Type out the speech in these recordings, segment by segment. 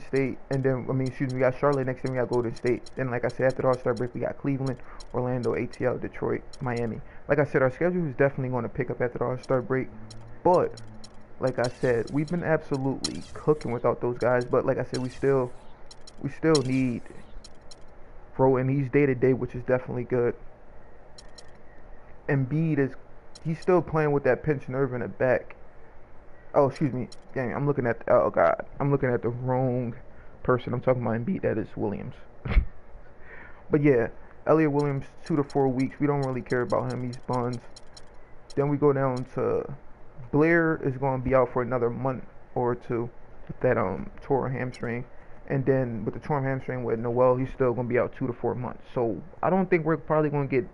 State, and then excuse me, we got Charlotte next. Then we got Golden State. Then, like I said, after the All-Star break, we got Cleveland, Orlando, ATL, Detroit, Miami. Like I said, our schedule is definitely going to pick up after the All-Star break. But like I said, we've been absolutely cooking without those guys. But like I said, we still need Bro, and he's day to day, which is definitely good. Embiid he's still playing with that pinched nerve in the back. Oh, excuse me. Dang, oh God. I'm looking at the wrong person. I'm talking about Embiid. That is Williams. But yeah, Elliot Williams, 2 to 4 weeks. We don't really care about him. He's buns. Then we go down to Blair is going to be out for another month or two with that torn hamstring. And then with the torn hamstring with Noel, he's still going to be out 2 to 4 months. So I don't think we're probably going to get.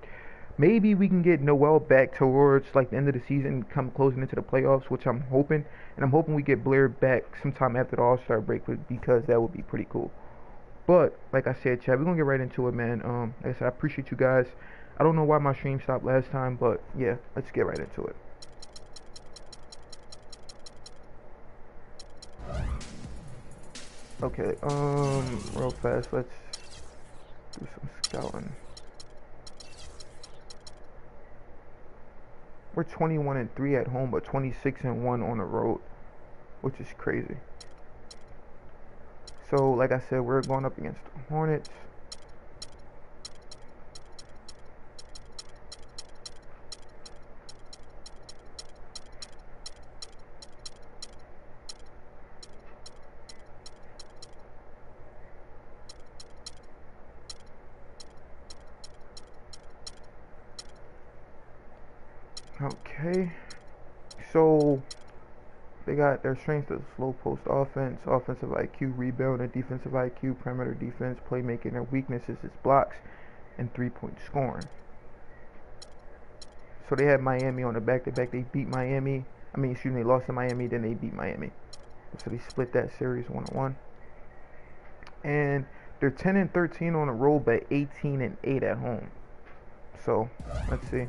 Maybe we can get Noel back towards like the end of the season, come closing into the playoffs, which I'm hoping. And I'm hoping we get Blair back sometime after the All-Star break because that would be pretty cool. But like I said, Chad, we're gonna get right into it, man. Like I said, I appreciate you guys. I don't know why my stream stopped last time, but yeah, let's get right into it. Okay, real fast, let's do some scouting. We're 21-3 at home, but 26-1 on the road, which is crazy. So, like I said, we're going up against the Hornets. Okay, so they got their strengths of slow post offense, offensive IQ, rebounding, defensive IQ, perimeter defense, playmaking. Their weaknesses is blocks and 3-point scoring. So they had Miami on the back-to-back. They beat Miami. They lost to Miami, then they beat Miami. So they split that series 1-1. And they're 10-13 on the road, but 18-8 at home. So let's see.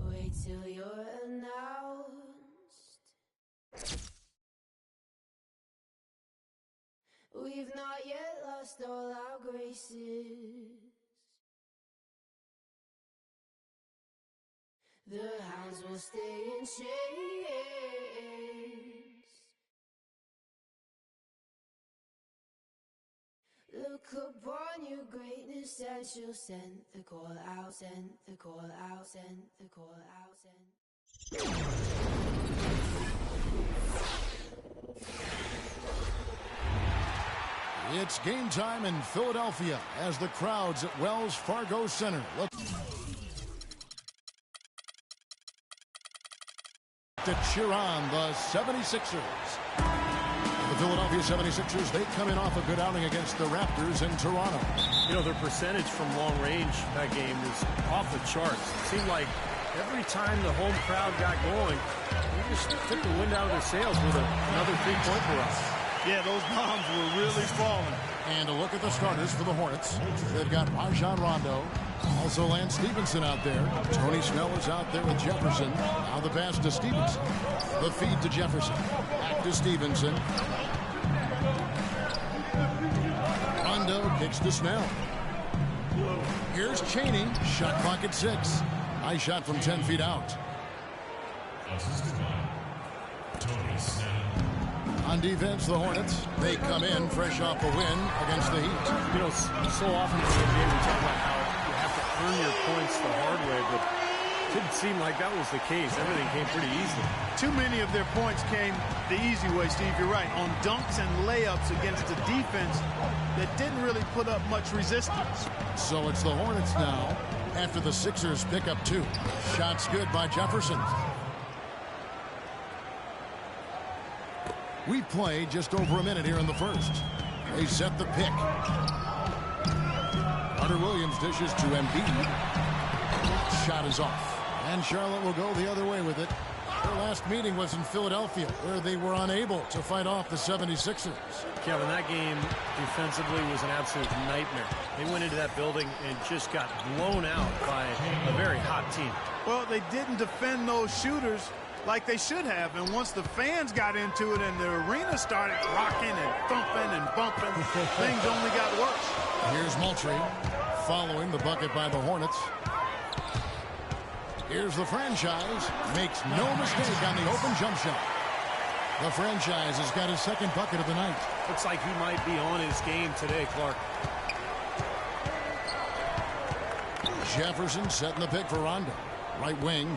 Wait till you're announced. We've not yet lost all our graces. The hounds will stay in chains. Look upon your greatness and she'll send the call out, send the call out, send the call out, send. It's game time in Philadelphia as the crowds at Wells Fargo Center look to cheer on the 76ers. The Philadelphia 76ers, they come in off a good outing against the Raptors in Toronto. You know, their percentage from long range that game was off the charts. It seemed like every time the home crowd got going, they just took the wind out of their sails with another 3-point for us. Yeah, those bombs were really falling. And a look at the starters for the Hornets. They've got Rajon Rondo. Also Lance Stevenson out there. Tony Snell is out there with Jefferson. Now the pass to Stevenson. The feed to Jefferson. Back to Stevenson. Rondo kicks to Snell. Here's Chaney. Shot clock at 6. Nice shot from 10 feet out. Tony Snell. On defense, the Hornets, they come in fresh off a win against the Heat. You know, so often in the NBA we talk about how you have to earn your points the hard way, but it didn't seem like that was the case. Everything came pretty easily. Too many of their points came the easy way, Steve. You're right. On dunks and layups against a defense that didn't really put up much resistance. So it's the Hornets now after the Sixers pick up 2. Shots good by Jefferson. We play just over a minute here in the first. They set the pick. Hunter Williams dishes to Embiid. Shot is off. And Charlotte will go the other way with it. Their last meeting was in Philadelphia, where they were unable to fight off the 76ers. Kevin, that game defensively was an absolute nightmare. They went into that building and just got blown out by a very hot team. Well, they didn't defend those shooters like they should have, and once the fans got into it and the arena started rocking and thumping and bumping, things only got worse. Here's Moultrie following the bucket by the Hornets. Here's the franchise. Makes no mistake on the open jump shot. The franchise has got his second bucket of the night. Looks like he might be on his game today, Clark. Jefferson setting the pick for Rondo. Right wing.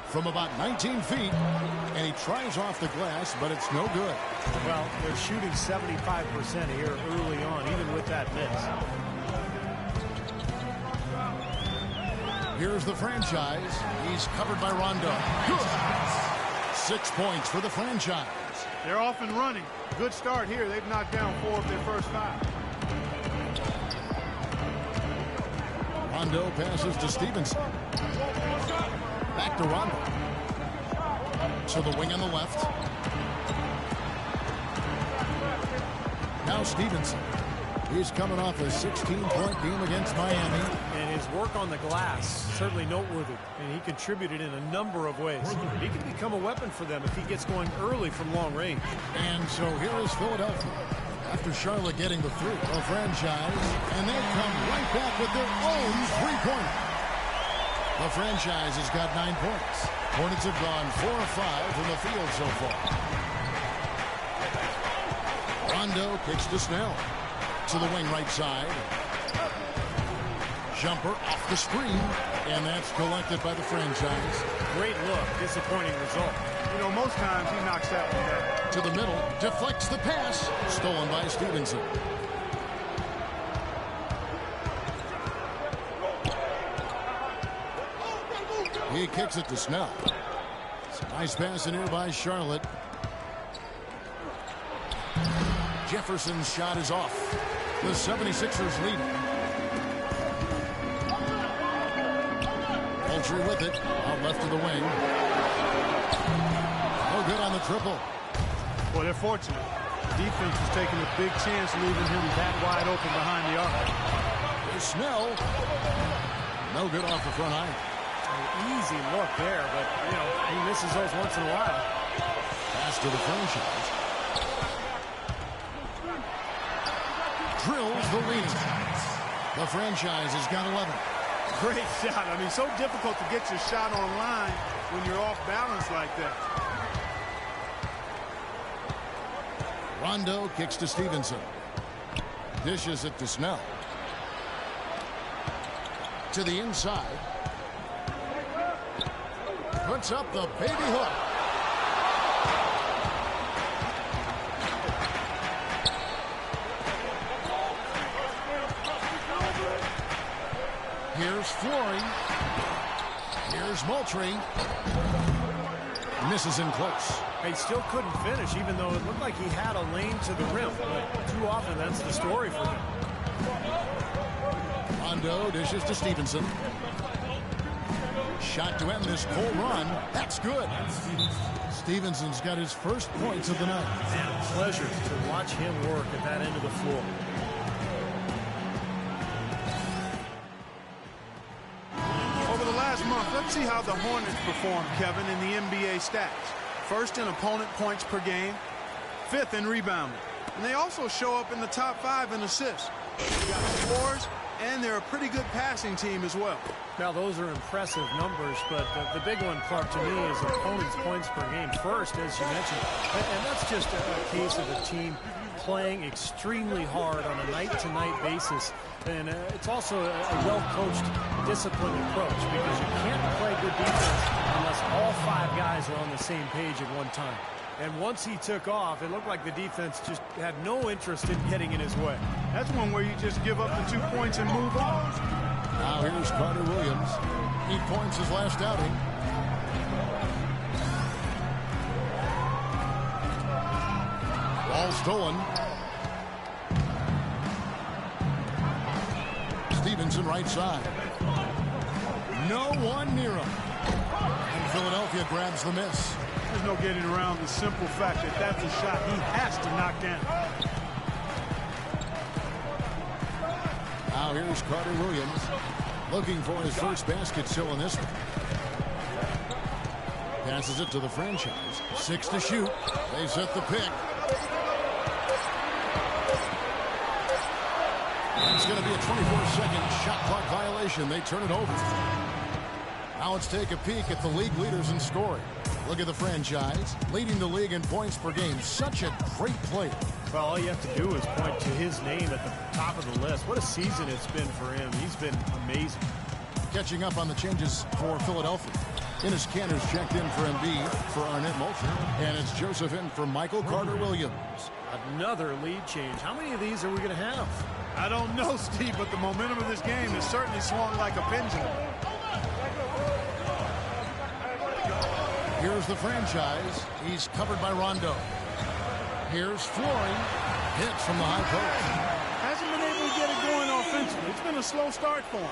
From about 19 feet, and he tries off the glass, but it's no good. Well, they're shooting 75% here early on, even with that miss. Here's the franchise. He's covered by Rondo. Good. 6 points for the franchise. They're off and running. Good start here. They've knocked down 4 of their first 5. Rondo passes to Stevenson. Back to Rondo. To the wing on the left. Now Stevenson. He's coming off a 16-point game against Miami. And his work on the glass, certainly noteworthy. And he contributed in a number of ways. He can become a weapon for them if he gets going early from long range. And so here is Philadelphia. After Charlotte getting the franchise, and they come right back with their own three-pointer. The franchise has got 9 points. Hornets have gone 4 of 5 from the field so far. Rondo kicks to Snell. To the wing right side. Jumper off the screen, and that's collected by the franchise. Great look, disappointing result. You know, most times he knocks that one down. To the middle, deflects the pass, stolen by Stevenson. He kicks it to Snell. It's a nice pass in here by Charlotte. Jefferson's shot is off. The 76ers lead. Moultrie with it, out left of the wing. No good on the triple. Well, they're fortunate. The defense was taking a big chance leaving him that wide open behind the arc. Here's Snell. No good off the front eye. An easy look there, but, you know, he misses those once in a while. Pass to the franchise. Drills the lead. The franchise has got 11. Great shot. I mean, so difficult to get your shot on line when you're off balance like that. Rondo kicks to Stevenson. Dishes it to Snell. To the inside. Puts up the baby hook. Here's Flory. Here's Moultrie. Misses in close. He still couldn't finish, even though it looked like he had a lane to the rim. But too often, that's the story for him. Rondo dishes to Stevenson. Shot to end this cold run. That's good. Stevenson's got his first points of the night. Man, a pleasure to watch him work at that end of the floor. Over the last month, let's see how the Hornets performed, Kevin, in the NBA stats. First in opponent points per game, 5th in rebounding. And they also show up in the top 5 in assists. They got scores and they're a pretty good passing team as well. Now, those are impressive numbers, but the big one, Clark, to me is opponents' points per game first, as you mentioned. And that's just a case of a team playing extremely hard on a night-to-night basis. And it's also a well-coached, disciplined approach, because you can't play good defense unless all 5 guys are on the same page at one time. And once he took off, it looked like the defense just had no interest in getting in his way. That's one where you just give up the 2 points and move on. Now here's Carter Williams. 8 points his last outing. Ball stolen. Stevenson right side. No one near him. And Philadelphia grabs the miss. There's no getting around the simple fact that that's a shot he has to knock down. Now here's Carter Williams looking for his first basket still in this one. Passes it to the franchise. 6 to shoot. They set the pick. It's going to be a 24-second shot clock violation. They turn it over. Now let's take a peek at the league leaders in scoring. Look at the franchise, leading the league in points per game. Such a great player. Well, all you have to do is point to his name at the top of the list. What a season it's been for him. He's been amazing. Catching up on the changes for Philadelphia. Enes Kanter's checked in for Embiid for Arnett Moultrie. And it's Joseph in for Michael Carter-Williams. Another lead change. How many of these are we going to have? I don't know, Steve, but the momentum of this game has certainly swung like a pendulum. Here's the franchise. He's covered by Rondo. Here's Flory. Hits from the high post. Hasn't been able to get it going offensively. It's been a slow start for him.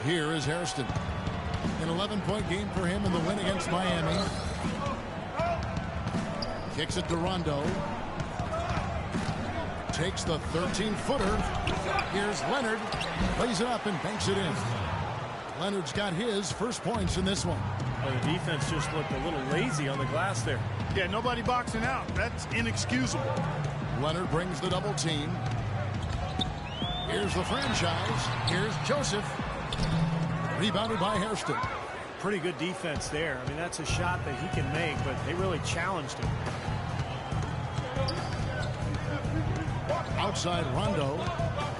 Here is Hairston. An 11-point game for him in the win against Miami. Kicks it to Rondo. Takes the 13-footer. Here's Leonard. Lays it up and banks it in. Leonard's got his first points in this one. Well, the defense just looked a little lazy on the glass there. Yeah, nobody boxing out. That's inexcusable. Leonard brings the double team. Here's the franchise. Here's Joseph. Rebounded by Hairston. Pretty good defense there. I mean, that's a shot that he can make, but they really challenged him. Outside Rondo.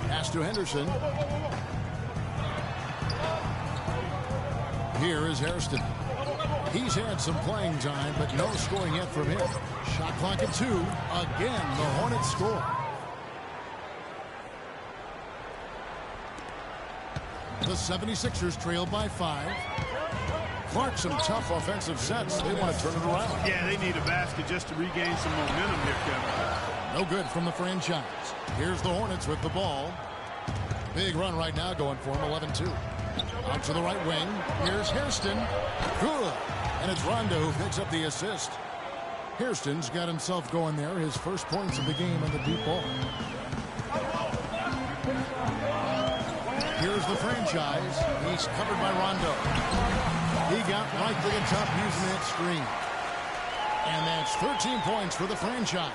Pass to Henderson. Here is Hairston. He's had some playing time, but no scoring yet from him. Shot clock at 2. Again, the Hornets score. The 76ers trail by 5. Clark, some tough offensive sets. They want to turn it around. Yeah, they need a basket just to regain some momentum here, Kevin. No good from the franchise. Here's the Hornets with the ball. Big run right now going for him, 11-2. Out to the right wing. Here's Hairston. Good. And it's Rondo who picks up the assist. Hairston's got himself going there. His first points of the game on the deep ball. Here's the franchise. He's covered by Rondo. He got right to the top using that screen. And that's 13 points for the franchise.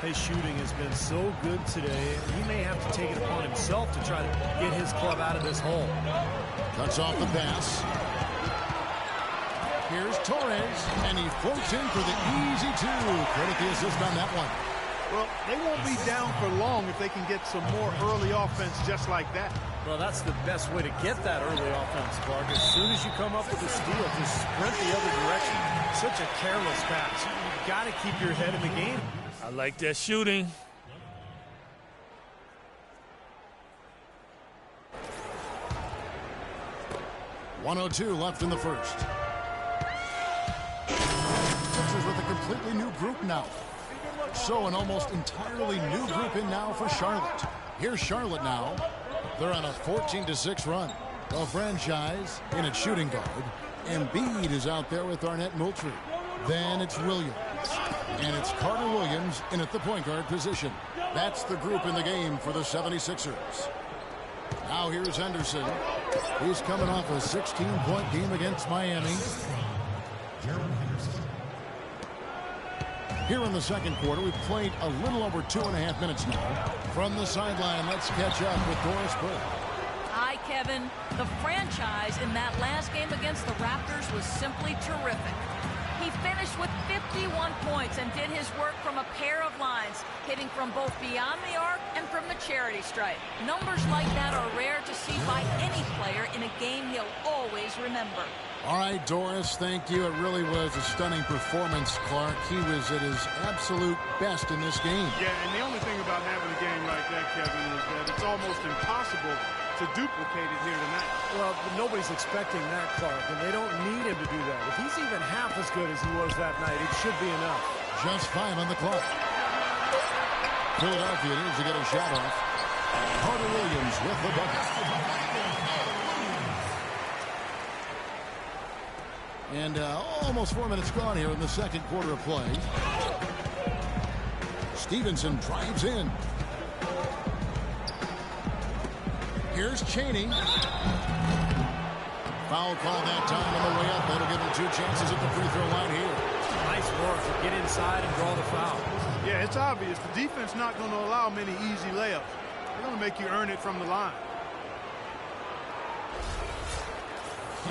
His shooting has been so good today. He may have to take it upon himself to try to get his club out of this hole. Cuts off the pass. Here's Torres, and he floats in for the easy 2. Credit the assist on that one. Well, they won't be down for long if they can get some more early offense just like that. Well, that's the best way to get that early offense, Clark. As soon as you come up with a steal, just sprint the other direction. Such a careless pass. You've got to keep your head in the game. I like that shooting. .102 left in the first. Sixers with a completely new group now. So an almost entirely new group in now for Charlotte. Here's Charlotte now. They're on a 14-6 run. The franchise in its shooting guard. Embiid is out there with Arnett Moultrie. Then it's Williams. And it's Carter Williams in at the point guard position. That's the group in the game for the 76ers. Now here's Henderson. He's coming off a 16-point game against Miami. Here in the second quarter, we've played a little over 2.5 minutes now. From the sideline, let's catch up with Doris Burke. Kevin, the franchise in that last game against the Raptors was simply terrific. He finished with 51 points and did his work from a pair of lines, hitting from both beyond the arc and from the charity stripe. Numbers like that are rare to see by any player in a game he'll always remember. All right, Doris, thank you. It really was a stunning performance, Clark. He was at his absolute best in this game. Yeah, and the only thing about having a game like that, Kevin, is that it's almost impossible to duplicate it here tonight. Well, nobody's expecting that, Clark, and they don't need him to do that. If he's even half as good as he was that night, it should be enough. Just 5 on the clock. Philadelphia needs to get a shot off. Carter Williams with the bucket. And almost 4 minutes gone here in the second quarter of play. Stevenson drives in. Here's Chaney. Foul call that time on the way up. That'll give him 2 chances at the free throw line here. Nice work to get inside and draw the foul. Yeah, it's obvious. The defense not going to allow many easy layups. They're going to make you earn it from the line.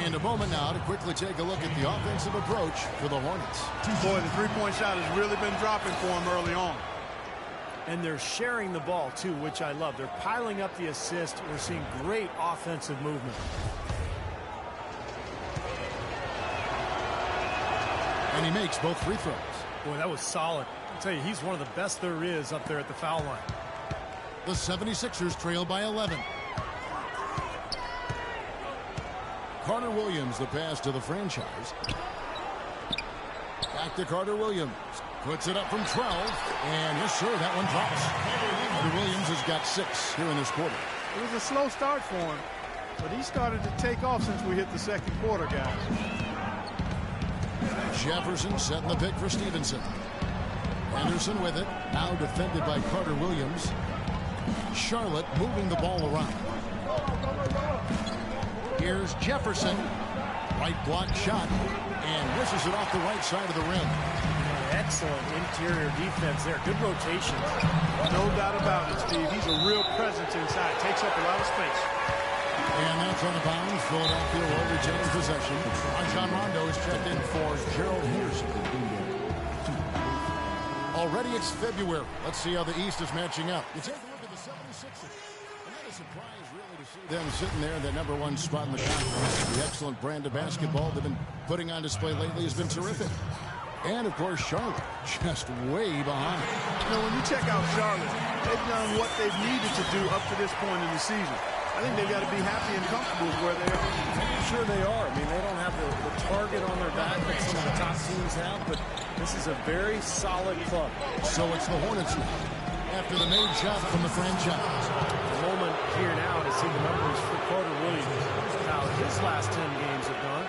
And a moment now to quickly take a look at the offensive approach for the Hornets. Boy, the three-point shot has really been dropping for him early on. And they're sharing the ball, too, which I love. They're piling up the assist. We're seeing great offensive movement. And he makes both free throws. Boy, that was solid. I'll tell you, he's one of the best there is up there at the foul line. The 76ers trail by 11. Carter Williams, the pass to the franchise. Back to Carter Williams. Puts it up from 12. And yes, sir, that one drops. Carter Williams has got 6 here in this quarter. It was a slow start for him, but he started to take off since we hit the second quarter, guys. Jefferson setting the pick for Stevenson. Henderson with it. Now defended by Carter Williams. Charlotte moving the ball around. Here's Jefferson. Right block shot. And wishes it off the right side of the rim. Excellent interior defense there. Good rotation. No doubt about it, Steve. He's a real presence inside. Takes up a lot of space. And that's on the bounds. Philadelphia will retain possession. Rajon Rondo is checked in for Gerald Henderson. Already it's February. Let's see how the East is matching up. You take a look at the 76ers. Another surprise, really, to see them sitting there in that #1 spot in the conference. The excellent brand of basketball they've been putting on display lately has been terrific. And, of course, Charlotte just way behind. You know, when you check out Charlotte, they've done what they've needed to do up to this point in the season. I think they've got to be happy and comfortable with where they are. I'm sure they are. I mean, they don't have the target on their back that some of the top teams have, but this is a very solid club. So it's the Hornets now, after the made shot from the franchise. The moment here now to see the numbers for Carter Williams. How his last 10 games have gone.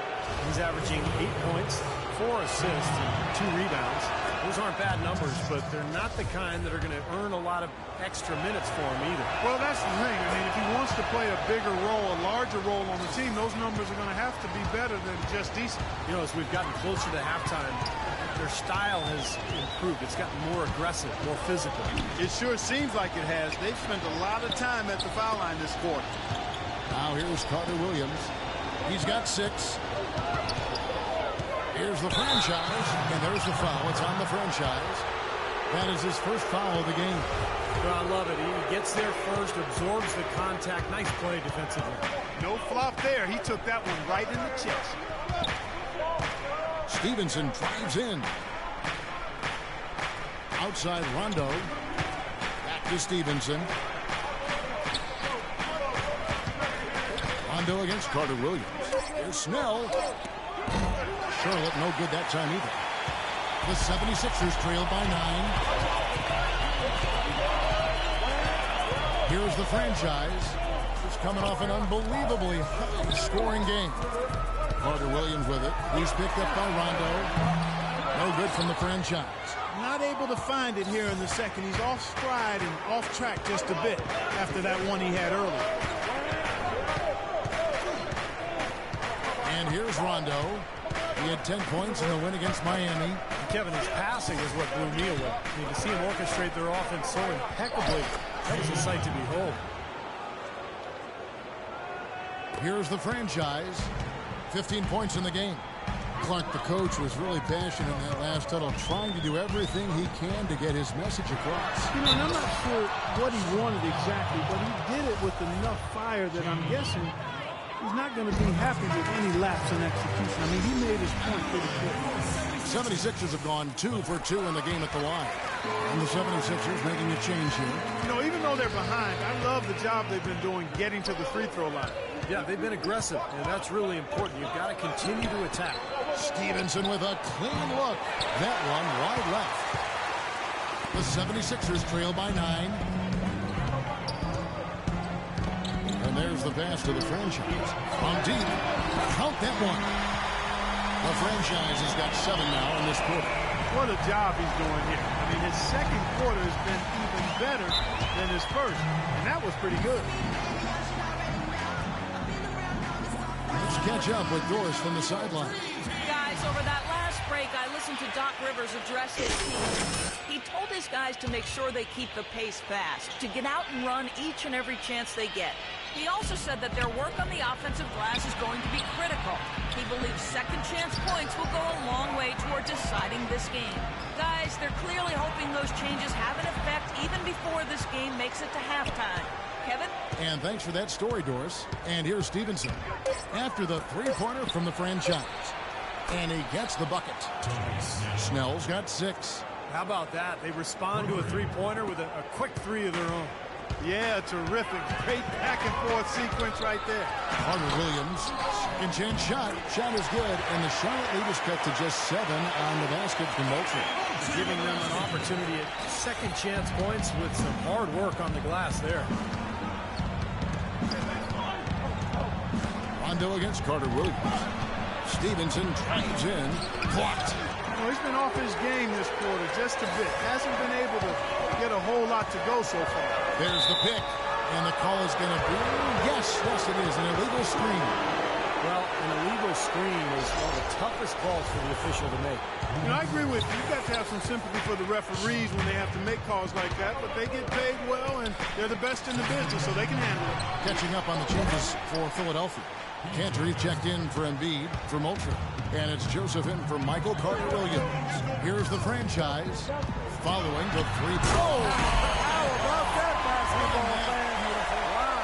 He's averaging 8 points, 4 assists, and 2 rebounds. Those aren't bad numbers, but they're not the kind that are going to earn a lot of extra minutes for him either. Well, that's the thing. I mean, if he wants to play a bigger role, a larger role on the team, those numbers are going to have to be better than just decent. You know, as we've gotten closer to halftime, their style has improved. It's gotten more aggressive, more physical. It sure seems like it has. They've spent a lot of time at the foul line this quarter. Now here's Carter Williams. He's got 6. Here's the franchise, and there's the foul. It's on the franchise. That is his first foul of the game. Well, I love it. He gets there first, absorbs the contact. Nice play defensively. No flop there. He took that one right in the chest. Stevenson drives in. Outside Rondo. Back to Stevenson. Rondo against Carter Williams. Here's Snell. Charlotte no good that time either. The 76ers trail by 9. Here's the franchise. It's coming off an unbelievably high-scoring game. Carter Williams with it. He's picked up by Rondo. No good from the franchise. Not able to find it here in the second. He's off stride and off track just a bit after that one he had earlier. And here's Rondo. He had 10 points in the win against Miami. And Kevin, his passing is what blew me away. I mean, to see him orchestrate their offense so impeccably, that was a sight to behold. Here's the franchise. 15 points in the game. Clark, the coach, was really passionate in that last huddle, trying to do everything he can to get his message across. You know, and I'm not sure what he wanted exactly, but he did it with enough fire that I'm guessing he's not going to be happy with any lapse in execution. I mean, he made his point pretty clear. 76ers have gone 2 for 2 in the game at the line. And the 76ers making a change here. You know, even though they're behind, I love the job they've been doing getting to the free throw line. Yeah, they've been aggressive, and that's really important. You've got to continue to attack. Stevenson with a clean look. That one wide left. The 76ers trail by 9. And there's the pass to the franchise. From deep. Count that one. The franchise has got 7 now in this quarter. What a job he's doing here. I mean, his second quarter has been even better than his first, and that was pretty good. Let's catch up with Doris from the sideline. Guys, over that last break, I listened to Doc Rivers address his team. He told his guys to make sure they keep the pace fast, to get out and run each and every chance they get. He also said that their work on the offensive glass is going to be critical. He believes second chance points will go a long way toward deciding this game. Guys, they're clearly hoping those changes have an effect even before this game makes it to halftime. Kevin? And thanks for that story, Doris. And here's Stevenson after the three-pointer from the franchise. And he gets the bucket. Snell's got 6. How about that? They respond to a three-pointer with a quick 3 of their own. Yeah, terrific. Great back-and-forth sequence right there. Carter Williams, second chance shot. Shot is good, and the Charlotte lead is cut to just 7 on the basket from Moultrie. Giving them an opportunity at second chance points with some hard work on the glass there. Rondo against Carter Williams. Stevenson drives in. Blocked. Well, he's been off his game this quarter just a bit. Hasn't been able to get a whole lot to go so far. There's the pick. And the call is going to be, yes, it is, an illegal screen. Well, an illegal screen is one of the toughest calls for the official to make. You know, I agree with you. You've got to have some sympathy for the referees when they have to make calls like that, but they get paid well, and they're the best in the business, so they can handle it. Catching up on the changes for Philadelphia. Cantor checked in for Embiid for Moultrie. And it's Joseph in for Michael Carter-Williams. Here's the franchise following the 3. How about that basketball fan? Wow.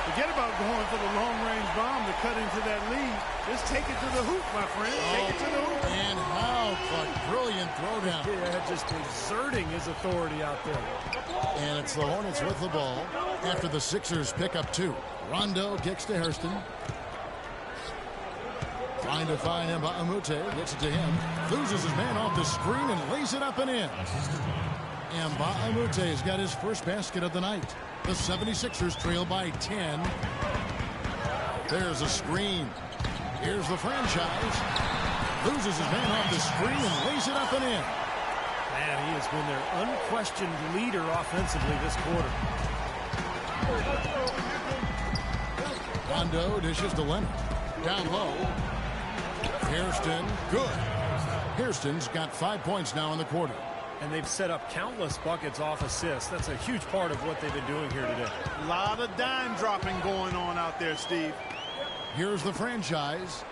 Forget about going for the long-range bomb to cut into that lead. Just take it to the hoop, my friend. Take it to the hoop. And how a brilliant throwdown. Yeah, just exerting his authority out there. And it's the Hornets with the ball after the Sixers pick up 2. Rondo kicks to Hairston. Trying to find Nba2k15. Gets it to him. Loses his man off the screen and lays it up and in. Nba2k15 has got his first basket of the night. The 76ers trail by 10. There's a screen. Here's the franchise. Loses his man off the screen and lays it up and in. Man, he has been their unquestioned leader offensively this quarter. Rondo dishes to Leonard. Down low. Hairston, good. Hairston's got 5 points now in the quarter. And they've set up countless buckets off assists. That's a huge part of what they've been doing here today. A lot of dime dropping going on out there, Steve. Here's the franchise.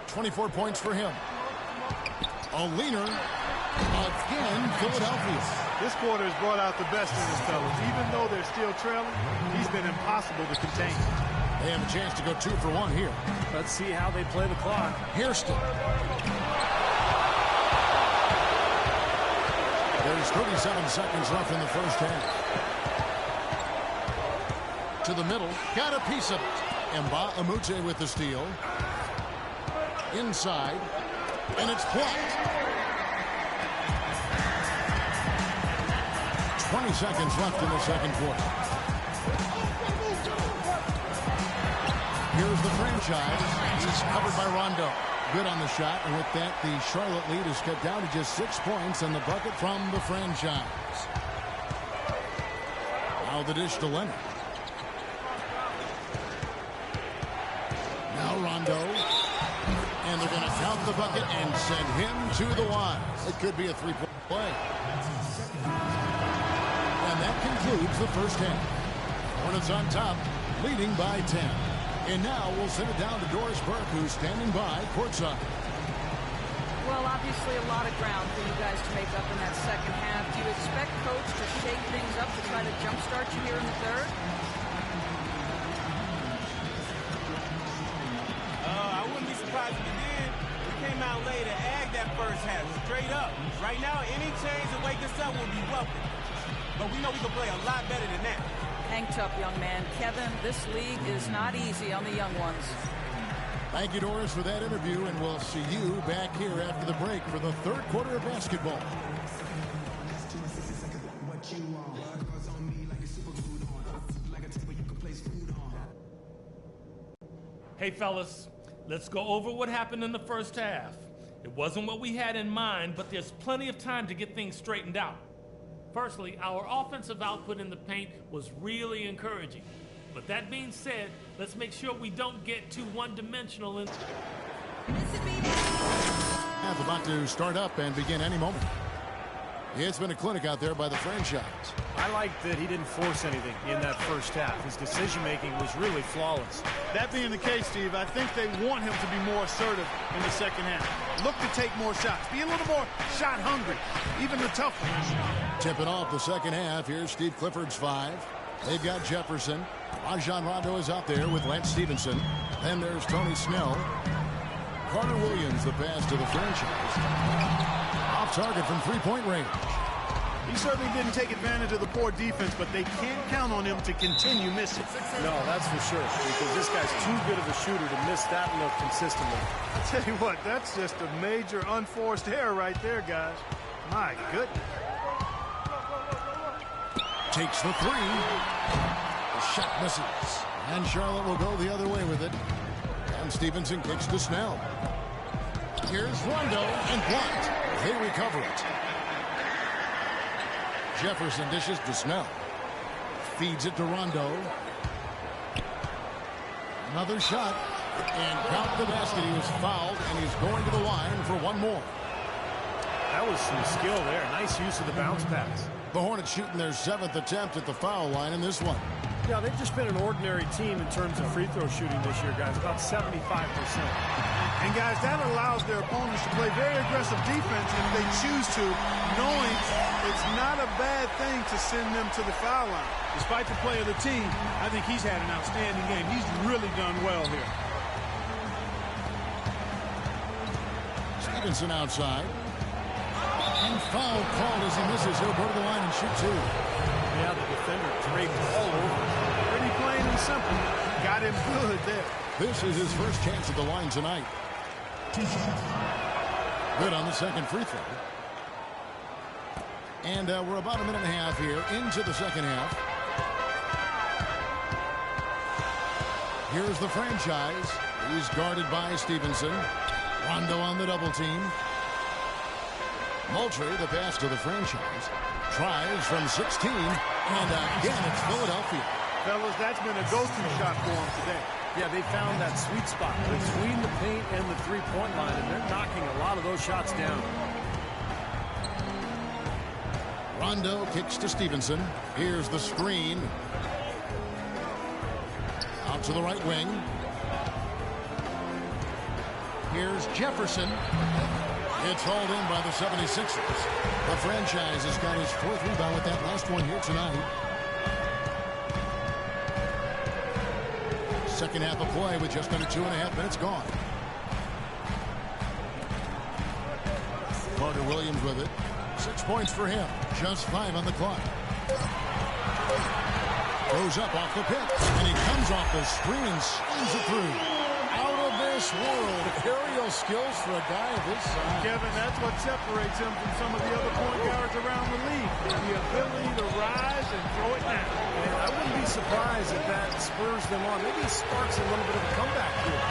24 points for him. A leaner. Again, Philadelphia. This quarter has brought out the best in his fellas. Even though they're still trailing, he's been impossible to contain. They have a chance to go 2 for 1 here. Let's see how they play the clock. Hairston. There's 37 seconds left in the first half. To the middle. Got a piece of it. Nba2k15 with the steal. Inside. And it's blocked. 20 seconds left in the second quarter. Here's the franchise. He's covered by Rondo. Good on the shot, and with that, the Charlotte lead is cut down to just 6 points and the bucket from the franchise. Now the dish to Leonard. Now Rondo. And they're going to count the bucket and send him to the line. It could be a 3-point play. And that concludes the first half. Hornets on top, leading by 10. And now we'll send it down to Doris Burke, who's standing by courtside. Well, obviously a lot of ground for you guys to make up in that second half. Do you expect Coach to shake things up to try to jumpstart you here in the third? I wouldn't be surprised if he did. We came out late and agged that first half, straight up. Right now, any change to wake us up will be welcome. But we know we can play a lot better than that. Hang tough, young man. Kevin, this league is not easy on the young ones. Thank you, Doris, for that interview, and we'll see you back here after the break for the third quarter of basketball. Hey, fellas, let's go over what happened in the first half. It wasn't what we had in mind, but there's plenty of time to get things straightened out. Firstly, our offensive output in the paint was really encouraging. But that being said, let's make sure we don't get too one-dimensional. Half about to start up and begin any moment. It's been a clinic out there by the franchise. I like that he didn't force anything in that first half. His decision-making was really flawless. That being the case, Steve, I think they want him to be more assertive in the second half. Look to take more shots. Be a little more shot hungry, even the tough ones. Tipping off the second half. Here's Steve Clifford's 5. They've got Jefferson. Rajon Rondo is out there with Lance Stevenson. Then there's Tony Snell. Carter Williams, the pass to the franchise. Off target from three-point range. He certainly didn't take advantage of the poor defense, but they can't count on him to continue missing. No, that's for sure, because this guy's too good of a shooter to miss that look consistently. I tell you what, that's just a major unforced error right there, guys. My goodness. Takes the three. The shot misses. And Charlotte will go the other way with it. And Stevenson kicks to Snell. Here's Rondo and blocked. They recover it. Jefferson dishes to Snell. Feeds it to Rondo. Another shot. And count the basket. He was fouled, and he's going to the line for one more. That was some skill there. Nice use of the bounce pass. The Hornets shooting their 7th attempt at the foul line in this one. Yeah, they've just been an ordinary team in terms of free throw shooting this year, guys. About 75%. And, guys, that allows their opponents to play very aggressive defense if they choose to, knowing it's not a bad thing to send them to the foul line. Despite the play of the team, I think he's had an outstanding game. He's really done well here. Stevenson outside. And foul called as he misses. He'll go to the line and shoot two. Yeah, the defender draped all over. Pretty plain and simple. Got him good there. This is his first chance at the line tonight. Good on the second free throw. And we're about a minute and a half here into the second half. Here's the franchise. He's guarded by Stevenson. Rondo on the double team. Moultrie, the pass to the franchise. Tries from 16. And again, it's Philadelphia. Fellas, that's been a go-to shot for him today. Yeah, they found that sweet spot between the paint and the three-point line, and they're knocking a lot of those shots down. Rondo kicks to Stevenson. Here's the screen. Out to the right wing. Here's Jefferson. It's hauled in by the 76ers. The franchise has got his 4th rebound with that last one here tonight. Second half of play with just under 2.5 minutes gone. Carter Williams with it. 6 points for him. Just 5 on the clock. Goes up off the pick. And he comes off the screen and slams it through. Out of this world. Aerial skills for a guy of his size. Kevin, that's what separates him from some of the other point guards around the league. The ability to rise and throw it down. And I wouldn't be surprised if that spurs them on. Maybe sparks a little bit of a comeback here.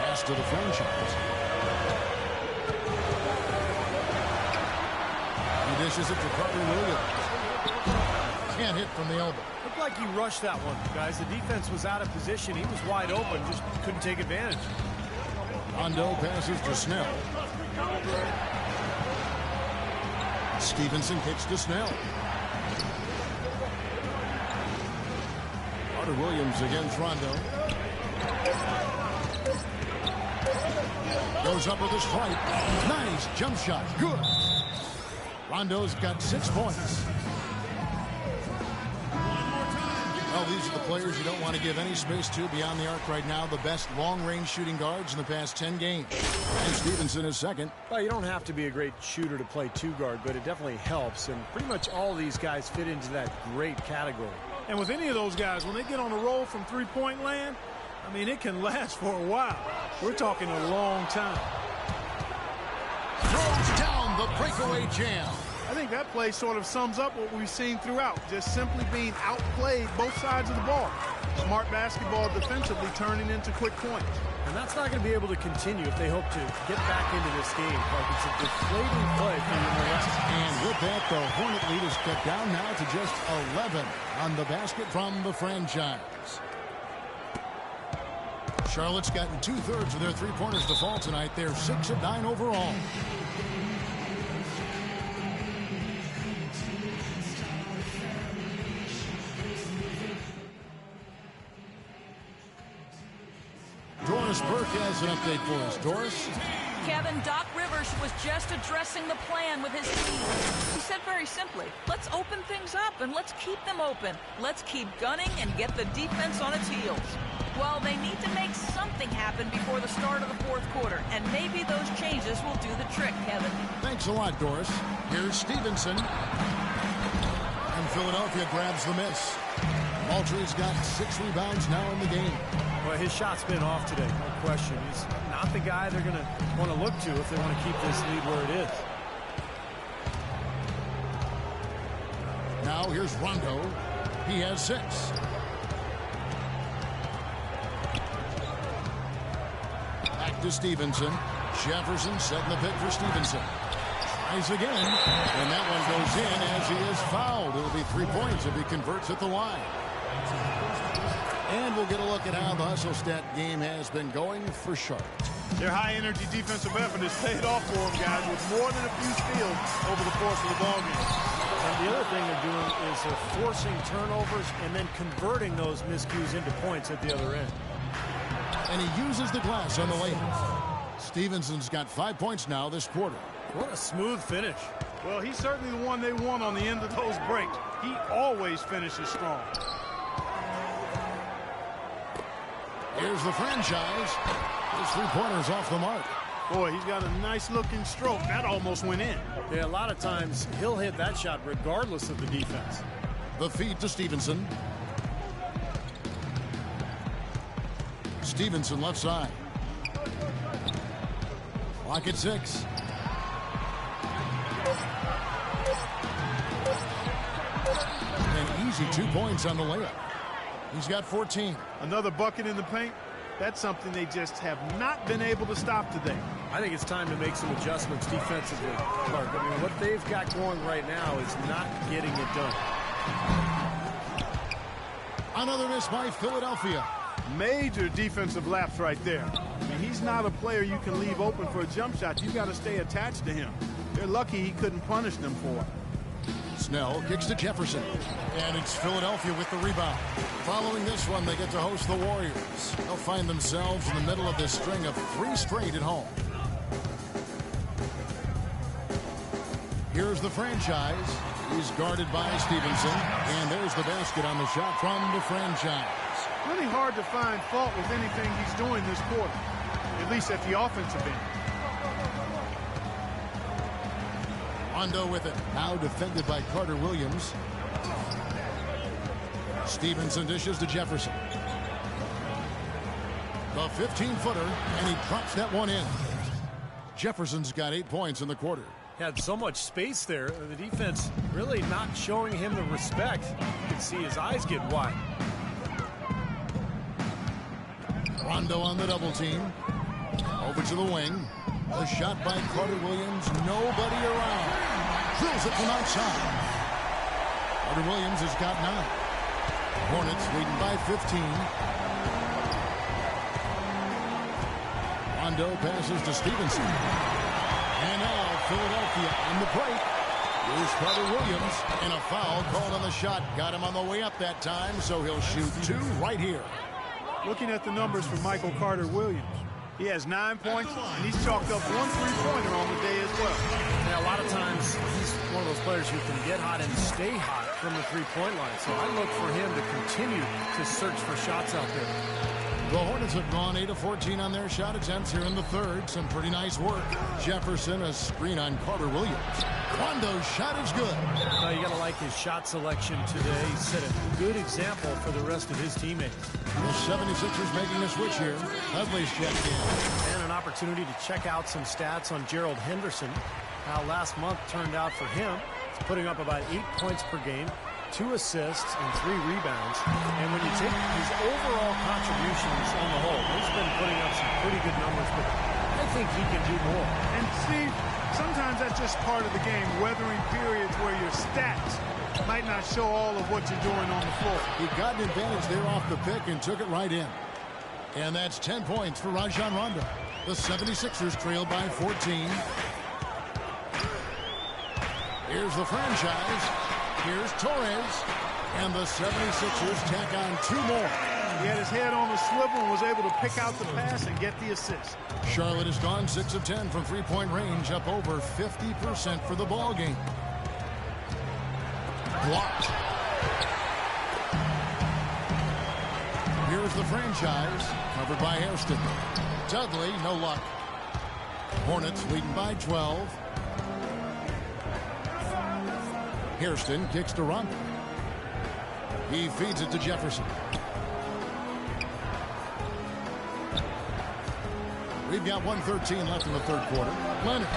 Pass to the franchise. He dishes it to Carter Williams. Can't hit from the elbow. Looked like he rushed that one, guys. The defense was out of position. He was wide open, just couldn't take advantage. Rondo passes to Snell. Stevenson kicks to Snell. Carter Williams against Rondo. Goes up with a strike. Nice jump shot. Good. Rondo's got 6 points. Well, these are the players you don't want to give any space to beyond the arc right now. The best long-range shooting guards in the past 10 games. And Stevenson is second. Well, you don't have to be a great shooter to play two guard, but it definitely helps. And pretty much all these guys fit into that great category. And with any of those guys, when they get on a roll from three-point land, I mean, it can last for a while. We're talking a long time. Throws down the breakaway jam. I think that play sort of sums up what we've seen throughout, just simply being outplayed both sides of the ball. Smart basketball defensively turning into quick points. And that's not going to be able to continue if they hope to get back into this game. Like, it's a deflating play from the rest. And with that, the Hornet lead is cut down now to just 11 on the basket from the franchise. Charlotte's gotten 2/3 of their three-pointers to fall tonight. They're 6 of 9 overall. Doris Burke has an update for us. Doris? Kevin, Doc Rivers was just addressing the plan with his team. He said very simply, let's open things up and let's keep them open. Let's keep gunning and get the defense on its heels. Well, they need to make something happen before the start of the fourth quarter, and maybe those changes will do the trick, Kevin. Thanks a lot, Doris. Here's Stevenson. And Philadelphia grabs the miss. Moultrie's got 6 rebounds now in the game. Well, his shot's been off today, no question. He's not the guy they're going to want to look to if they want to keep this lead where it is. Now here's Rondo. He has 6. Back to Stevenson. Jefferson setting the pick for Stevenson. Tries again, and that one goes in as he is fouled. It'll be 3 points if he converts at the line. And we'll get a look at how the hustle stat game has been going for Charlotte. Their high-energy defensive effort has paid off for them, guys, with more than a few steals over the course of the ballgame. And the other thing they're doing is they're forcing turnovers and then converting those miscues into points at the other end. And he uses the glass on the layup. Stevenson's got 5 points now this quarter. What a smooth finish. Well, he's certainly the one they want on the end of those breaks. He always finishes strong. Here's the franchise. His three-pointer's off the mark. Boy, he's got a nice-looking stroke. That almost went in. Yeah, a lot of times he'll hit that shot regardless of the defense. The feed to Stevenson. Stevenson left side. Clock at 6. An easy 2 points on the layup. He's got 14. Another bucket in the paint. That's something they just have not been able to stop today. I think it's time to make some adjustments defensively, Clark. I mean, what they've got going right now is not getting it done. Another miss by Philadelphia. Major defensive lapse right there. I mean, he's not a player you can leave open for a jump shot. You've got to stay attached to him. They're lucky he couldn't punish them for it. Snell kicks to Jefferson. And it's Philadelphia with the rebound. Following this one, they get to host the Warriors. They'll find themselves in the middle of this string of 3 straight at home. Here's the franchise. He's guarded by Stevenson. And there's the basket on the shot from the franchise. Really hard to find fault with anything he's doing this quarter, at least at the offensive end. Rondo with it. Now defended by Carter Williams. Stevenson dishes to Jefferson. The 15-footer, and he drops that one in. Jefferson's got 8 points in the quarter. Had so much space there. The defense really not showing him the respect. You can see his eyes get wide. Rondo on the double team. Over to the wing. A shot by Carter Williams. Nobody around. Drills it from outside. Carter Williams has got 9. Hornets leading by 15. Rondo passes to Stevenson. And now Philadelphia on the break Here's Carter Williams, and a foul called on the shot. Got him on the way up that time, so he'll shoot 2 right here. Looking at the numbers for Michael Carter Williams, he has 9 points, and he's chalked up 1 3-pointer on the day as well. Yeah, a lot of times he's one of those players who can get hot and stay hot from the three-point line. So I look for him to continue to search for shots out there. The Hornets have gone 8 of 14 on their shot attempts here in the third. Some pretty nice work. Jefferson, a screen on Carter Williams. Rondo's shot is good. You got to like his shot selection today. He set a good example for the rest of his teammates. The 76ers making a switch here. Dudley's checked in. And an opportunity to check out some stats on Gerald Henderson. How last month turned out for him. He's putting up about 8 points per game, 2 assists, and 3 rebounds. And when you take his overall contributions on the whole, he's been putting up some pretty good numbers, but I think he can do more. And Steve, sometimes that's just part of the game, weathering periods where your stats might not show all of what you're doing on the floor. He got an advantage there off the pick and took it right in. And that's 10 points for Rajon Rondo. The 76ers trail by 14. Here's the franchise. Here's Torres. And the 76ers tack on 2 more. He had his head on the swivel and was able to pick out the pass and get the assist. Charlotte has gone 6 of 10 from three-point range, up over 50% for the ball game. Blocked. Here's the franchise, covered by Hairston. Dudley, no luck. Hornets leading by 12. Hairston kicks to Rondo. He feeds it to Jefferson. We've got 1:13 left in the third quarter. Leonard.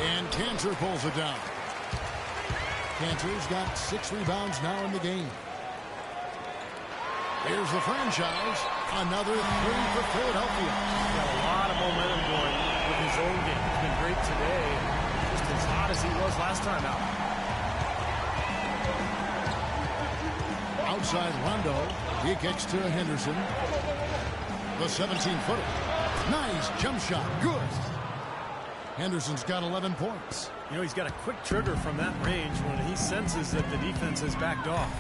And Cantor pulls it down. Cantor's got 6 rebounds now in the game. Here's the franchise. Another 3 for Philadelphia. He's got a lot of momentum going with his own game. He's been great today. Just as hot as he was last time out. Outside Rondo. He kicks to Henderson. The 17-footer. Nice jump shot. Good. Henderson's got 11 points. You know, he's got a quick trigger from that range when he senses that the defense has backed off.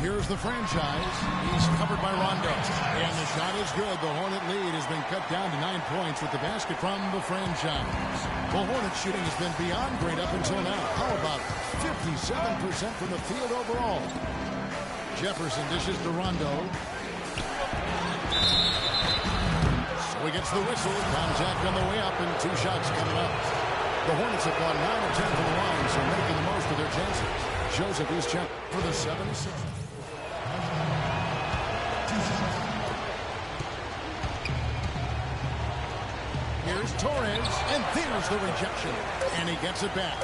Here's the franchise. He's covered by Rondo. And the shot is good. The Hornet lead has been cut down to 9 points with the basket from the franchise. The Hornet shooting has been beyond great up until now. How about 57% from the field overall? Jefferson dishes to Rondo. So he gets the whistle. Contact on the way up and 2 shots coming up. The Hornets have gone 9 of 10 from the line, so making the most of their chances. Joseph is checked for the 76ers. Here's Torres, and there's the rejection. And he gets it back.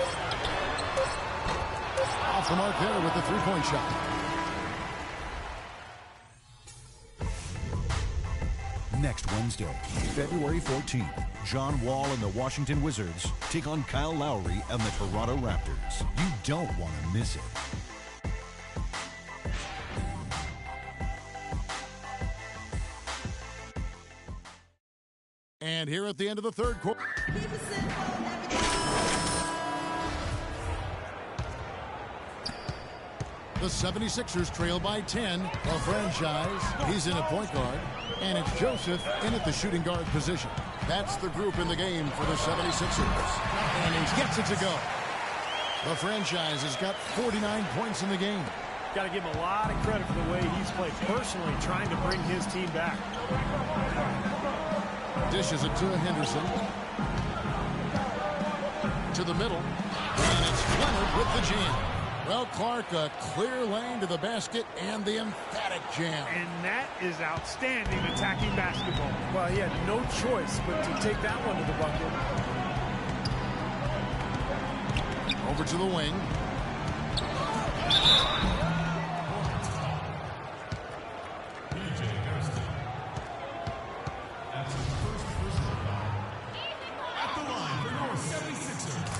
Off the mark there with the 3-point shot. Next Wednesday, February 14th, John Wall and the Washington Wizards take on Kyle Lowry and the Toronto Raptors. You don't want to miss it. And here at the end of the third quarter. The 76ers trail by 10. A franchise. He's in a point guard. And it's Joseph in at the shooting guard position. That's the group in the game for the 76ers. And he gets it to go. The franchise has got 49 points in the game. Got to give him a lot of credit for the way he's played personally, trying to bring his team back. Dishes it to Henderson. To the middle. And it's Leonard with the jam. Well, Clark, a clear lane to the basket and the emphatic jam. And that is outstanding attacking basketball. Well, he had no choice but to take that one to the bucket. Over to the wing.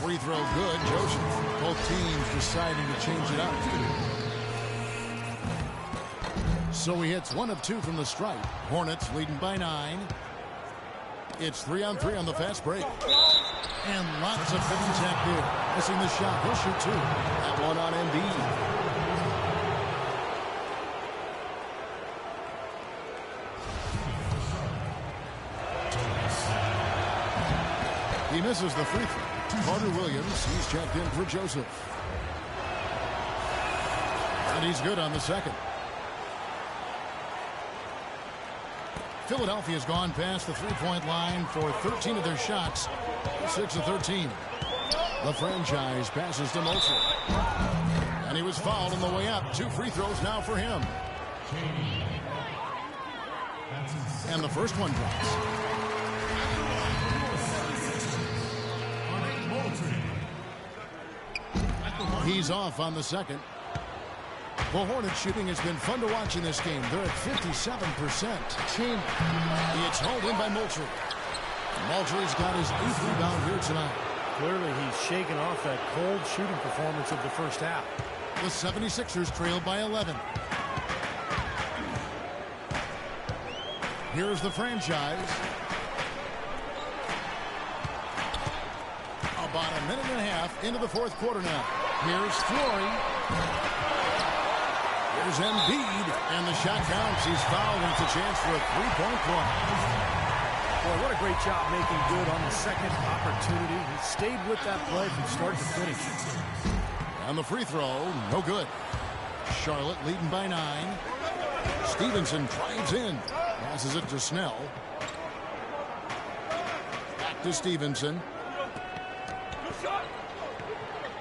Free throw good. Joseph. Both teams deciding to change it up. So he hits 1 of 2 from the stripe. Hornets leading by 9. It's 3-on-3 on the fast break. And lots of contact there. Missing the shot. He'll shoot 2. That one on Embiid. He misses the free throw. Carter Williams, he's checked in for Joseph. And he's good on the second. Philadelphia's gone past the three-point line for 13 of their shots. 6 of 13. The franchise passes to Mosley. And he was fouled on the way up. 2 free throws now for him. And the first one drops. He's off on the second. The Hornets shooting has been fun to watch in this game. They're at 57%. It's hauled in by Moultrie. Moultrie's got his 8th rebound here tonight. Clearly, he's shaken off that cold shooting performance of the first half. The 76ers trail by 11. Here's the franchise. About a minute and a half into the fourth quarter now. Here's Flory. Here's Embiid, and the shot counts. He's fouled, and it's a chance for a three-point play. Boy, what a great job making good on the second opportunity. He stayed with that play from start to finish. And the free throw, no good. Charlotte leading by 9. Stevenson drives in. Passes it to Snell. Back to Stevenson.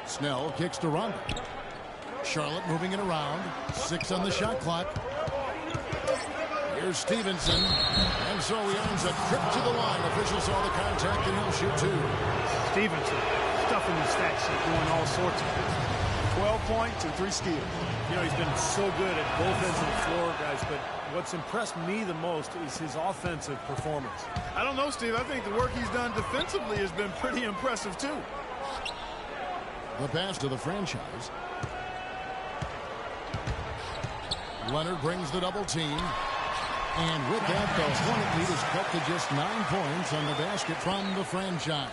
Snell kicks to Rondo. Charlotte moving it around. 6 on the shot clock. Here's Stevenson. And so he earns a trip to the line. Officials saw the contact and he'll shoot 2. Stevenson stuffing the stat sheet, doing all sorts of things. 12 points and 3 steals. You know, he's been so good at both ends of the floor, guys, but what's impressed me the most is his offensive performance. I don't know, Steve. I think the work he's done defensively has been pretty impressive, too. The pass to the franchise. Leonard brings the double team. And with that, the Hornet lead is cut to just 9 points on the basket from the franchise.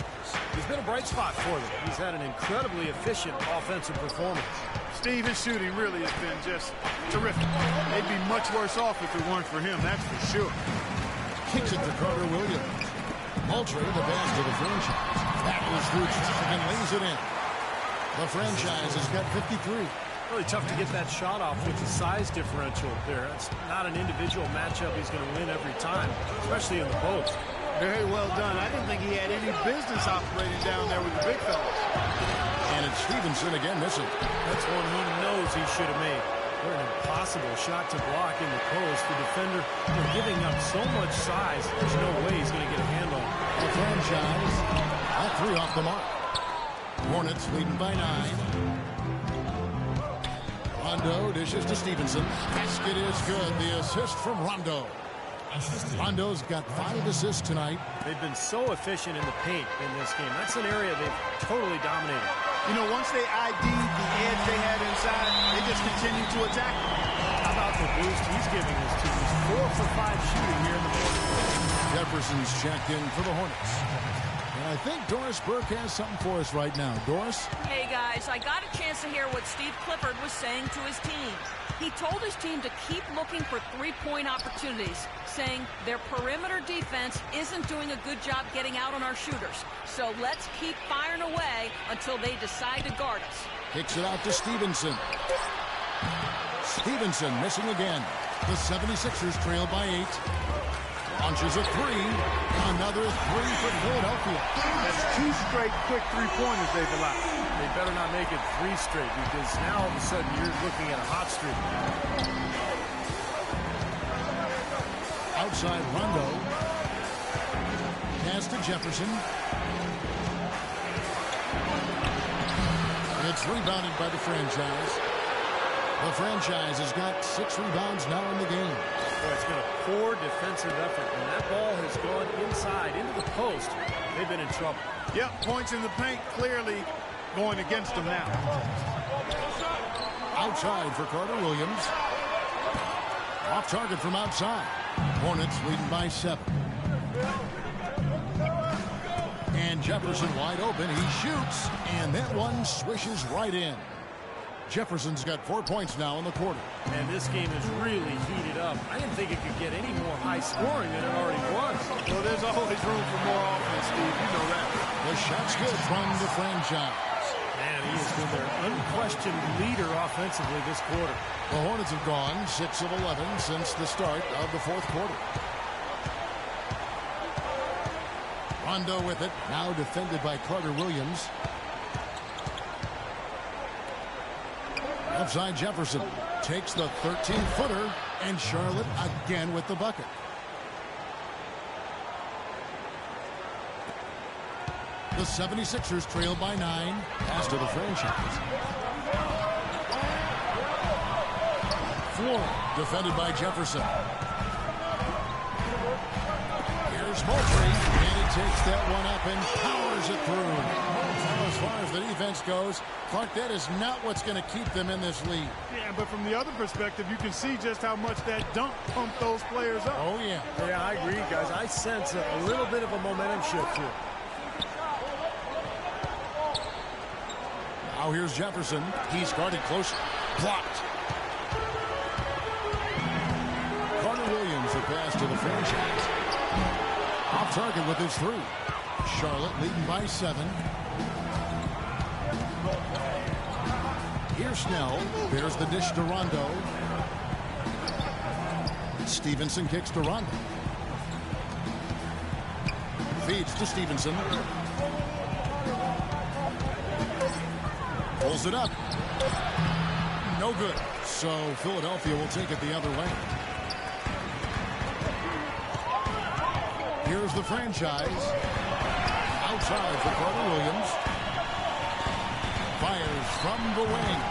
He's been a bright spot for them. He's had an incredibly efficient offensive performance. Steve, his shooting really has been just terrific. They'd be much worse off if it weren't for him, that's for sure. Kicks it to Carter Williams. Moultrie, the pass to the franchise. Battles through traffic and lays it in. The franchise has got 53. Really tough to get that shot off with the size differential there. It's not an individual matchup he's going to win every time, especially in the post. Very well done. I didn't think he had any business operating down there with the big fellas. And it's Stevenson again missing. That's one he knows he should have made. What an impossible shot to block in the post. The defender giving up so much size, there's no way he's going to get a hand on it. The franchise at 3 off the mark. Hornets leading by 9. Rondo dishes to Stevenson. Basket is good. The assist from Rondo. Rondo's got 5 assists tonight. They've been so efficient in the paint in this game. That's an area they've totally dominated. You know, once they ID'd the edge they had inside, they just continue to attack. How about the boost he's giving his team? He's 4 for 5 shooting here in the morning. Jefferson's checked in for the Hornets. And I think Doris Burke has something for us right now. Doris? Hey, guys, I got a chance to hear what Steve Clifford was saying to his team. He told his team to keep looking for three-point opportunities, saying their perimeter defense isn't doing a good job getting out on our shooters. So let's keep firing away until they decide to guard us. Kicks it out to Stevenson. Stevenson missing again. The 76ers trail by 8. Launches a 3. Another 3 for Philadelphia. That's 2 straight quick three-pointers they've allowed. They better not make it 3 straight, because now all of a sudden you're looking at a hot streak. Outside Rondo. Pass to Jefferson. It's rebounded by the franchise. The franchise has got 6 rebounds now in the game. Boy, it's been a poor defensive effort. When that ball has gone inside into the post, they've been in trouble. Yep, points in the paint clearly going against them now. Outside for Carter Williams. Off target from outside. Hornets leading by 7. And Jefferson wide open. He shoots, and that one swishes right in. Jefferson's got 4 points now in the quarter. And this game is really heated up. I didn't think it could get any more high scoring than it already was. Well, there's always room for more offense, Steve. You know that. The shot's good from the franchise. Man, he has been their unquestioned leader offensively this quarter. The Hornets have gone 6 of 11 since the start of the fourth quarter. Rondo with it, now defended by Carter Williams. Outside Jefferson takes the 13-footer, and Charlotte again with the bucket. The 76ers trail by 9. Pass to the franchise. Floor defended by Jefferson. Here's Moultrie, and he takes that one up and powers it through. Now, as far as the defense goes, Clark, that is not what's going to keep them in this league. Yeah, but from the other perspective, you can see just how much that dunk pumped those players up. Oh, yeah. Yeah, I agree, guys. I sense a little bit of a momentum shift here. Now here's Jefferson. He's guarded close. Blocked. Carter Williams, the pass to the franchise. Off target with his 3. Charlotte leading by 7. Here's Snell. There's the dish to Rondo. Stevenson kicks to Rondo. Feeds to Stevenson. Pulls it up. No good. So Philadelphia will take it the other way. Here's the franchise. Outside for Carter Williams. Fires from the wing.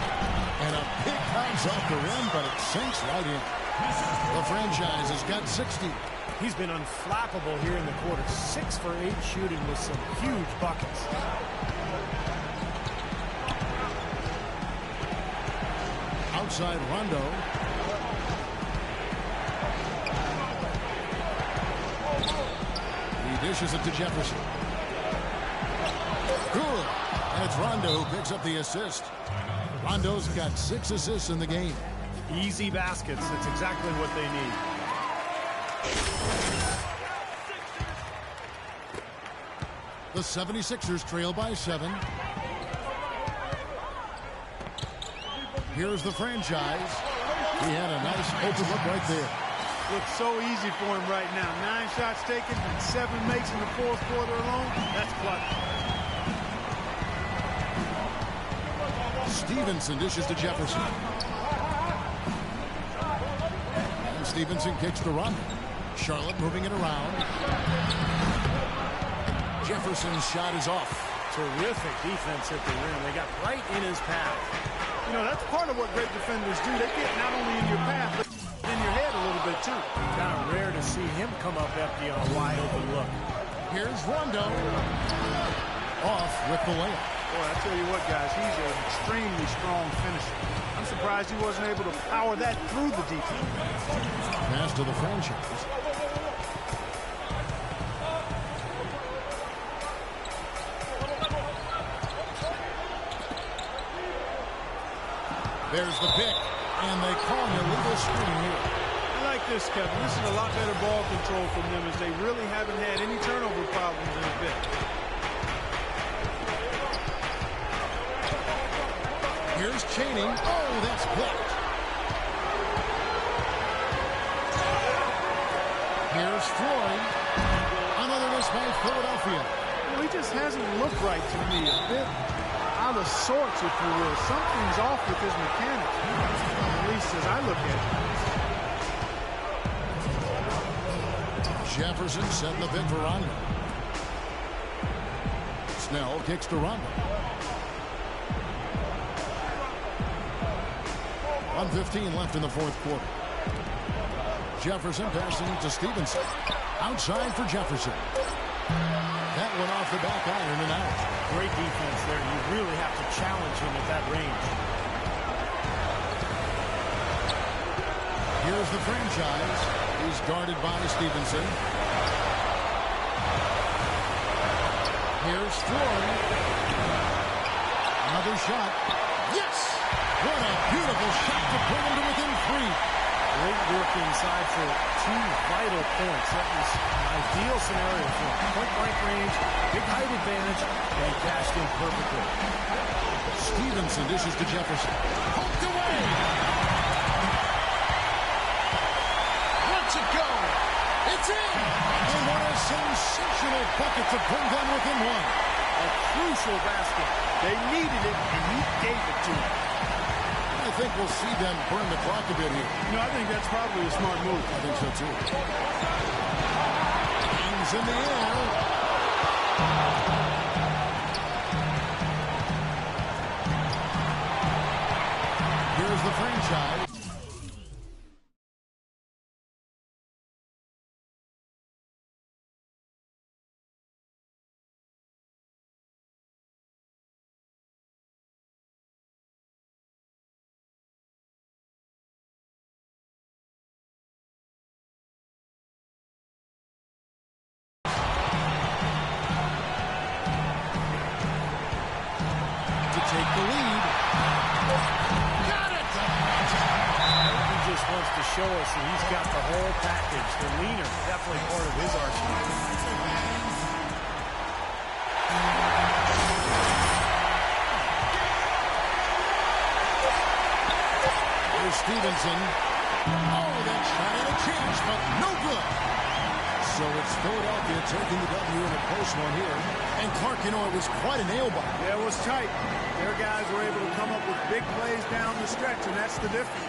And a pick comes off the rim, but it sinks right in. The franchise has got 60. He's been unflappable here in the quarter. 6 for 8 shooting with some huge buckets. Outside Rondo. He dishes it to Jefferson. Good. And it's Rondo who picks up the assist. Rondo's got 6 assists in the game. Easy baskets. That's exactly what they need. The 76ers trail by 7. Here's the franchise. He had a nice open look right there. Looks so easy for him right now. 9 shots taken and 7 makes in the fourth quarter alone. That's clutch. Stevenson dishes to Jefferson. And Stevenson kicks to Rondo. Charlotte moving it around. Jefferson's shot is off. Terrific defense at the rim. They got right in his path. You know, that's part of what great defenders do. They get not only in your path, but in your head a little bit, too. Kind of rare to see him come up empty on a wide open look. Here's Rondo. Off with the layup. Boy, I tell you what, guys, he's an extremely strong finisher. I'm surprised he wasn't able to power that through the defense. Pass to the franchise. There's the pick, and they call an illegal screen here. I like this, Kevin. This is a lot better ball control from them as they really haven't had any turnover problems in a bit. Here's Chaney. Oh, that's blocked. Here's Floyd. Another miss by Philadelphia. Well, he just hasn't looked right to me. A bit out of sorts, if you will. Something's off with his mechanics, at least as I look at it. Jefferson setting the pick for Rondo. Snell kicks to Rondo. 1:15 left in the fourth quarter. Jefferson passing to Stevenson. Outside for Jefferson. That one off the back iron and out. Great defense there. You really have to challenge him at that range. Here's the franchise. He's guarded by Stevenson. Here's Flory. Another shot. Yes! What a beautiful shot to bring him to within 3. Great work inside for 2 vital points. That was an ideal scenario for him. Point-blank range, big height advantage, and he cashed in perfectly. Stevenson dishes to Jefferson. Poked away! Lets it go! It's in! And what a sensational bucket to bring them within 1. A crucial basket. They needed it, and he gave it to them. I think we'll see them burn the clock a bit here. I think that's probably a smart move. I think so, too. Hangs in the air. Here's the franchise. Take the lead. Got it! He just wants to show us that he's got the whole package. The leaner, definitely part of his arsenal. Here's Stevenson. Oh, that shot had a chance, but no good. So it's Philadelphia taking the W in a close one here. And Clark, you know, it was quite a nail-biter. Yeah, it was tight. Their guys were able to come up with big plays down the stretch, and that's the difference.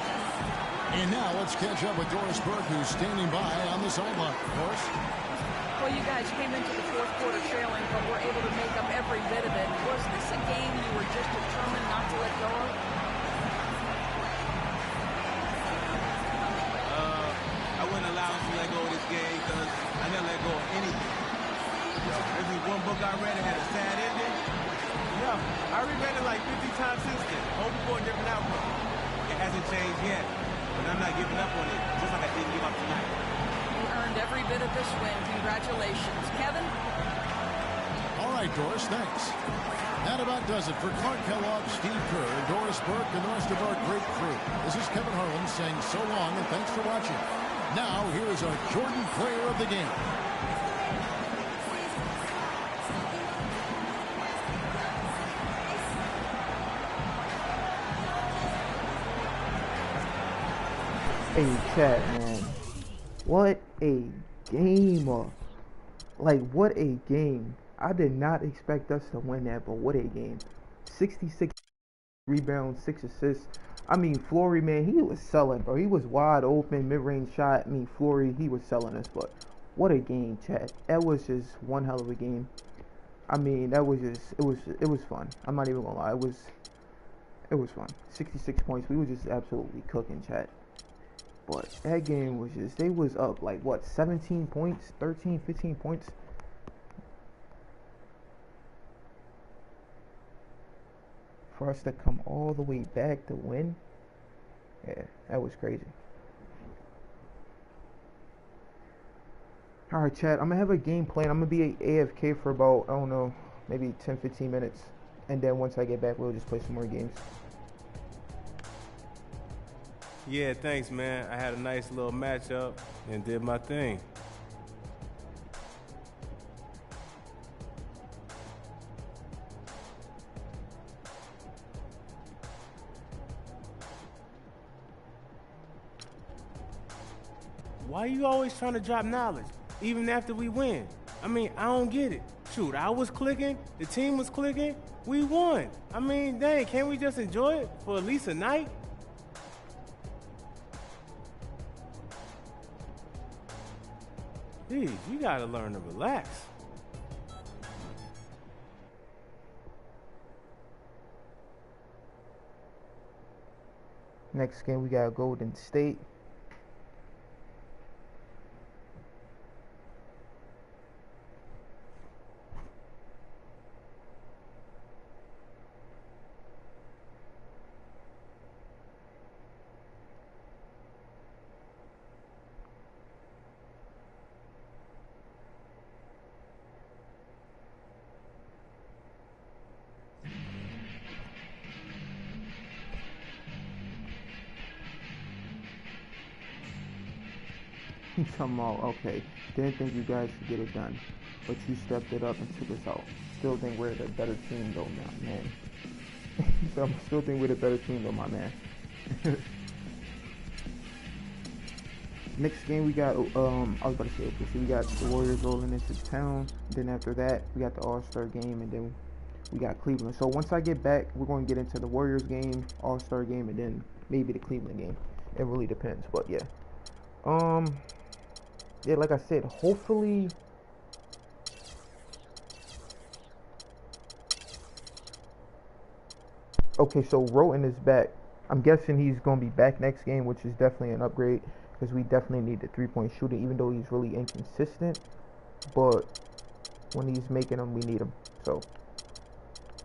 And now let's catch up with Doris Burke, who's standing by on the sideline. Doris? Well, you guys came into the fourth quarter trailing, but were able to make up every bit of it. Was this a game you were just determined not to let go of? I wouldn't allow him to let go of this game because I never let go of anything. There's this one book I read that had a sad ending. Yeah, I reread it like 50 times since then, hoping for a different outcome. It hasn't changed yet, but I'm not giving up on it, just like I didn't give up tonight. You earned every bit of this win. Congratulations. Kevin? All right, Doris, thanks. That about does it for Clark Kellogg, Steve Kerr, Doris Burke, and the rest of our great crew. This is Kevin Harlan saying so long and thanks for watching. Now, here is our Jordan player of the game. Hey, chat, man. What a game. Like, what a game. I did not expect us to win that, but what a game. 66 rebounds, 6 assists. I mean, Flory, man, he was selling, bro. He was wide open, mid-range shot. I mean, Flory, he was selling us, but what a game, chat. That was just one hell of a game. I mean, that was just, it was fun. I'm not even gonna lie. It was fun. 66 points. We were just absolutely cooking, chat. But that game was just, they was up like, what, 17 points, 13, 15 points. For us to come all the way back to win, yeah, that was crazy. Alright, chat, I'm going to have a game plan. I'm going to be AFK for about, I don't know, maybe 10-15 minutes. And then once I get back, we'll just play some more games. Yeah, thanks, man. I had a nice little matchup and did my thing. Why are you always trying to drop knowledge, even after we win? I mean, I don't get it. Shoot, I was clicking, the team was clicking, we won. I mean, dang, can't we just enjoy it for at least a night? Geez, you gotta learn to relax. Next game, we got Golden State. He's talking about, okay, didn't think you guys could get it done, but you stepped it up and took us out. Still think we're the better team though, man. So I'm still think we're the better team though, my man. Next game we got, I was about to say, okay, so we got the Warriors rolling into town. Then after that, we got the All-Star game, and then we got Cleveland. So once I get back, we're going to get into the Warriors game, All-Star game, and then maybe the Cleveland game. It really depends, but yeah. Yeah, like I said, hopefully. Okay, so Roten is back. I'm guessing he's going to be back next game, which is definitely an upgrade because we definitely need the three-point shooting, even though he's really inconsistent. But when he's making them, we need him. So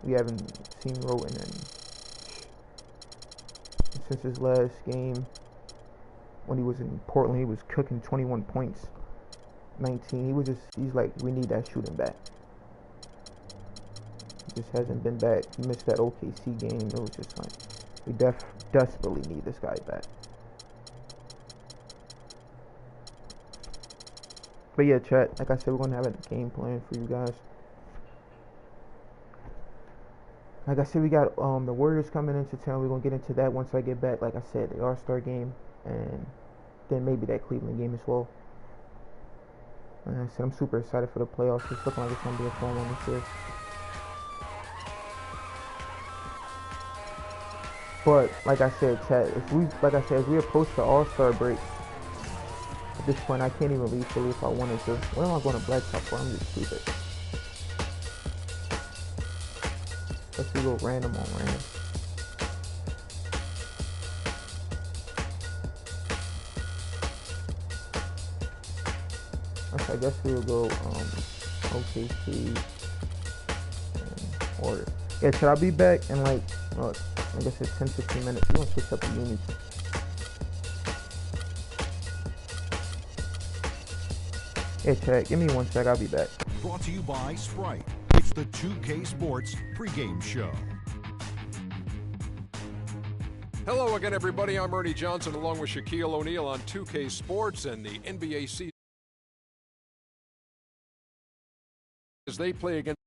we haven't seen Roten since his last game. When he was in Portland, he was cooking 21 points, 19. He's like, we need that shooting back. He just hasn't been back. He missed that OKC game. It was just like, we desperately need this guy back. But yeah, chat, like I said, we're going to have a game plan for you guys. Like I said, we got the Warriors coming into town. We're going to get into that once I get back. Like I said, the All-Star game. And then maybe that Cleveland game as well. Like I said, I'm super excited for the playoffs. It's looking like it's going to be a fun one this year. But like I said, chat, as we approach the All-Star break, at this point I can't even leave Philly if I wanted to. What am I going to Blacktop for? I'm just stupid. Let's go random on random. I guess we'll go OKC and order. Yeah, should I be back in like, I guess it's 10-15 minutes. We're gonna switch up the units. Yeah, chat, give me 1 sec, I'll be back. Brought to you by Sprite. It's the 2K Sports pregame show. Hello again, everybody. I'm Ernie Johnson along with Shaquille O'Neal on 2K Sports and the NBA season. As they play against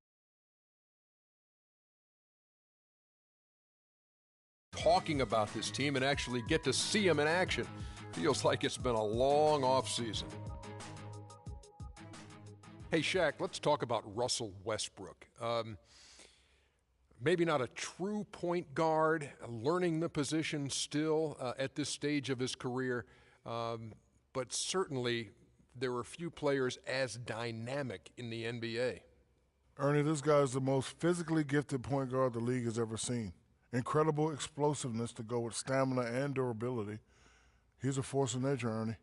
talking about this team and actually get to see them in action. Feels like it's been a long offseason. Hey, Shaq, let's talk about Russell Westbrook. Maybe not a true point guard, learning the position still at this stage of his career, but certainly there are few players as dynamic in the NBA. Ernie, this guy is the most physically gifted point guard the league has ever seen. Incredible explosiveness to go with stamina and durability. He's a force of nature, Ernie.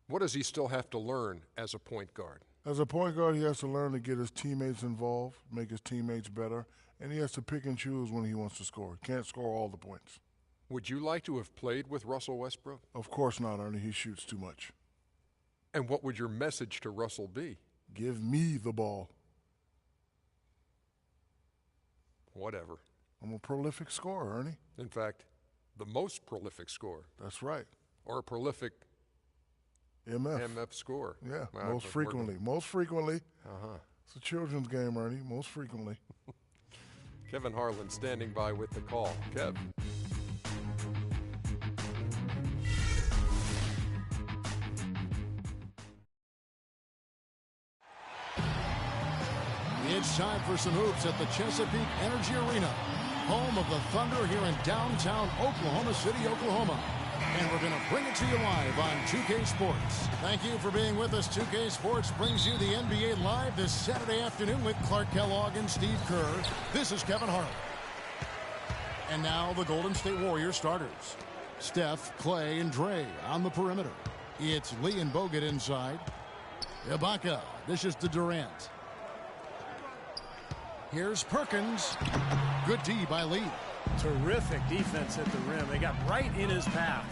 What does he still have to learn as a point guard? As a point guard, he has to learn to get his teammates involved, make his teammates better, and he has to pick and choose when he wants to score. He can't score all the points. Would you like to have played with Russell Westbrook? Of course not, Ernie. He shoots too much. And what would your message to Russell be? Give me the ball. Whatever. I'm a prolific scorer, Ernie. In fact, the most prolific scorer. That's right. Or a prolific MF scorer. Yeah, most frequently. Most frequently. It's a children's game, Ernie. Most frequently. Kevin Harlan standing by with the call. Kev. It's time for some hoops at the Chesapeake Energy Arena, home of the Thunder here in downtown Oklahoma City, Oklahoma. And we're going to bring it to you live on 2K Sports. Thank you for being with us. 2K Sports brings you the NBA Live this Saturday afternoon with Clark Kellogg and Steve Kerr. This is Kevin Harlan. And now the Golden State Warriors starters. Steph, Clay, and Dre on the perimeter. It's Lee and Bogut inside. Ibaka dishes to Durant. Here's Perkins. Good D by Lee. Terrific defense at the rim. They got right in his path.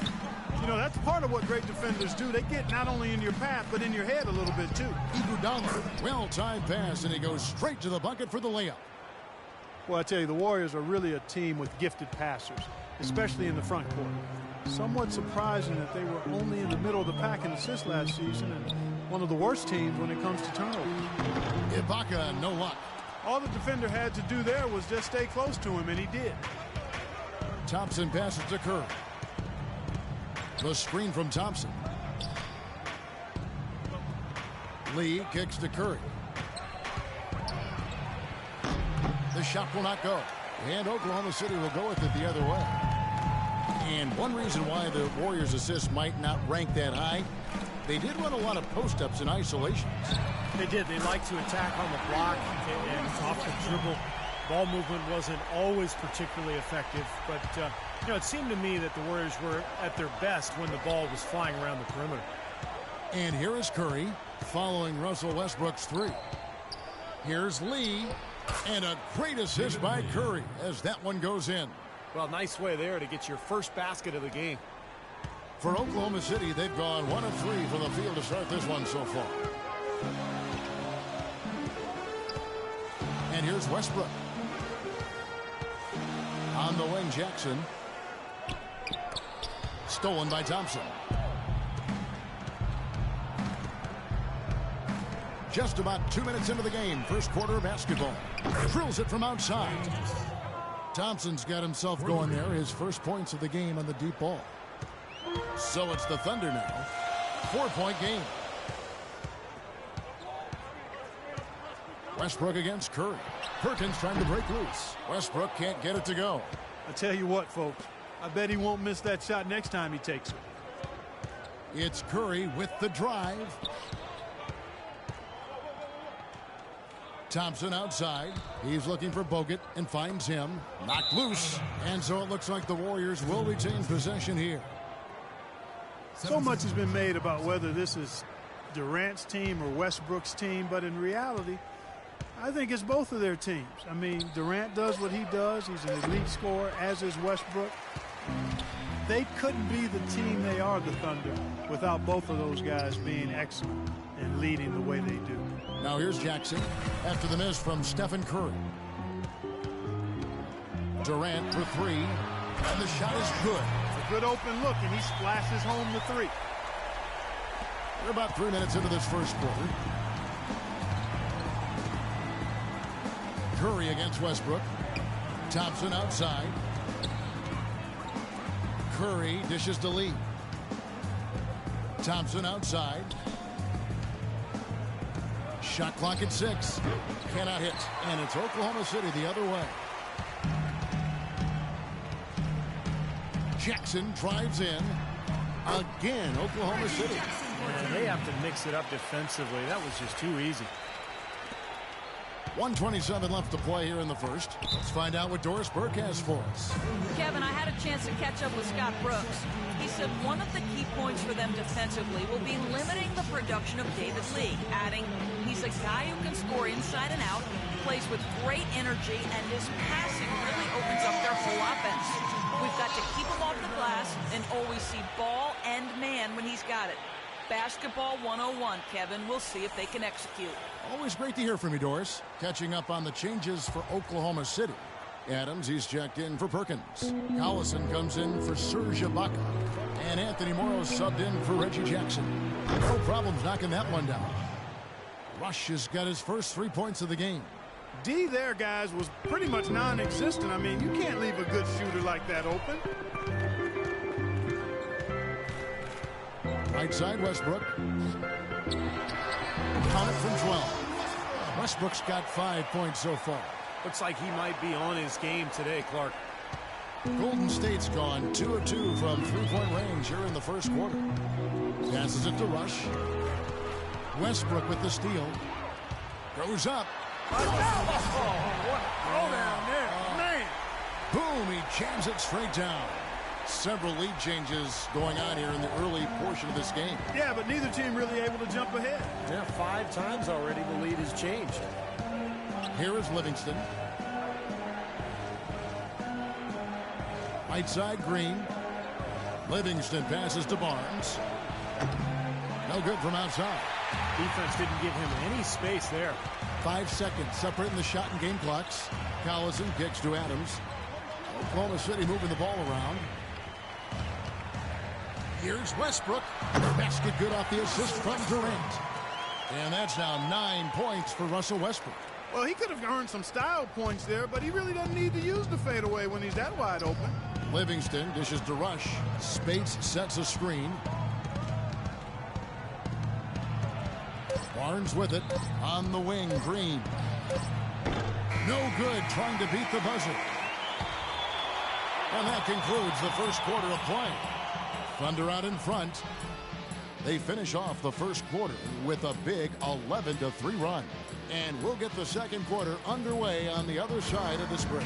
You know, that's part of what great defenders do. They get not only in your path, but in your head a little bit, too. Iguodala, well-timed pass, and he goes straight to the bucket for the layup. Well, I tell you, the Warriors are really a team with gifted passers, especially in the front court. somewhat surprising that they were only in the middle of the pack in assists last season and one of the worst teams when it comes to turnovers. Ibaka, no luck. All the defender had to do there was just stay close to him, and he did. Thompson passes to Curry. The screen from Thompson. Lee kicks to Curry. The shot will not go. And Oklahoma City will go with it the other way. And one reason why the Warriors' assists might not rank that high, they did run a lot of post-ups and isolations. They did. They like to attack on the block and off the dribble. Ball movement wasn't always particularly effective, but you know, it seemed to me that the Warriors were at their best when the ball was flying around the perimeter. And here is Curry following Russell Westbrook's three. Here's Lee, and a great assist by Curry as that one goes in. Well, nice way there to get your first basket of the game. For Oklahoma City, they've gone 1 of 3 from the field to start this one so far. And here's Westbrook. On the wing, Jackson. Stolen by Thompson. Just about 2 minutes into the game, first quarter of basketball. Drills it from outside. Thompson's got himself going there, his first points of the game on the deep ball. So it's the Thunder now. 4-point game. Westbrook against Curry. Perkins trying to break loose. Westbrook can't get it to go. I tell you what, folks, I bet he won't miss that shot next time he takes it. It's Curry with the drive. Thompson outside. He's looking for Bogut and finds him. Knocked loose. And so it looks like the Warriors will retain possession here. So much has been made about whether this is Durant's team or Westbrook's team, but in reality, I think it's both of their teams. I mean, Durant does what he does. He's an elite scorer, as is Westbrook. They couldn't be the team they are, the Thunder, without both of those guys being excellent and leading the way they do. Now here's Jackson after the miss from Stephen Curry. Durant for three, and the shot is good. It's a good open look, and he splashes home the three. We're about 3 minutes into this first quarter. Curry against Westbrook. Thompson outside. Curry dishes to Lee. Thompson outside. Shot clock at 6. Cannot hit. And it's Oklahoma City the other way. Jackson drives in. Again, Oklahoma City. Yeah, they have to mix it up defensively. That was just too easy. 1:27 left to play here in the first. Let's find out what Doris Burke has for us. Kevin, I had a chance to catch up with Scott Brooks. He said one of the key points for them defensively will be limiting the production of David Lee, adding he's a guy who can score inside and out, plays with great energy, and his passing really opens up their whole offense. We've got to keep him off the glass and always see ball and man when he's got it. Basketball 101, Kevin. We'll see if they can execute. Always great to hear from you, Doris. Catching up on the changes for Oklahoma City. Adams, he's checked in for Perkins. Collison comes in for Serge Ibaka. And Anthony Morrow subbed in for Reggie Jackson. No problems knocking that one down. Rush has got his first 3 points of the game. D there, guys, was pretty much non-existent. I mean, you can't leave a good shooter like that open. Right side, Westbrook. Count it from 12. Westbrook's got 5 points so far. Looks like he might be on his game today, Clark. Golden State's gone 2 of 2 from three-point range here in the first quarter. Passes it to Rush. Westbrook with the steal. Goes up. Oh, what a throw down there. Man. Boom, he jams it straight down. Several lead changes going on here in the early portion of this game. Yeah, but neither team really able to jump ahead. Yeah, 5 times already the lead has changed. Here is Livingston. Right side, Green. Livingston passes to Barnes. No good from outside. Defense didn't give him any space there. 5 seconds separating the shot and game clocks. Collison kicks to Adams. Oklahoma City moving the ball around. Here's Westbrook. Basket good off the assist from Durant. And that's now 9 points for Russell Westbrook. Well, he could have earned some style points there, but he really doesn't need to use the fadeaway when he's that wide open. Livingston dishes to Rush. Spates sets a screen. Barnes with it. On the wing, Green. No good, trying to beat the buzzer. And that concludes the first quarter of play. Thunder out in front. They finish off the first quarter with a big 11-3 run. And we'll get the second quarter underway on the other side of this break.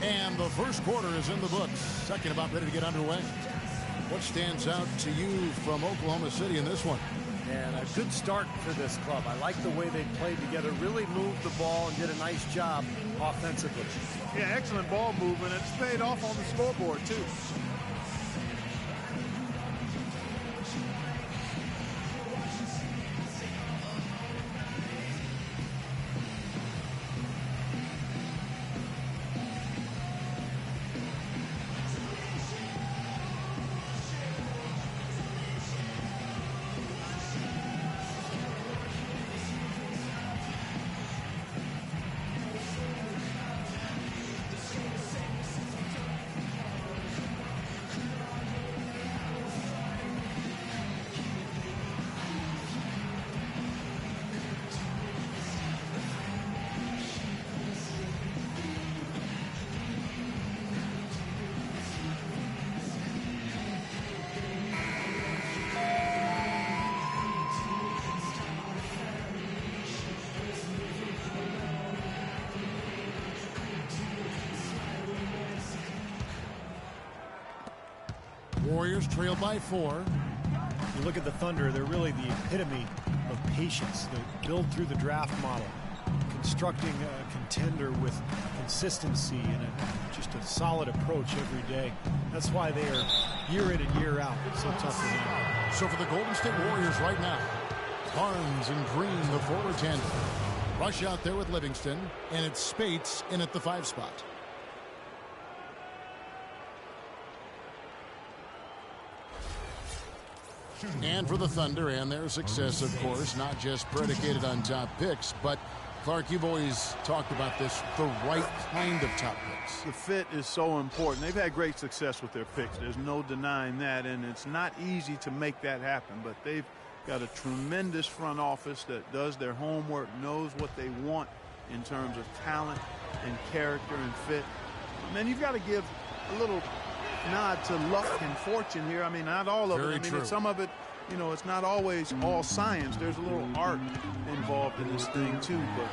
And the first quarter is in the books. Second about ready to get underway. What stands out to you from Oklahoma City in this one? And a good start for this club. I like the way they played together, really moved the ball and did a nice job offensively. Yeah, excellent ball movement. It's paid off on the scoreboard, too. Warriors trail by 4. You look at the Thunder, they're really the epitome of patience. They build through the draft model, constructing a contender with consistency and just a solid approach every day. That's why they are year in and year out so tough to handle. So for the Golden State Warriors right now, Barnes and Green, the forward tandem. Rush out there with Livingston, and it's Spates in at the 5 spot. And for the Thunder and their success, of course, not just predicated on top picks, but Clark, you've always talked about this, the right kind of top picks. The fit is so important. They've had great success with their picks. There's no denying that, and it's not easy to make that happen, but they've got a tremendous front office that does their homework, knows what they want in terms of talent and character and fit. And then you've got to give a little nod to luck and fortune here. I mean, not all of it. I mean, some of it, you know, it's not always all science. There's a little art involved in this thing, too. But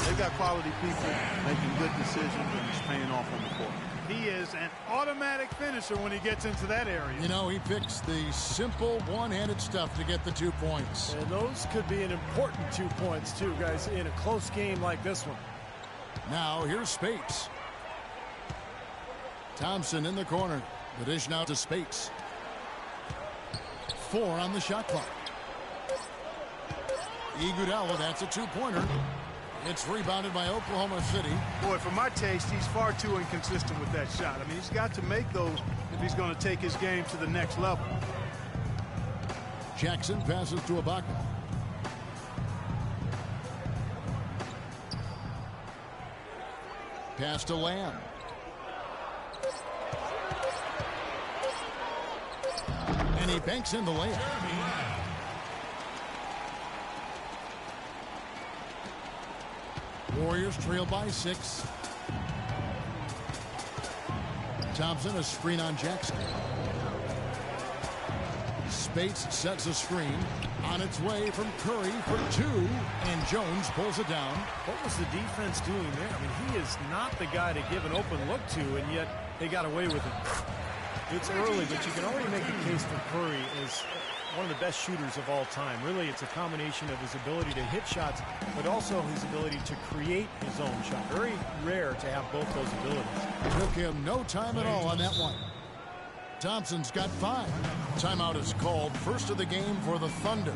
they've got quality people making good decisions, and it's paying off on the court. He is an automatic finisher when he gets into that area. You know, he picks the simple one-handed stuff to get the 2 points. And those could be an important 2 points, too, guys, in a close game like this one. Now, here's Spates. Thompson in the corner. The dish now to Spates. 4 on the shot clock. Iguodala, that's a 2-pointer. It's rebounded by Oklahoma City. Boy, for my taste, he's far too inconsistent with that shot. I mean, he's got to make those if he's going to take his game to the next level. Jackson passes to Ibaka. Pass to Lamb. And he banks in the layup. Warriors trail by 6. Thompson, a screen on Jackson. Spates sets a screen. On its way from Curry for 2. And Jones pulls it down. What was the defense doing there? I mean, he is not the guy to give an open look to, and yet they got away with it. It's early, but you can already make a case for Curry as one of the best shooters of all time. Really, it's a combination of his ability to hit shots, but also his ability to create his own shot. Very rare to have both those abilities. It took him no time at all on that one. Thompson's got 5. Timeout is called. First of the game for the Thunder.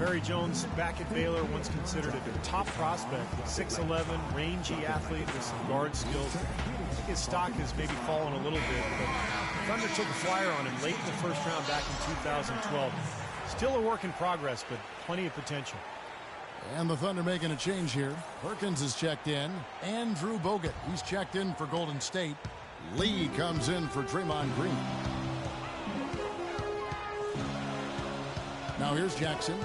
Perry Jones, back at Baylor, once considered a top prospect, 6'11", rangy athlete with some guard skills. I think his stock has maybe fallen a little bit, but Thunder took a flyer on him late in the first round back in 2012. Still a work in progress, but plenty of potential. And the Thunder making a change here. Perkins is checked in. Andrew Bogut, he's checked in for Golden State. Lee comes in for Draymond Green. Now here's Jackson.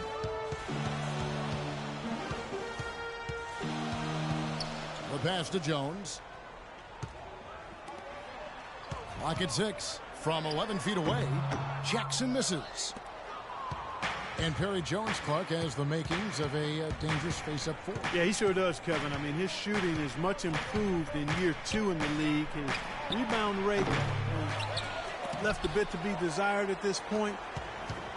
The pass to Jones. Clock at 6. From 11 feet away, Jackson misses. And Perry Jones, Clark, has the makings of a dangerous face-up four. Yeah, he sure does, Kevin. I mean, his shooting is much improved in year 2 in the league. His rebound rate left a bit to be desired at this point.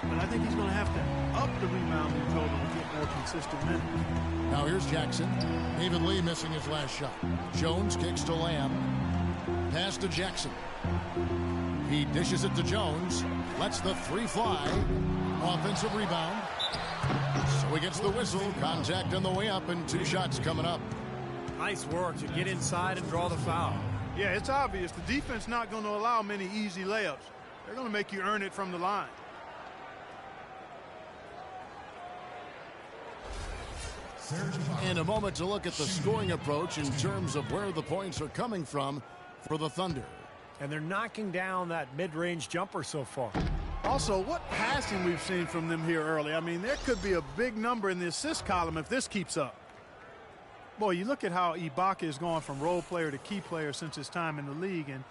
But I think he's going to have to up the rebounding total to get more consistent minutes. Now here's Jackson. David Lee missing his last shot. Jones kicks to Lamb. Pass to Jackson. He dishes it to Jones. Lets the 3 fly. Offensive rebound. So he gets the whistle. Contact on the way up and 2 shots coming up. Nice work to get inside and draw the foul. Yeah, it's obvious. The defense not going to allow many easy layups. They're going to make you earn it from the line. In a moment to look at the scoring approach in terms of where the points are coming from for the Thunder. And they're knocking down that mid-range jumper so far. Also, what passing we've seen from them here early. I mean, there could be a big number in the assist column if this keeps up. Boy, you look at how Ibaka has gone from role player to key player since his time in the league, and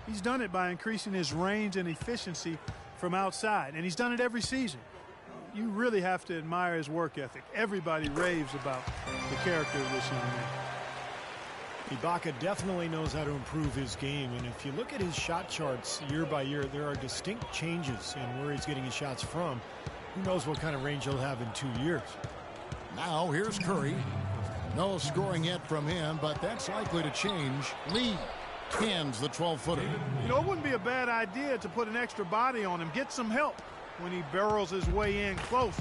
he's done it by increasing his range and efficiency from outside, and he's done it every season. You really have to admire his work ethic. Everybody raves about the character of this young man. Ibaka definitely knows how to improve his game, and if you look at his shot charts year by year, there are distinct changes in where he's getting his shots from. Who knows what kind of range he'll have in 2 years. Now here's Curry. No scoring yet from him, but that's likely to change. Lee cans the 12-footer. You know, it wouldn't be a bad idea to put an extra body on him, get some help when he barrels his way in close.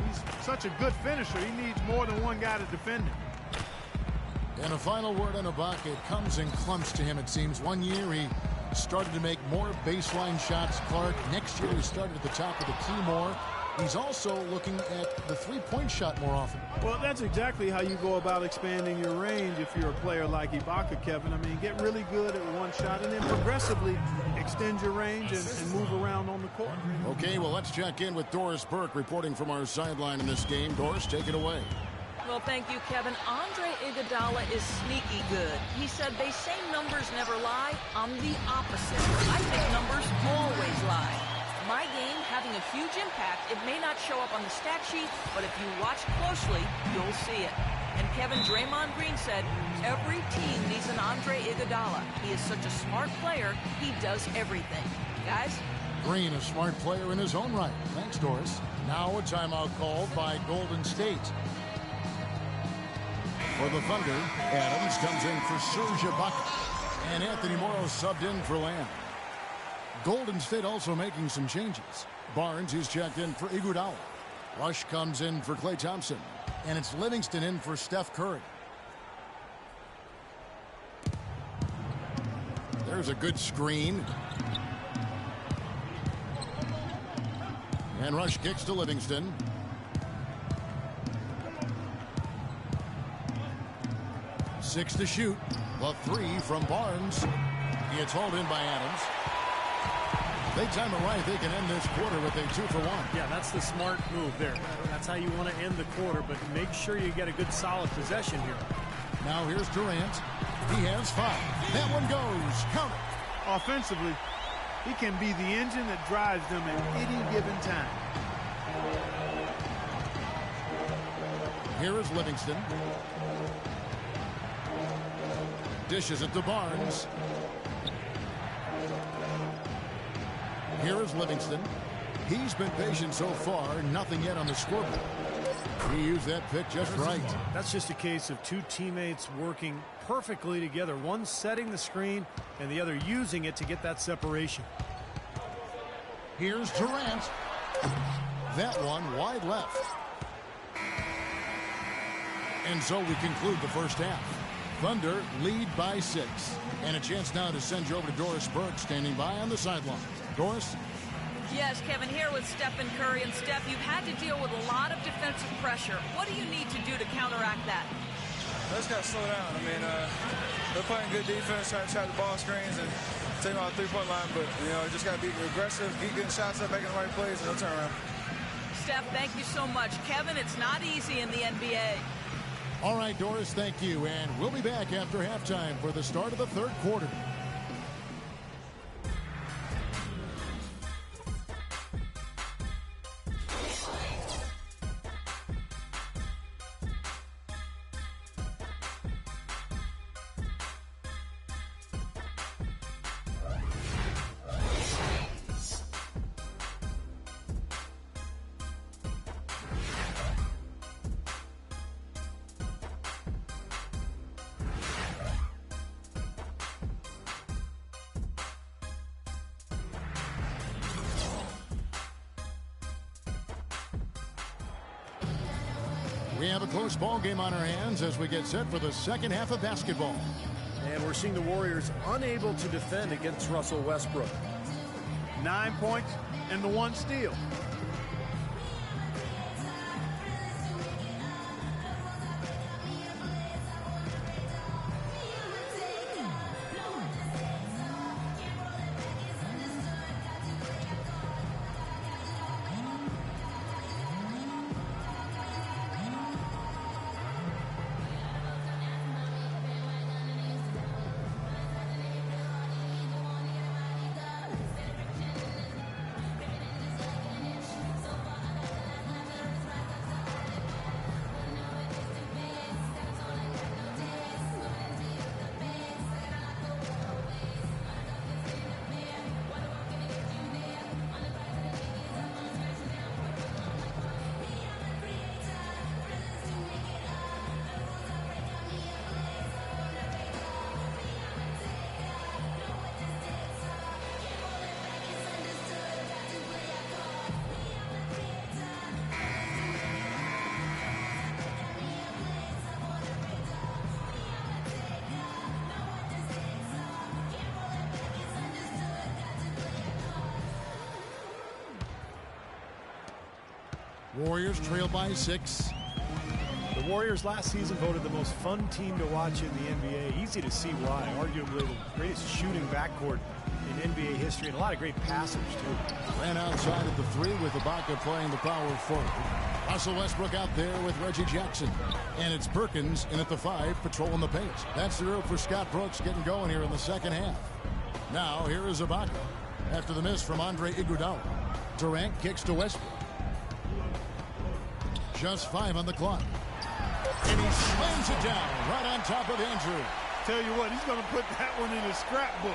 He's such a good finisher. He needs more than one guy to defend him. And a final word on Ibaka. It comes in clumps to him, it seems. One year he started to make more baseline shots, Clark. Next year he started at the top of the key more. He's also looking at the three-point shot more often. Well, that's exactly how you go about expanding your range if you're a player like Ibaka, Kevin. I mean, get really good at one shot and then progressively extend your range and move around on the court. Okay, well, let's check in with Doris Burke reporting from our sideline in this game. Doris, take it away. Well, thank you, Kevin. Andre Iguodala is sneaky good. He said they say numbers never lie. I'm the opposite. I think numbers always lie. My game having a huge impact. It may not show up on the stat sheet, but if you watch closely, you'll see it. And Kevin, Draymond Green said, every team needs an Andre Iguodala. He is such a smart player. He does everything. Guys? Green, a smart player in his own right. Thanks, Doris. Now a timeout called by Golden State. For the Thunder, Adams comes in for Serge Ibaka. And Anthony Morrow subbed in for Lamb. Golden State also making some changes. Barnes is checked in for Iguodala. Rush comes in for Klay Thompson. And it's Livingston in for Steph Curry. There's a good screen. And Rush kicks to Livingston. Six to shoot. The 3 from Barnes. It's hauled in by Adams. They time it right. They can end this quarter with a 2-for-1. Yeah, that's the smart move there. That's how you want to end the quarter, but make sure you get a good solid possession here. Now here's Durant. He has 5. That one goes. Count it. Offensively, he can be the engine that drives them at any given time. Here is Livingston. Dishes it to Barnes. Here is Livingston. He's been patient so far. Nothing yet on the scoreboard. He used that pick just right. That's just a case of two teammates working perfectly together. One setting the screen and the other using it to get that separation. Here's Durant. That one wide left. And so we conclude the first half. Thunder lead by 6. And a chance now to send you over to Doris Burke standing by on the sideline. Doris? Yes, Kevin, here with Stephen Curry. And Steph, you've had to deal with a lot of defensive pressure. What do you need to do to counteract that? I just got to slow down. I mean, they're playing good defense, trying to trap the ball screens and take them out the three-point line. But, you know, just got to be aggressive, keep getting shots up, making the right plays, and no turnaround. Steph, thank you so much. Kevin, it's not easy in the NBA. All right, Doris, thank you. And we'll be back after halftime for the start of the third quarter. We have a close ball game on our hands as we get set for the second half of basketball. And we're seeing the Warriors unable to defend against Russell Westbrook. 9 points and the 1 steal. Warriors trail by 6. The Warriors last season voted the most fun team to watch in the NBA. Easy to see why. Arguably the greatest shooting backcourt in NBA history, and a lot of great passers, too. Ran outside at the 3 with Ibaka playing the power forward. Russell Westbrook out there with Reggie Jackson. And it's Perkins in at the 5 patrolling the paint. That's the room for Scott Brooks getting going here in the second half. Now here is Ibaka after the miss from Andre Iguodala. Durant kicks to Westbrook. Just 5 on the clock. And he slams it down right on top of Andrew. Tell you what, he's going to put that one in his scrapbook.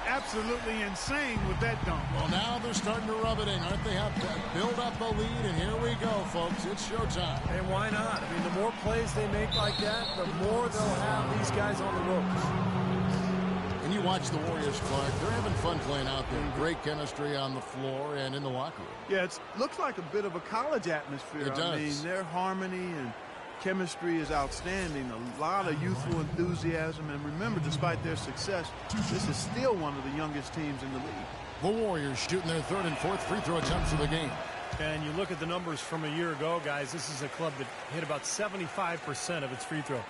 Absolutely insane with that dunk. Well, now they're starting to rub it in, aren't they? Have to build up a lead, and here we go, folks. It's showtime. And why not? I mean, the more plays they make like that, the more they'll have these guys on the ropes. And you watch the Warriors, Clark. They're having fun playing out there. Great chemistry on the floor and in the locker room. Yeah, it looks like a bit of a college atmosphere. It does. I mean, their harmony and chemistry is outstanding. A lot of youthful enthusiasm. And remember, despite their success, this is still one of the youngest teams in the league. The Warriors shooting their 3rd and 4th free throw attempts of the game. And you look at the numbers from a year ago, guys, this is a club that hit about 75% of its free throws.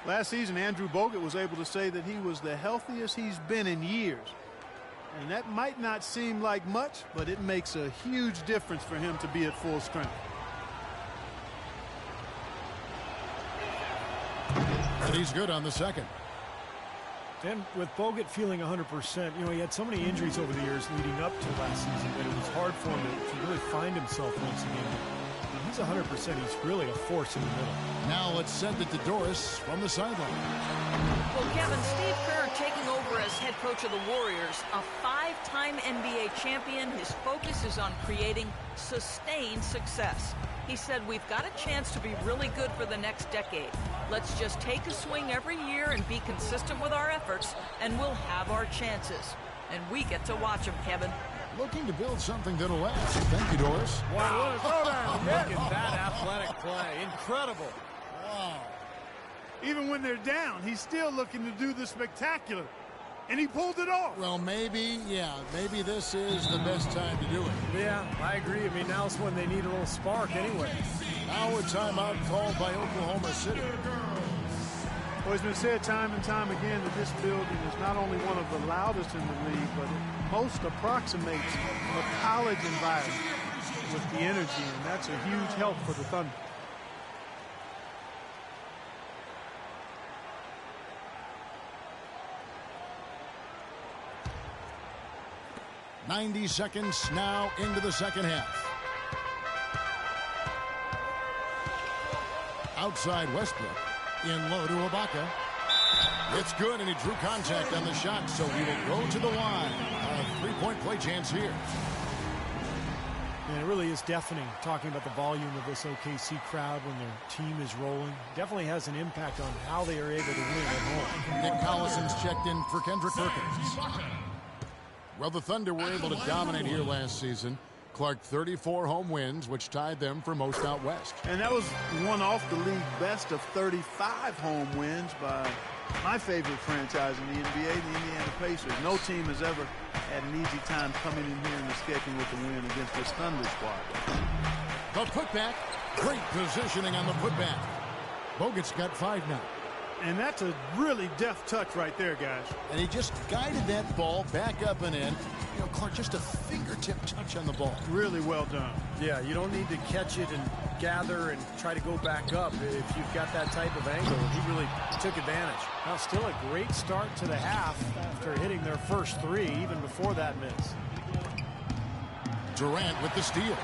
Last season, Andrew Bogut was able to say that he was the healthiest he's been in years. And that might not seem like much, but it makes a huge difference for him to be at full strength. And he's good on the second. And with Bogut feeling 100%, you know, he had so many injuries over the years leading up to last season that it was hard for him to really find himself once again. When he's 100%, he's really a force in the middle. Now let's send it to Doris from the sideline. Well, Kevin, Steve Kerr taking over as head coach of the Warriors, a 5-time NBA champion. His focus is on creating sustained success. He said, we've got a chance to be really good for the next decade. Let's just take a swing every year and be consistent with our efforts, and we'll have our chances. And we get to watch them, Kevin. Looking to build something that'll last. Thank you, Doris. Wow, what a throwdown. Look at that athletic play. Incredible. Even when they're down, he's still looking to do the spectacular. And he pulled it off. Well, maybe this is the best time to do it. Yeah, I agree. I mean, now's when they need a little spark anyway. Now a timeout called by Oklahoma City. Well, it's been said time and time again that this building is not only one of the loudest in the league, but it most approximates a college environment with the energy, and that's a huge help for the Thunder. "90 seconds now into the second half. Outside Westbrook. In low to Ibaka. It's good, and he drew contact on the shot, so he will go to the line. A three-point play chance here. And it really is deafening talking about the volume of this OKC crowd when their team is rolling. Definitely has an impact on how they are able to win at home. Nick Collison's checked in for Kendrick Perkins. Well, the Thunder were able to dominate here last season. Clark, 34 home wins, which tied them for most out west. And that was one off the league best of 35 home wins by my favorite franchise in the NBA, the Indiana Pacers. No team has ever had an easy time coming in here and escaping with a win against this Thunder squad. The putback, great positioning on the putback. Bogut's got 5 now. And that's a really deft touch right there, guys. And he just guided that ball back up and in. You know, Clark, just a fingertip touch on the ball. Really well done. Yeah, you don't need to catch it and gather and try to go back up if you've got that type of angle. He really took advantage. Now, still a great start to the half after hitting their first 3, even before that miss. Durant with the steal.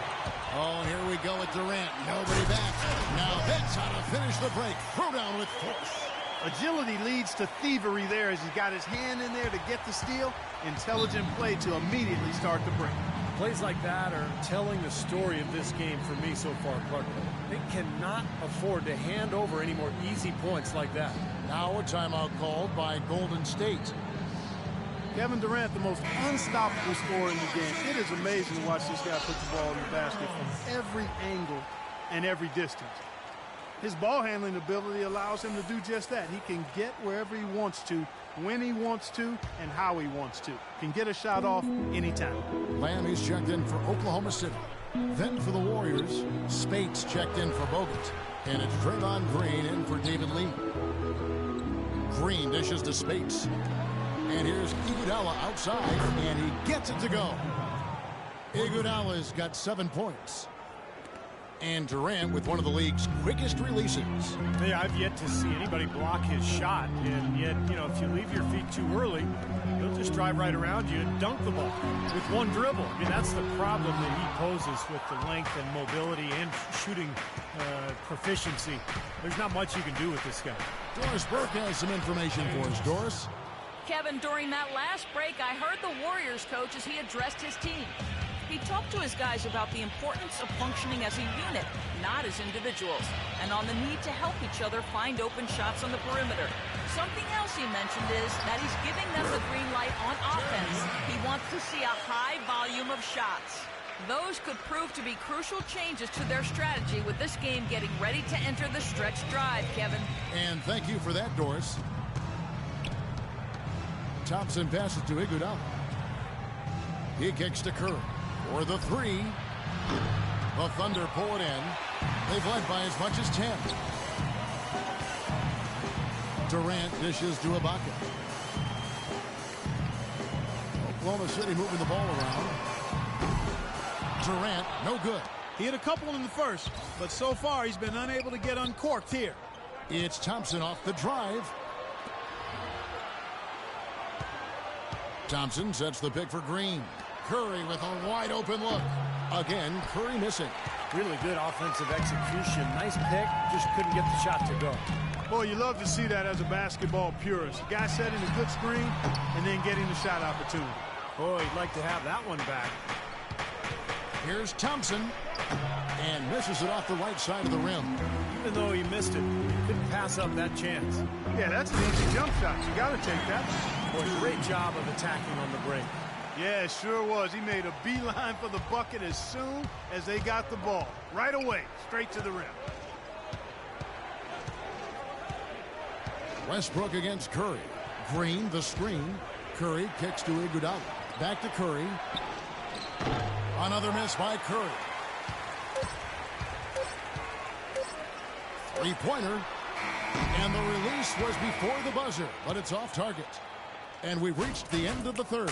Oh, and here we go with Durant. Nobody back. Now that's how to finish the break. Throw down with force. Agility leads to thievery there as he's got his hand in there to get the steal. Intelligent play to immediately start the break. Plays like that are telling the story of this game for me so far, Clark. They cannot afford to hand over any more easy points like that. Now a timeout called by Golden State. Kevin Durant, the most unstoppable scorer in the game. It is amazing to watch this guy put the ball in the basket from every angle and every distance. His ball handling ability allows him to do just that. He can get wherever he wants to, when he wants to, and how he wants to. Can get a shot off anytime. Lamb is checked in for Oklahoma City. Then for the Warriors, Spates checked in for Bogut. And it's Draymond Green in for David Lee. Green dishes to Spates. And here's Iguodala outside, and he gets it to go. Iguodala's got 7 points. And Durant with one of the league's quickest releases. Yeah, I've yet to see anybody block his shot. And yet, you know, if you leave your feet too early, he'll just drive right around you and dunk the ball with one dribble. I mean, that's the problem that he poses with the length and mobility and shooting proficiency. There's not much you can do with this guy. Doris Burke has some information for us. Doris? Kevin, during that last break, I heard the Warriors coach as he addressed his team. He talked to his guys about the importance of functioning as a unit, not as individuals, and on the need to help each other find open shots on the perimeter. Something else he mentioned is that he's giving them the green light on offense. He wants to see a high volume of shots. Those could prove to be crucial changes to their strategy with this game getting ready to enter the stretch drive, Kevin. And thank you for that, Doris. Thompson passes to Iguodala. He kicks to Curry for the 3. The Thunder pull it in. They've led by as much as 10. Durant dishes to Ibaka. Oklahoma City moving the ball around. Durant, no good. He hit a couple in the first, but so far he's been unable to get uncorked here. It's Thompson off the drive. Thompson sets the pick for Green. Curry with a wide open look. Again, Curry missing. Really good offensive execution. Nice pick, just couldn't get the shot to go. Boy, you love to see that as a basketball purist. A guy setting a good screen and then getting the shot opportunity. Boy, he'd like to have that one back. Here's Thompson, and misses it off the right side of the rim. Even though he missed it, he couldn't pass up that chance. Yeah, that's an easy jump shot. You got to take that. Boy, great job of attacking on the break. Yeah, it sure was. He made a beeline for the bucket as soon as they got the ball. Right away, straight to the rim. Westbrook against Curry. Green, the screen. Curry kicks to Iguodala. Back to Curry. Another miss by Curry. Three-pointer. And the release was before the buzzer, but it's off target. And we've reached the end of the third.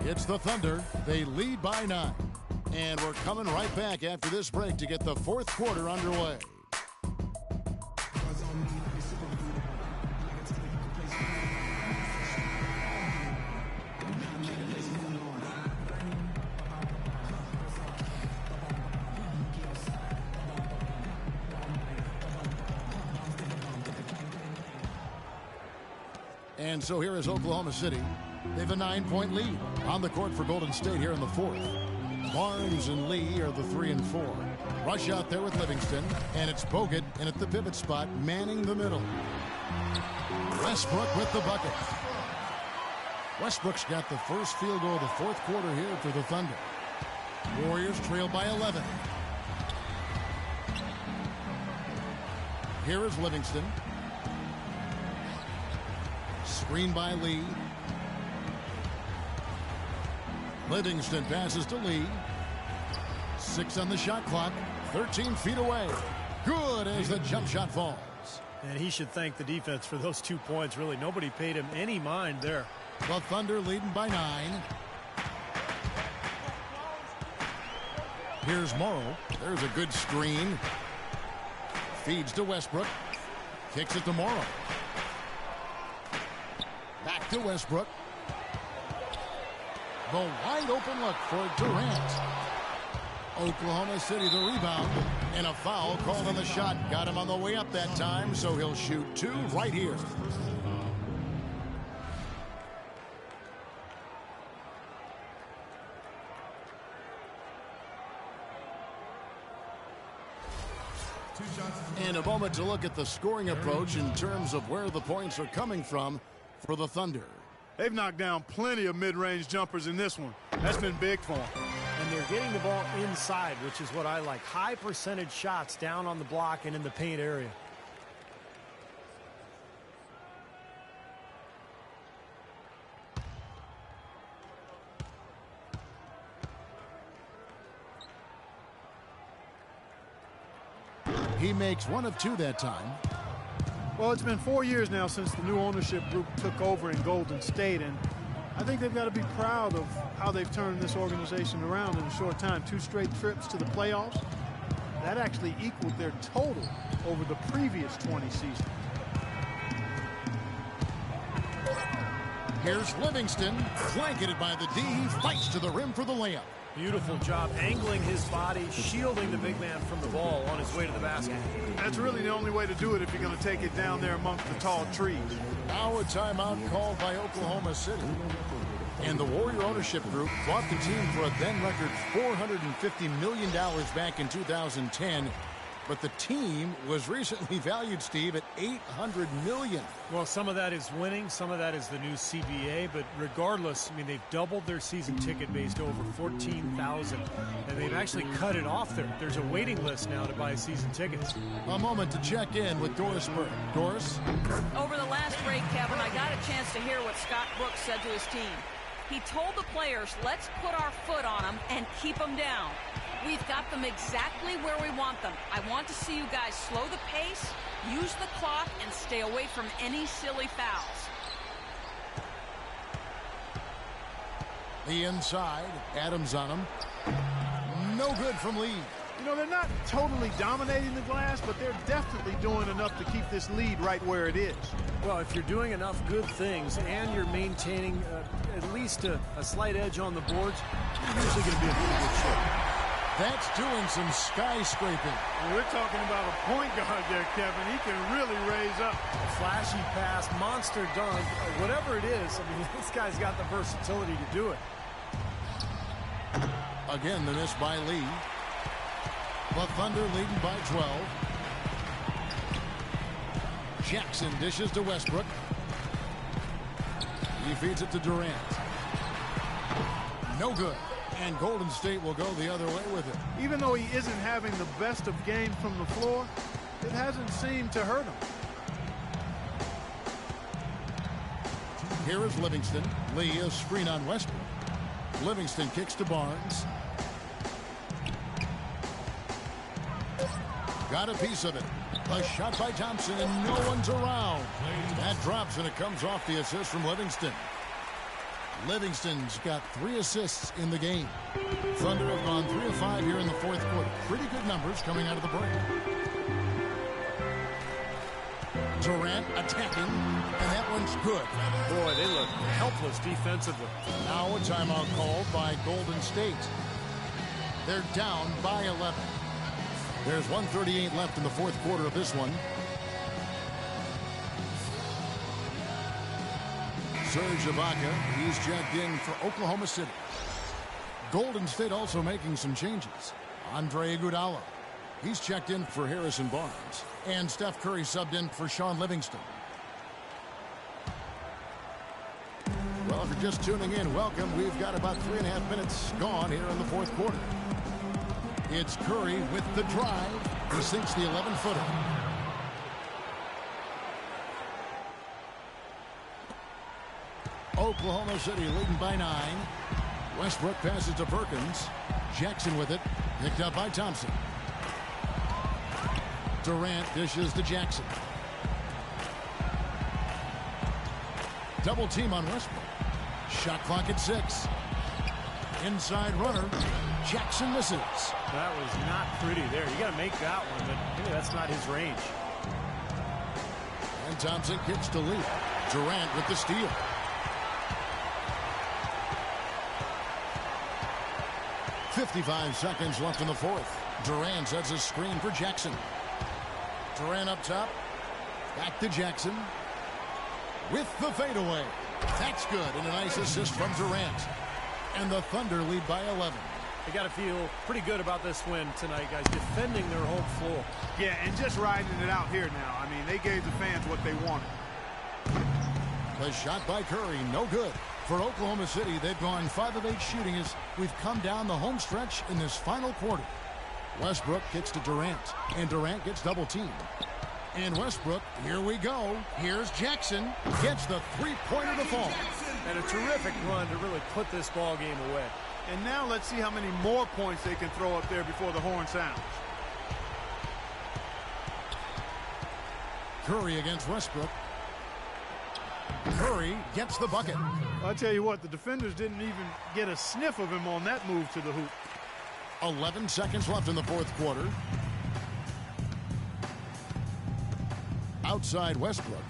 It's the Thunder. They lead by 9. And we're coming right back after this break to get the fourth quarter underway. And so here is Oklahoma City. They have a 9-point lead on the court for Golden State here in the fourth. Barnes and Lee are the 3 and 4. Rush out there with Livingston, and it's Bogut in at the pivot spot, manning the middle. Westbrook with the bucket. Westbrook's got the first field goal of the fourth quarter here for the Thunder. Warriors trail by 11. Here is Livingston. Screen by Lee. Livingston passes to Lee. 6 on the shot clock. 13 feet away. Good as the jump shot falls. And he should thank the defense for those 2 points. Really, nobody paid him any mind there. The Thunder leading by 9. Here's Morrow. There's a good screen. Feeds to Westbrook. Kicks it to Morrow. Back to Westbrook. The wide open look for Durant. Oklahoma City the rebound. And a foul called on the shot. Got him on the way up that time, so he'll shoot 2 right here. And a moment to look at the scoring approach in terms of where the points are coming from for the Thunder. They've knocked down plenty of mid-range jumpers in this one. That's been big for them. And they're getting the ball inside, which is what I like. High percentage shots down on the block and in the paint area. He makes 1 of 2 that time. Well, it's been 4 years now since the new ownership group took over in Golden State, and I think they've got to be proud of how they've turned this organization around in a short time. 2 straight trips to the playoffs. That actually equaled their total over the previous 20 seasons. Here's Livingston, blanketed by the D. He fights to the rim for the layup. Beautiful job angling his body, shielding the big man from the ball on his way to the basket. That's really the only way to do it if you're going to take it down there amongst the tall trees. Now a timeout called by Oklahoma City. And the Warrior ownership group bought the team for a then record $450 million back in 2010. But the team was recently valued, Steve, at $800 million. Well, some of that is winning. Some of that is the new CBA. But regardless, I mean, they've doubled their season ticket base to over 14,000. And they've actually cut it off there. There's a waiting list now to buy season tickets. A moment to check in with Doris Burke. Doris? Over the last break, Kevin, I got a chance to hear what Scott Brooks said to his team. He told the players, let's put our foot on them and keep them down. We've got them exactly where we want them. I want to see you guys slow the pace, use the clock, and stay away from any silly fouls. The inside, Adams on him. No good from Lee. You know, they're not totally dominating the glass, but they're definitely doing enough to keep this lead right where it is. Well, if you're doing enough good things and you're maintaining at least a slight edge on the boards, you're usually going to be in pretty good shape. That's doing some skyscraping. Well, we're talking about a point guard there, Kevin. He can really raise up. A flashy pass, monster dunk, whatever it is. I mean, this guy's got the versatility to do it. Again, the miss by Lee. The Thunder leading by 12. Jackson dishes to Westbrook. He feeds it to Durant. No good. And Golden State will go the other way with it. Even though he isn't having the best of games from the floor, it hasn't seemed to hurt him. Here is Livingston. Lee is screen on Westbrook. Livingston kicks to Barnes. Got a piece of it. A shot by Thompson, and no one's around. That drops, and it comes off the assist from Livingston. Livingston's got 3 assists in the game. Thunder have gone 3 of 5 here in the fourth quarter. Pretty good numbers coming out of the break. Durant attacking, and that one's good. Boy, they look helpless defensively. Now a timeout called by Golden State. They're down by 11. There's 1:38 left in the fourth quarter of this one. Serge Ibaka, he's checked in for Oklahoma City. Golden State also making some changes. Andre Iguodala, he's checked in for Harrison Barnes. And Steph Curry subbed in for Sean Livingston. Well, if you're just tuning in, welcome. We've got about 3.5 minutes gone here in the fourth quarter. It's Curry with the drive. He sinks the 11-footer. Oklahoma City leading by 9. Westbrook passes to Perkins. Jackson with it. Picked up by Thompson. Durant dishes to Jackson. Double team on Westbrook. Shot clock at 6. Inside runner. Jackson misses. That was not pretty there. You got to make that one, but really that's not his range. And Thompson kicks to Lee. Durant with the steal. .55 seconds left in the fourth. Durant sets a screen for Jackson. Durant up top. Back to Jackson. With the fadeaway. That's good. And a nice assist from Durant. And the Thunder lead by 11. They got to feel pretty good about this win tonight, guys, defending their home floor. Yeah, and just riding it out here now. I mean, they gave the fans what they wanted. The shot by Curry, no good. For Oklahoma City, they've gone 5 of 8 shooting as we've come down the home stretch in this final quarter. Westbrook kicks to Durant, and Durant gets double teamed. And Westbrook, here we go. Here's Jackson, gets the three-pointer to fall. And a terrific run to really put this ball game away. And now let's see how many more points they can throw up there before the horn sounds. Curry against Westbrook. Curry gets the bucket. I'll tell you what, the defenders didn't even get a sniff of him on that move to the hoop. 11 seconds left in the fourth quarter. Outside Westbrook.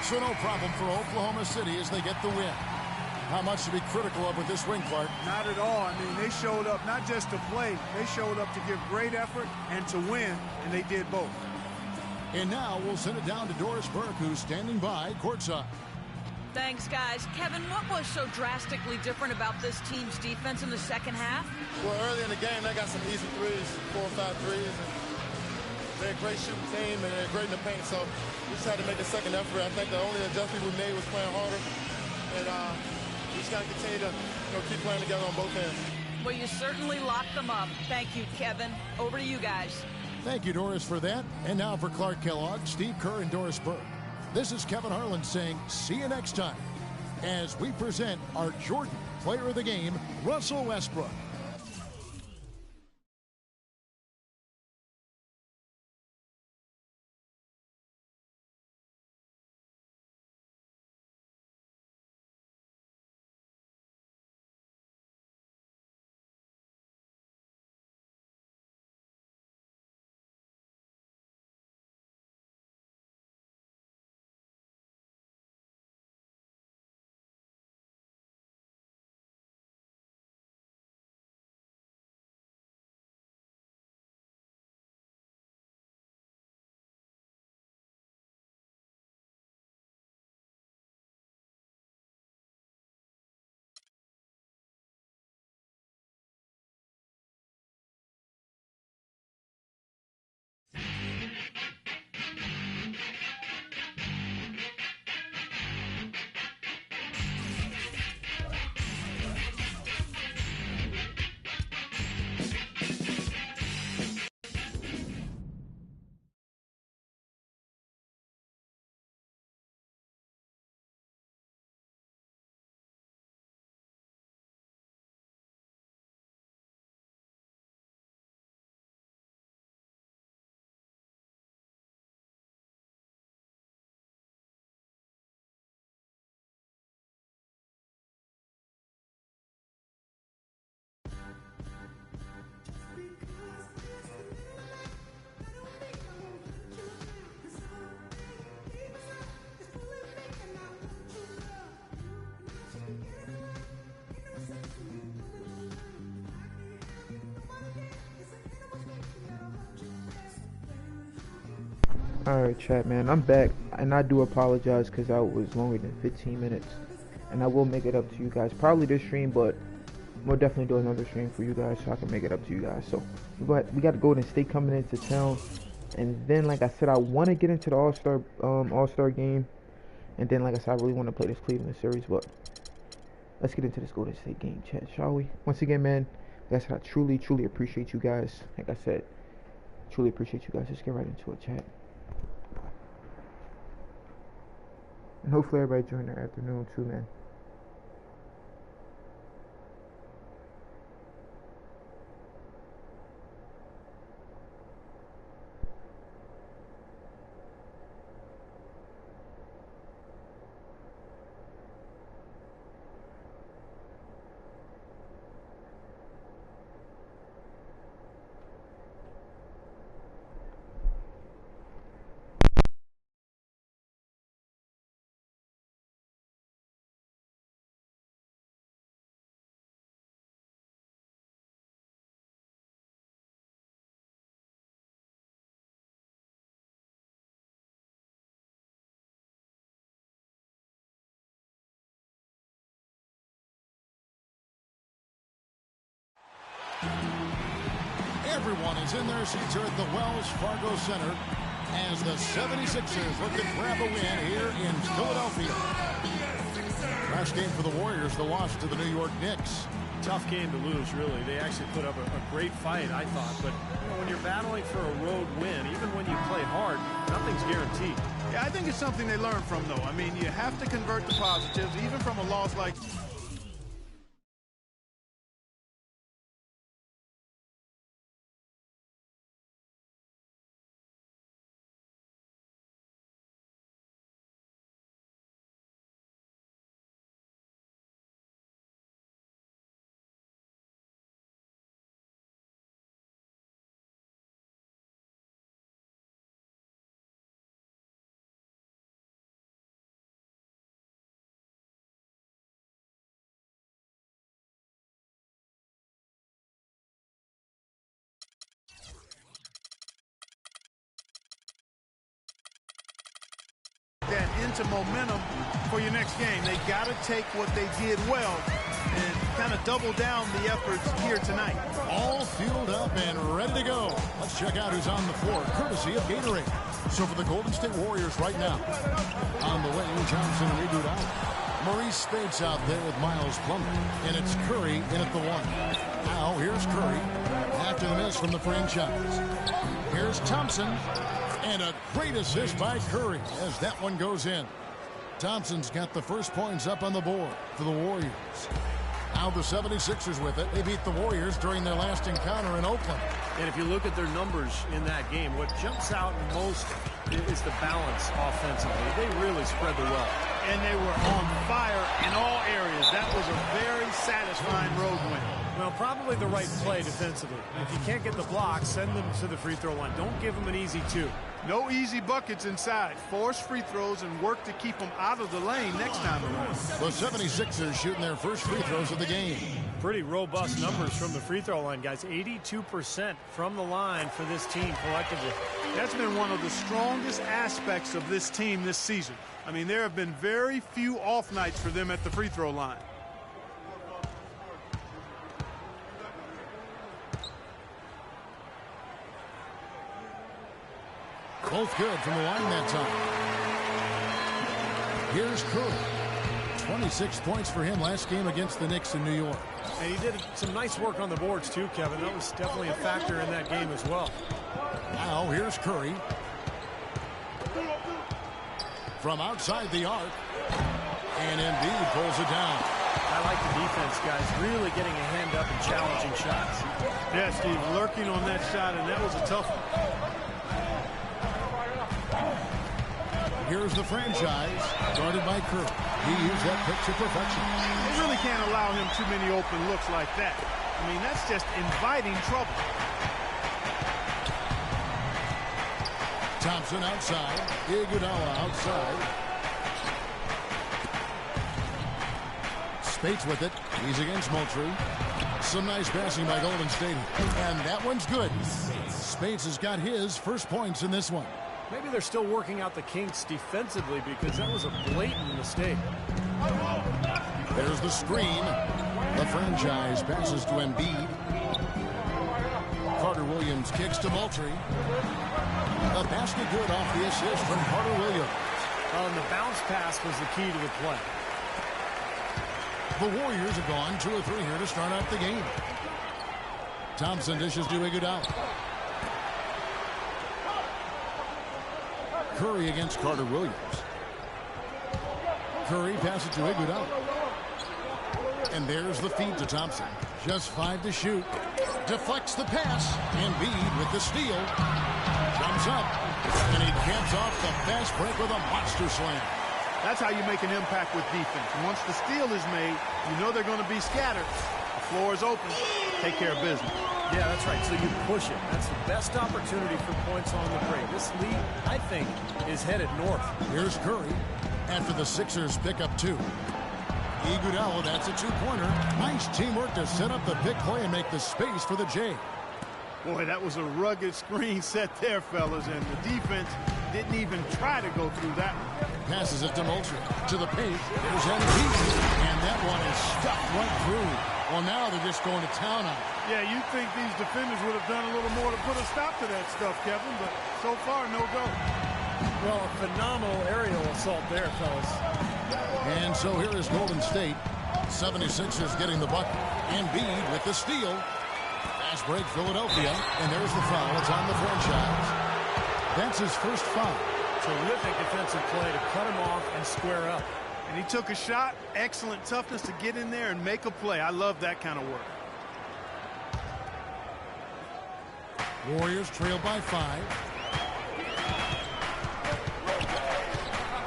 So no problem for Oklahoma City as they get the win. How much to be critical of with this win, Clark? Not at all. I mean, they showed up not just to play. They showed up to give great effort and to win, and they did both. And now we'll send it down to Doris Burke, who's standing by courtside. Thanks, guys. Kevin, what was so drastically different about this team's defense in the second half? Well, early in the game, they got some easy threes, 4 or 5 threes. And they're a great shooting team, and they're great in the paint. So we just had to make the second effort. I think the only adjustment we made was playing harder. And we just got to continue to keep playing together on both ends. Well, you certainly locked them up. Thank you, Kevin. Over to you guys. Thank you, Doris, for that. And now for Clark Kellogg, Steve Kerr, and Doris Burke. This is Kevin Harlan saying, see you next time, as we present our Jordan Player of the Game, Russell Westbrook. Alright, chat, man. I'm back, and I do apologize because I was longer than 15 minutes. And I will make it up to you guys. Probably this stream, but we'll definitely do another stream for you guys so I can make it up to you guys. So, we got Golden State coming into town. And then, like I said, I want to get into the All-Star game. And then, like I said, I really want to play this Cleveland series, but let's get into this Golden State game, chat, shall we? Once again, man, like I said, I truly, truly appreciate you guys. Like I said, truly appreciate you guys. Let's get right into it, chat. And hopefully everybody joined their afternoon too, man. Everyone is in their seats here at the Wells Fargo Center as the 76ers look to grab a win here in Philadelphia. Last game for the Warriors, the loss to the New York Knicks. Tough game to lose, really. They actually put up a great fight, I thought. But when you're battling for a road win, even when you play hard, nothing's guaranteed. Yeah, I think it's something they learn from, though. I mean, you have to convert the positives, even from a loss like... that into momentum for your next game. They got to take what they did well and kind of double down the efforts here tonight. All fueled up and ready to go. Let's check out who's on the floor, courtesy of Gatorade. So for the Golden State Warriors right now, on the wing, Johnson and Reed out. Maurice Spates out there with Miles Plummer, and it's Curry in at the one. Now here's Curry after the miss from the franchise. Here's Thompson. And a great assist by Curry as that one goes in. Thompson's got the first points up on the board for the Warriors. Now the 76ers with it. They beat the Warriors during their last encounter in Oakland. And if you look at their numbers in that game, what jumps out most is the balance offensively. They really spread the wealth. And they were on fire in all areas. That was a very satisfying road win. Well, probably the right play defensively. If you can't get the block, send them to the free throw line. Don't give them an easy two. No easy buckets inside. Force free throws and work to keep them out of the lane next time around. The 76ers shooting their first free throws of the game. Pretty robust numbers from the free throw line, guys. 82% from the line for this team collectively. That's been one of the strongest aspects of this team this season. I mean, there have been very few off nights for them at the free throw line. Both good from the line that time. Here's Curry. 26 points for him last game against the Knicks in New York. And he did some nice work on the boards too, Kevin. That was definitely a factor in that game as well. Now here's Curry. From outside the arc. And Embiid pulls it down. I like the defense, guys. Really getting a hand up and challenging shots. Yeah, Steve, lurking on that shot, and that was a tough one. Here's the franchise, guarded by Curry. He used that pick to perfection. They really can't allow him too many open looks like that. I mean, that's just inviting trouble. Thompson outside. Iguodala outside. Spates with it. He's against Moultrie. Some nice passing by Golden State. And that one's good. Spates has got his first points in this one. Maybe they're still working out the kinks defensively because that was a blatant mistake. There's the screen. The franchise passes to Embiid. Carter Williams kicks to Moultrie. The basket good off the assist from Carter Williams. And the bounce pass was the key to the play. The Warriors have gone 2 of 3 here to start out the game. Thompson dishes to Iguodala. Curry against Carter Williams. Curry passes to Iguodala. And there's the feed to Thompson. Just 5 to shoot. Deflects the pass. Embiid with the steal. Comes up. And he camps off the fast break with a monster slam. That's how you make an impact with defense. And once the steal is made, you know they're going to be scattered. The floor is open. Take care of business. Yeah, that's right. So you push it. That's the best opportunity for points on the break. This lead, I think, is headed north. Here's Curry after the Sixers pick up 2. Iguodala, that's a 2-pointer. Nice teamwork to set up the big play and make the space for the J. Boy, that was a rugged screen set there, fellas, and the defense didn't even try to go through that one. Passes it to Moultrie. To the paint. There's Embiid. And that one is stuffed right through. Well, now they're just going to town on it. Yeah, you'd think these defenders would have done a little more to put a stop to that stuff, Kevin, but so far, no go. Well, a phenomenal aerial assault there, fellas. And so here is Golden State. 76ers getting the bucket. Embiid with the steal. Fast break, Philadelphia. And there's the foul. It's on the franchise. That's his first foul. Terrific defensive play to cut him off and square up. And he took a shot. Excellent toughness to get in there and make a play. I love that kind of work. Warriors trail by 5.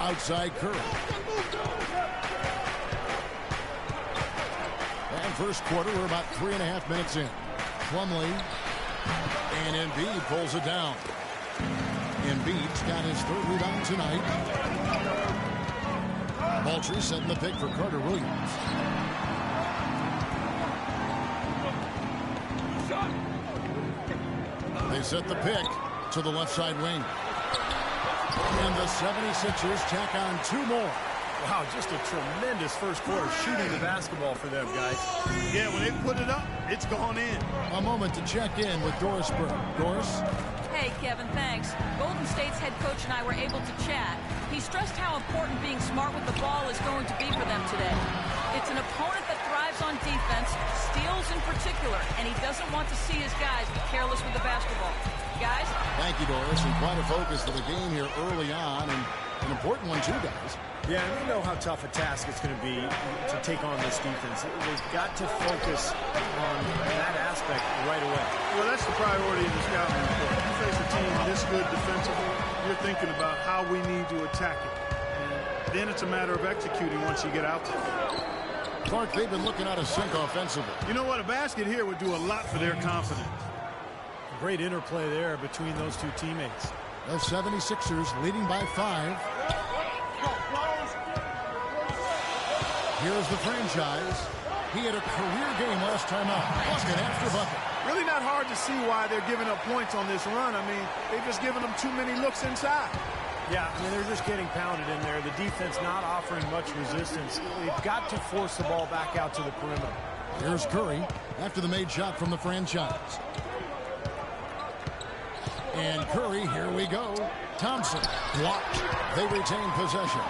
Outside Curry. And first quarter, we're about 3.5 minutes in. Plumlee and Embiid pulls it down. Embiid's got his 3rd rebound tonight. Moultrie setting the pick for Carter Williams. They set the pick to the left side wing. And the 76ers tack on 2 more. Wow, just a tremendous first quarter shooting the basketball for them, guys. Yeah, when they put it up, it's gone in. A moment to check in with Doris Burke. Doris? Hey, Kevin, thanks. Golden State's head coach and I were able to chat. He stressed how important being smart with the ball is going to be for them today. It's an opponent that thrives on defense, steals in particular, and he doesn't want to see his guys be careless with the basketball. Guys? Thank you, Doris. And quite a focus for the game here early on, and an important one too, guys. Yeah, and we know how tough a task it's going to be to take on this defense. They've got to focus on that aspect right away. Well, that's the priority in the scouting report. You face a team this good defensively, you're thinking about how we need to attack it. And then it's a matter of executing once you get out there. Clark, they've been looking out of sync offensively. You know what? A basket here would do a lot for their confidence. Great interplay there between those 2 teammates. The 76ers leading by 5. Here's the franchise. He had a career game last time out. Bucket after bucket. Really not hard to see why they're giving up points on this run. I mean, they've just given them too many looks inside. Yeah, I mean, they're just getting pounded in there. The defense not offering much resistance. They've got to force the ball back out to the perimeter. Here's Curry after the made shot from the franchise. And Curry, here we go. Thompson blocked. They retain possession.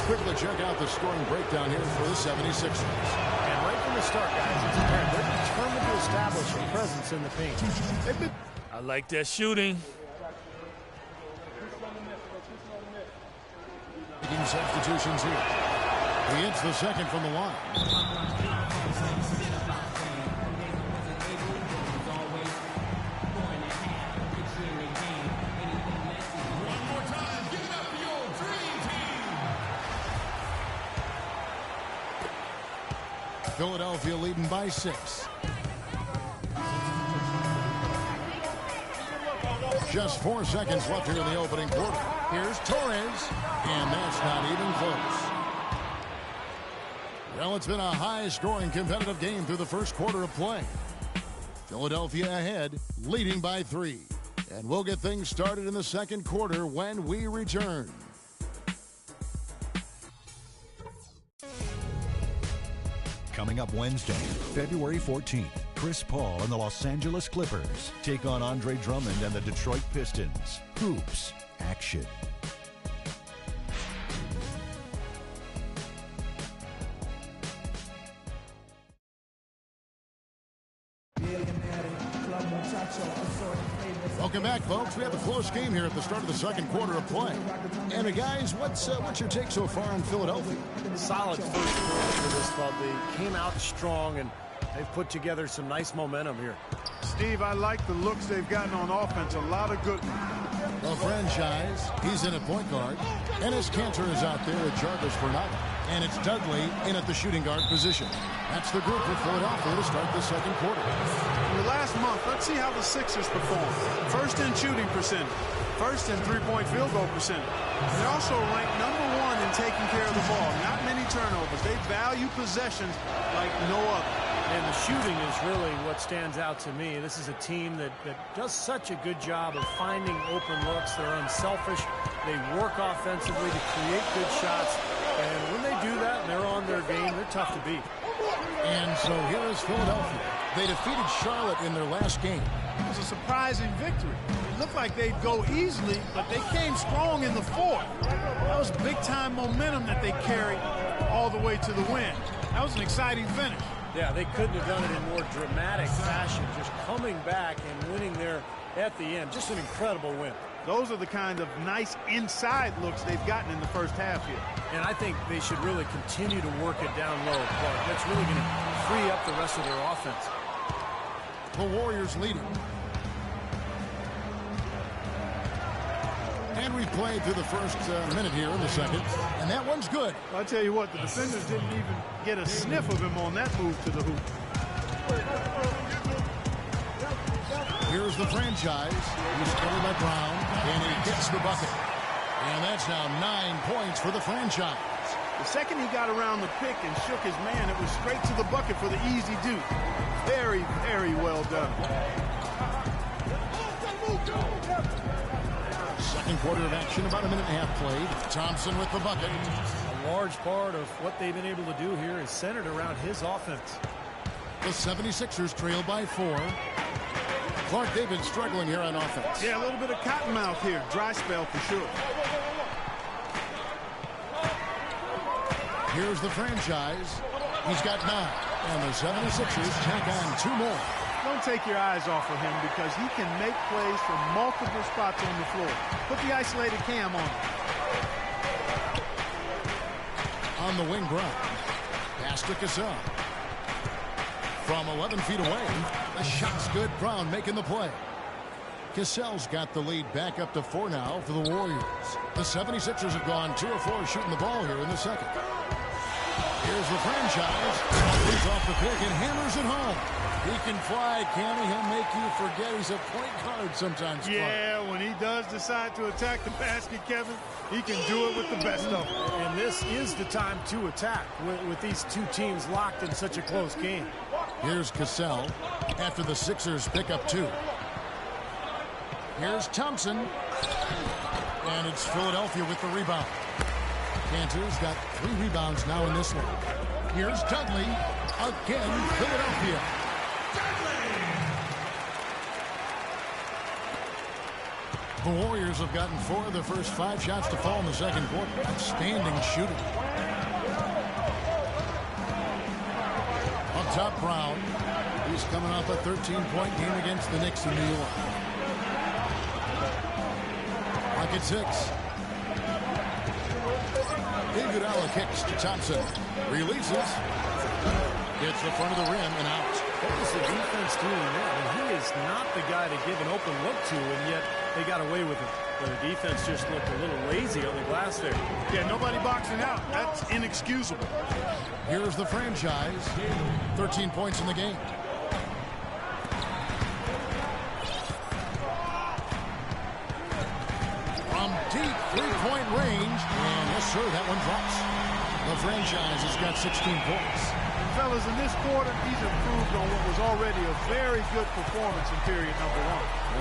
Quickly check out the scoring breakdown here for the 76ers. And right from the start, guys, it's apparent they're determined to establish a presence in the paint. I like that shooting. Making substitutions here. He hits the second from the line. Philadelphia leading by 6. Just 4 seconds left here in the opening quarter. Here's Torres, and that's not even close. Well, it's been a high-scoring competitive game through the first quarter of play. Philadelphia ahead, leading by 3. And we'll get things started in the second quarter when we return. Coming up Wednesday, February 14th, Chris Paul and the Los Angeles Clippers take on Andre Drummond and the Detroit Pistons. Hoops action. Welcome back, folks. We have a close game here at the start of the second quarter of play. And guys, what's your take so far on Philadelphia? Solid first quarter for this club. They came out strong, and they've put together some nice momentum here. Steve, I like the looks they've gotten on offense. A lot of good. The franchise, he's in at point guard. Enes Kanter is out there at Jarvis Bernard. And it's Dudley in at the shooting guard position. That's the group for Philadelphia to start the second quarter. In the last month, let's see how the Sixers perform. First in shooting percentage. First in three-point field goal percentage. They're also ranked #1 in taking care of the ball. Not many turnovers. They value possessions like no other. And the shooting is really what stands out to me. This is a team that does such a good job of finding open looks. They're unselfish. They work offensively to create good shots. And when they do that and they're on their game, they're tough to beat. And so here is Philadelphia. They defeated Charlotte in their last game. It was a surprising victory. It looked like they'd go easily, but they came strong in the fourth. That was big-time momentum that they carried all the way to the win. That was an exciting finish. Yeah, they couldn't have done it in more dramatic fashion, just coming back and winning there at the end. Just an incredible win. Those are the kind of nice inside looks they've gotten in the first half here. And I think they should really continue to work it down low, Clark. That's really going to free up the rest of their offense. The Warriors leading. And we played through the first minute here in the second. And that one's good. I'll tell you what, the defenders didn't even get a sniff of him on that move to the hoop. Here's the franchise. He's covered by Brown, and he gets the bucket. And that's now 9 points for the franchise. The second he got around the pick and shook his man, it was straight to the bucket for the easy do. Very, very well done. Second quarter of action, about a minute and a half played. Thompson with the bucket. A large part of what they've been able to do here is centered around his offense. The 76ers trail by 4. Clark, they've been struggling here on offense. Yeah, a little bit of cottonmouth here. Dry spell for sure. Here's the franchise. He's got 9. And the 76ers tack on 2 more. Don't take your eyes off of him because he can make plays from multiple spots on the floor. Put the isolated cam on him. On the wing, Brown. Pass to Cassell. From 11 feet away, the shot's good. Brown making the play. Cassell's got the lead back up to 4 now for the Warriors. The 76ers have gone 2 of 4 shooting the ball here in the second. Here's the franchise. He's off the pick and hammers it home. He can fly, can he? He'll make you forget he's a point guard sometimes. Yeah, when he does decide to attack the basket, Kevin, he can do it with the best of them. And this is the time to attack with these two teams locked in such a close game. Here's Cassell after the Sixers pick up 2. Here's Thompson. And it's Philadelphia with the rebound. Kanter's got 3 rebounds now in this one. Here's Dudley. Again, Philadelphia. The Warriors have gotten 4 of their first 5 shots to fall in the second quarter. Outstanding shooting. Up top, Brown. He's coming off a 13-point game against the Knicks in New York. Pocket 6. Iguodala kicks to Thompson. Releases. Gets the front of the rim and out. What was the defense doing there? He is not the guy to give an open look to, and yet they got away with it. But the defense just looked a little lazy on the glass there. Yeah, nobody boxing out. That's inexcusable. Here's the franchise. 13 points in the game. From deep 3-point range. And yes, sir, that one drops. The franchise has got 16 points. fellas, in this quarter, he's improved on what was already a very good performance in period number 1.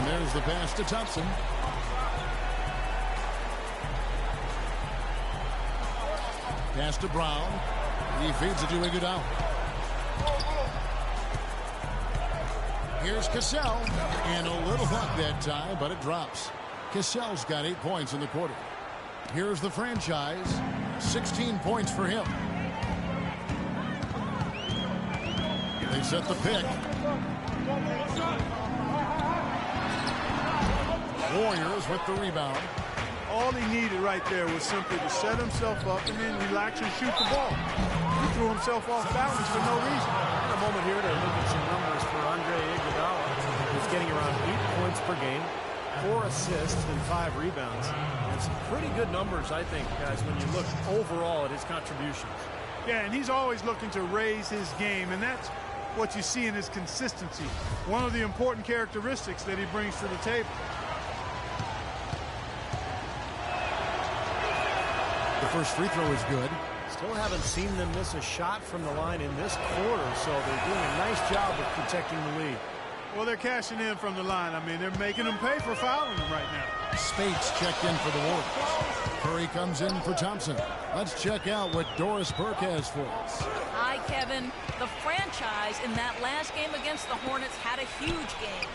And there's the pass to Thompson. Pass to Brown. He feeds it to Iguodala. Here's Cassell. And a little luck that time, but it drops. Cassell's got 8 points in the quarter. Here's the franchise. 16 points for him. They set the pick. Warriors with the rebound. All he needed right there was simply to set himself up and then relax and shoot the ball. He threw himself off balance for no reason. A moment here to look at some numbers for Andre Iguodala. He's getting around 8 points per game, 4 assists, and 5 rebounds. And some pretty good numbers, I think, guys, when you look overall at his contributions. Yeah, and he's always looking to raise his game, and that's what you see in his consistency. One of the important characteristics that he brings to the table. The first free throw is good. Still haven't seen them miss a shot from the line in this quarter, so they're doing a nice job of protecting the lead. Well, they're cashing in from the line. I mean, they're making them pay for fouling them right now. Spates checked in for the Warriors. Curry comes in for Thompson. Let's check out what Doris Burke has for us. Hi, Kevin. The franchise in that last game against the Hornets had a huge game.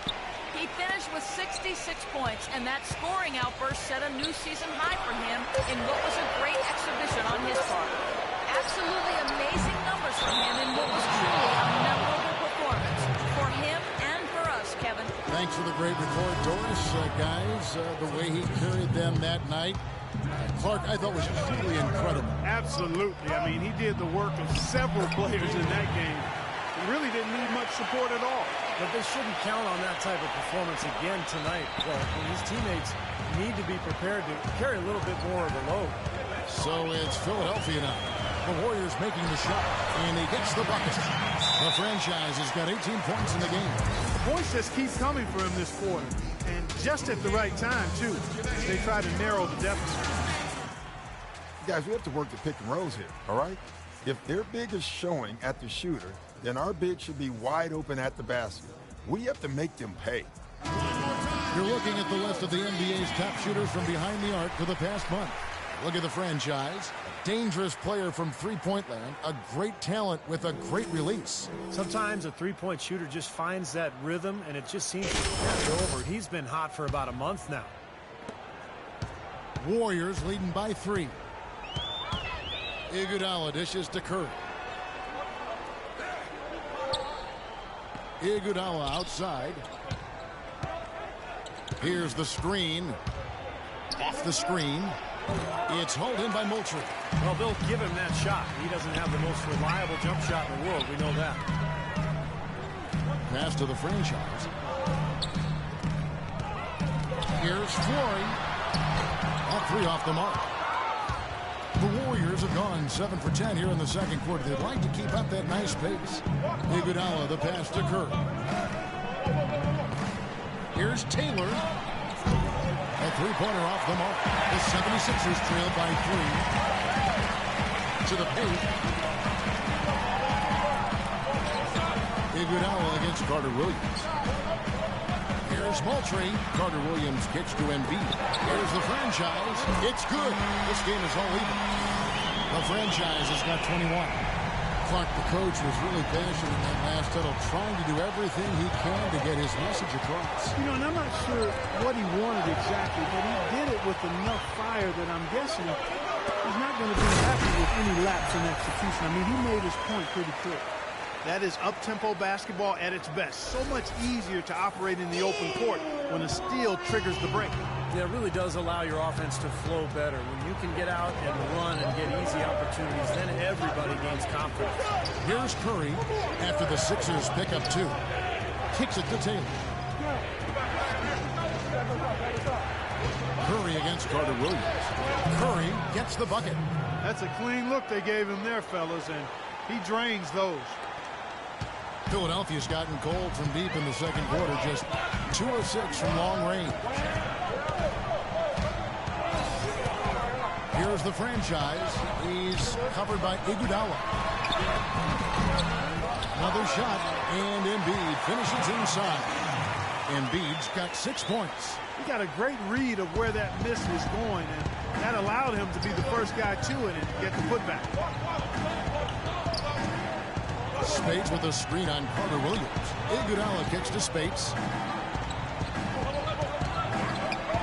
He finished with 66 points, and that scoring outburst set a new season high for him in what was a great exhibition on his part. Absolutely amazing numbers from him in what was truly a memorable performance for him and for us, Kevin. Thanks for the great report, Doris. Guys, the way he carried them that night, Clark, I thought was truly incredible. Absolutely. I mean, he did the work of several players in that game. He really didn't need much support at all. But they shouldn't count on that type of performance again tonight. Well, his teammates need to be prepared to carry a little bit more of the load. So it's Philadelphia now. The Warriors making the shot, and he gets the bucket. The franchise has got 18 points in the game. The points just keep coming for him this quarter, and just at the right time, too, as they try to narrow the deficit. Guys, we have to work the pick and rolls here, all right? If their big is showing at the shooter, then our big should be wide open at the basket. We have to make them pay. You're looking at the list of the NBA's top shooters from behind the arc for the past month. Look at the franchise. A dangerous player from three-point land. A great talent with a great release. Sometimes a three-point shooter just finds that rhythm, and it just seems to carry over. He's been hot for about a month now. Warriors leading by 3. Iguodala dishes to Curry. Iguodala outside. Here's the screen. Off the screen. It's hauled in by Moultrie. Well, they'll give him that shot. He doesn't have the most reliable jump shot in the world. We know that. Pass to the franchise. Here's Flory. All 3 off the mark. The Warriors have gone 7 for 10 here in the second quarter. They'd like to keep up that nice pace. Iguodala, the pass to Curry. Here's Taylor. A three-pointer off the mark. The 76ers trail by 3. To the paint. Iguodala against Carter Williams. Here's Moultrie. Carter Williams kicks to Embiid. Here's the franchise. It's good. This game is all even. The franchise has got 21. Clark, the coach, was really passionate in that last huddle, trying to do everything he can to get his message across. You know, and I'm not sure what he wanted exactly, but he did it with enough fire that I'm guessing he's not going to be happy with any lapse in execution. I mean, he made his point pretty clear. That is up-tempo basketball at its best. So much easier to operate in the open court when a steal triggers the break. Yeah, it really does allow your offense to flow better. When you can get out and run and get easy opportunities, then everybody gains confidence. Here's Curry after the Sixers pick up 2. Kicks it to Taylor. Curry against Carter Williams. Curry gets the bucket. That's a clean look they gave him there, fellas, and he drains those. Philadelphia's gotten cold from deep in the second quarter, just 2 of 6 from long range. Here's the franchise. He's covered by Iguodala. Another shot, and Embiid finishes inside. Embiid's got 6 points. He got a great read of where that miss was going, and that allowed him to be the first guy to it and get the putback. Speights with a screen on Carter Williams. Iguodala kicks to Speights.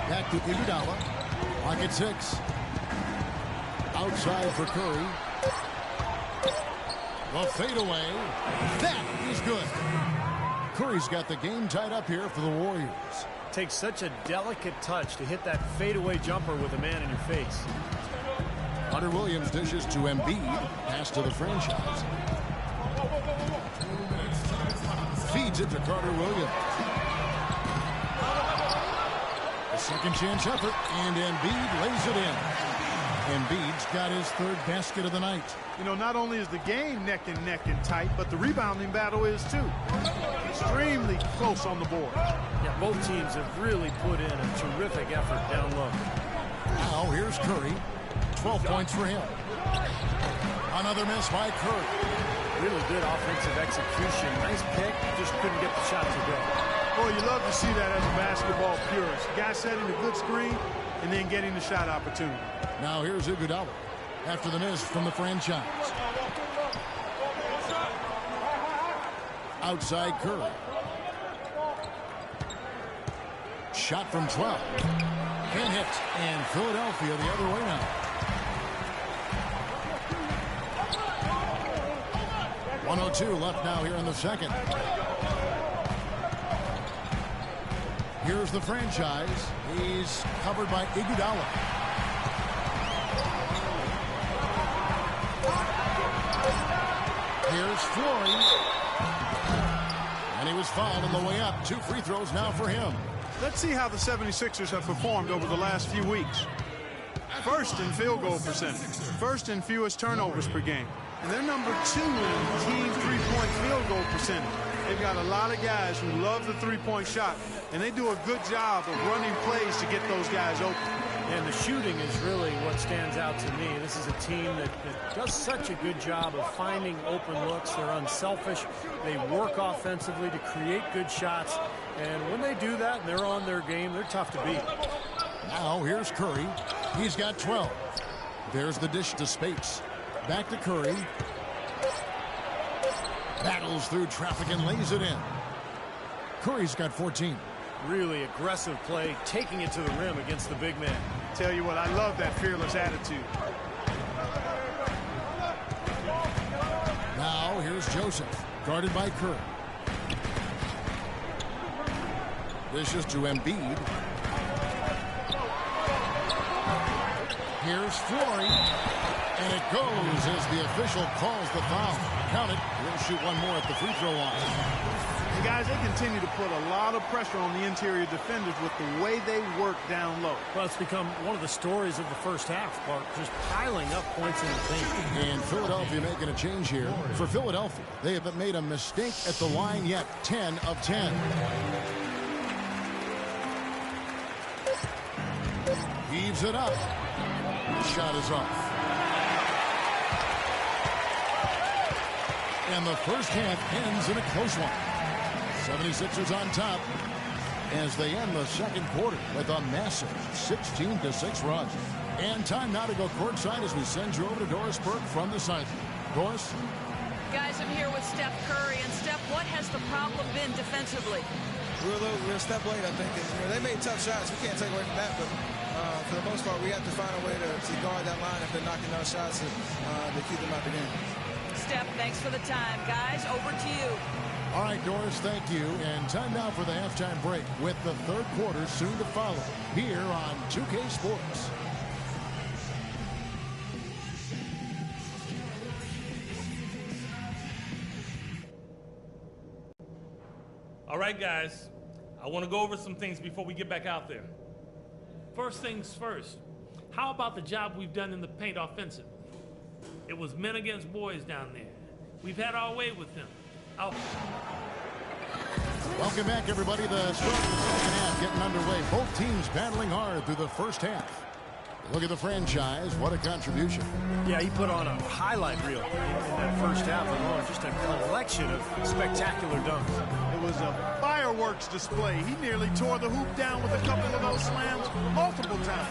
Back to Iguodala. Pocket 6. Outside for Curry. The fadeaway. That is good. Curry's got the game tied up here for the Warriors. Takes such a delicate touch to hit that fadeaway jumper with a man in your face. Carter Williams dishes to Embiid. Pass to the franchise. Feeds it to Carter Williams. A second chance effort, and Embiid lays it in. Embiid's got his 3rd basket of the night. You know, not only is the game neck and tight, but the rebounding battle is too. Extremely close on the board. Yeah, both teams have really put in a terrific effort down low. Now here's Curry. 12 points for him. Another miss by Curry. Really good offensive execution. Nice pick, just couldn't get the shot to go. Boy, you love to see that as a basketball purist. Guy setting a good screen and then getting the shot opportunity. Now here's Iguodala after the miss from the franchise. Outside Curry. Shot from 12. Can't hit. And Philadelphia the other way now. 1:02 left now here in the second. Here's the franchise. He's covered by Iguodala. Here's Floyd. And he was fouled on the way up. 2 free throws now for him. Let's see how the 76ers have performed over the last few weeks. First in field goal percentage. First in fewest turnovers per game. And they're number 2 in team three-point field goal percentage. They've got a lot of guys who love the three-point shot, and they do a good job of running plays to get those guys open. And the shooting is really what stands out to me. This is a team that does such a good job of finding open looks. They're unselfish. They work offensively to create good shots. And when they do that and they're on their game, they're tough to beat. Now here's Curry. He's got 12. There's the dish to Speights. Back to Curry. Battles through traffic and lays it in. Curry's got 14. Really aggressive play, taking it to the rim against the big man. Tell you what, I love that fearless attitude. Now here's Joseph, guarded by Curry. Dishes to Embiid. Here's Floyd. And it goes as the official calls the foul. Count it. He'll shoot one more at the free throw line. And guys, they continue to put a lot of pressure on the interior defenders with the way they work down low. Well, it's become one of the stories of the first half, Clark, just piling up points in the paint. And Philadelphia making a change here. For Philadelphia, they haven't made a mistake at the line yet. 10 of 10. Heaves it up. Shot is off. And the first half ends in a close one. 76ers on top as they end the second quarter with a massive 16-6 run. And time now to go courtside as we send you over to Doris Burke from the side. Doris? Guys, I'm here with Steph Curry. And Steph, what has the problem been defensively? We're a step late, I think. And, they made tough shots. We can't take away from that, but for the most part, we have to find a way to guard that line if they're knocking down shots to keep them out the game. Steph, thanks for the time. Guys, over to you. All right, Doris, thank you. And time now for the halftime break with the third quarter soon to follow here on 2K Sports. All right, guys, I want to go over some things before we get back out there. First things first, how about the job we've done in the paint offensively? It was men against boys down there. We've had our way with them. Welcome back, everybody. The start of the second half getting underway. Both teams battling hard through the first half. Look at the franchise. What a contribution. Yeah, he put on a highlight reel in that first half alone. Just a collection of spectacular dunks. It was a fireworks display. He nearly tore the hoop down with a couple of those slams multiple times.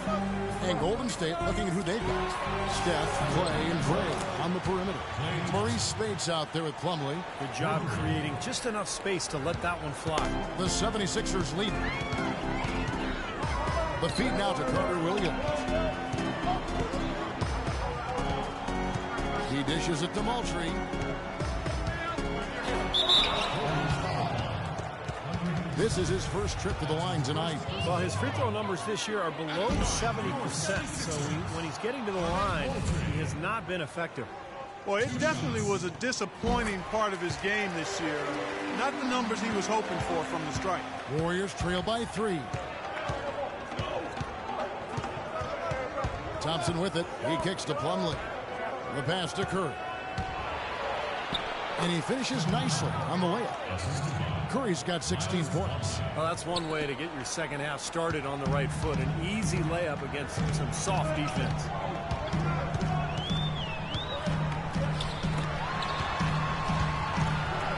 And Golden State looking at who they've got. Steph, Clay, and Dre on the perimeter. Maurice Spates out there with Plumlee. Good job creating just enough space to let that one fly. The 76ers lead. The feed now to Carter Williams. He dishes it to Moultrie. This is his first trip to the line tonight. Well, his free throw numbers this year are below 70%. So when he's getting to the line, he has not been effective. Well, it definitely was a disappointing part of his game this year. Not the numbers he was hoping for from the stripe. Warriors trail by 3. Thompson with it. He kicks to Plumlee. The pass to Curry. And he finishes nicely on the layup. Curry's got 16 points. Well, that's one way to get your second half started on the right foot. An easy layup against some soft defense.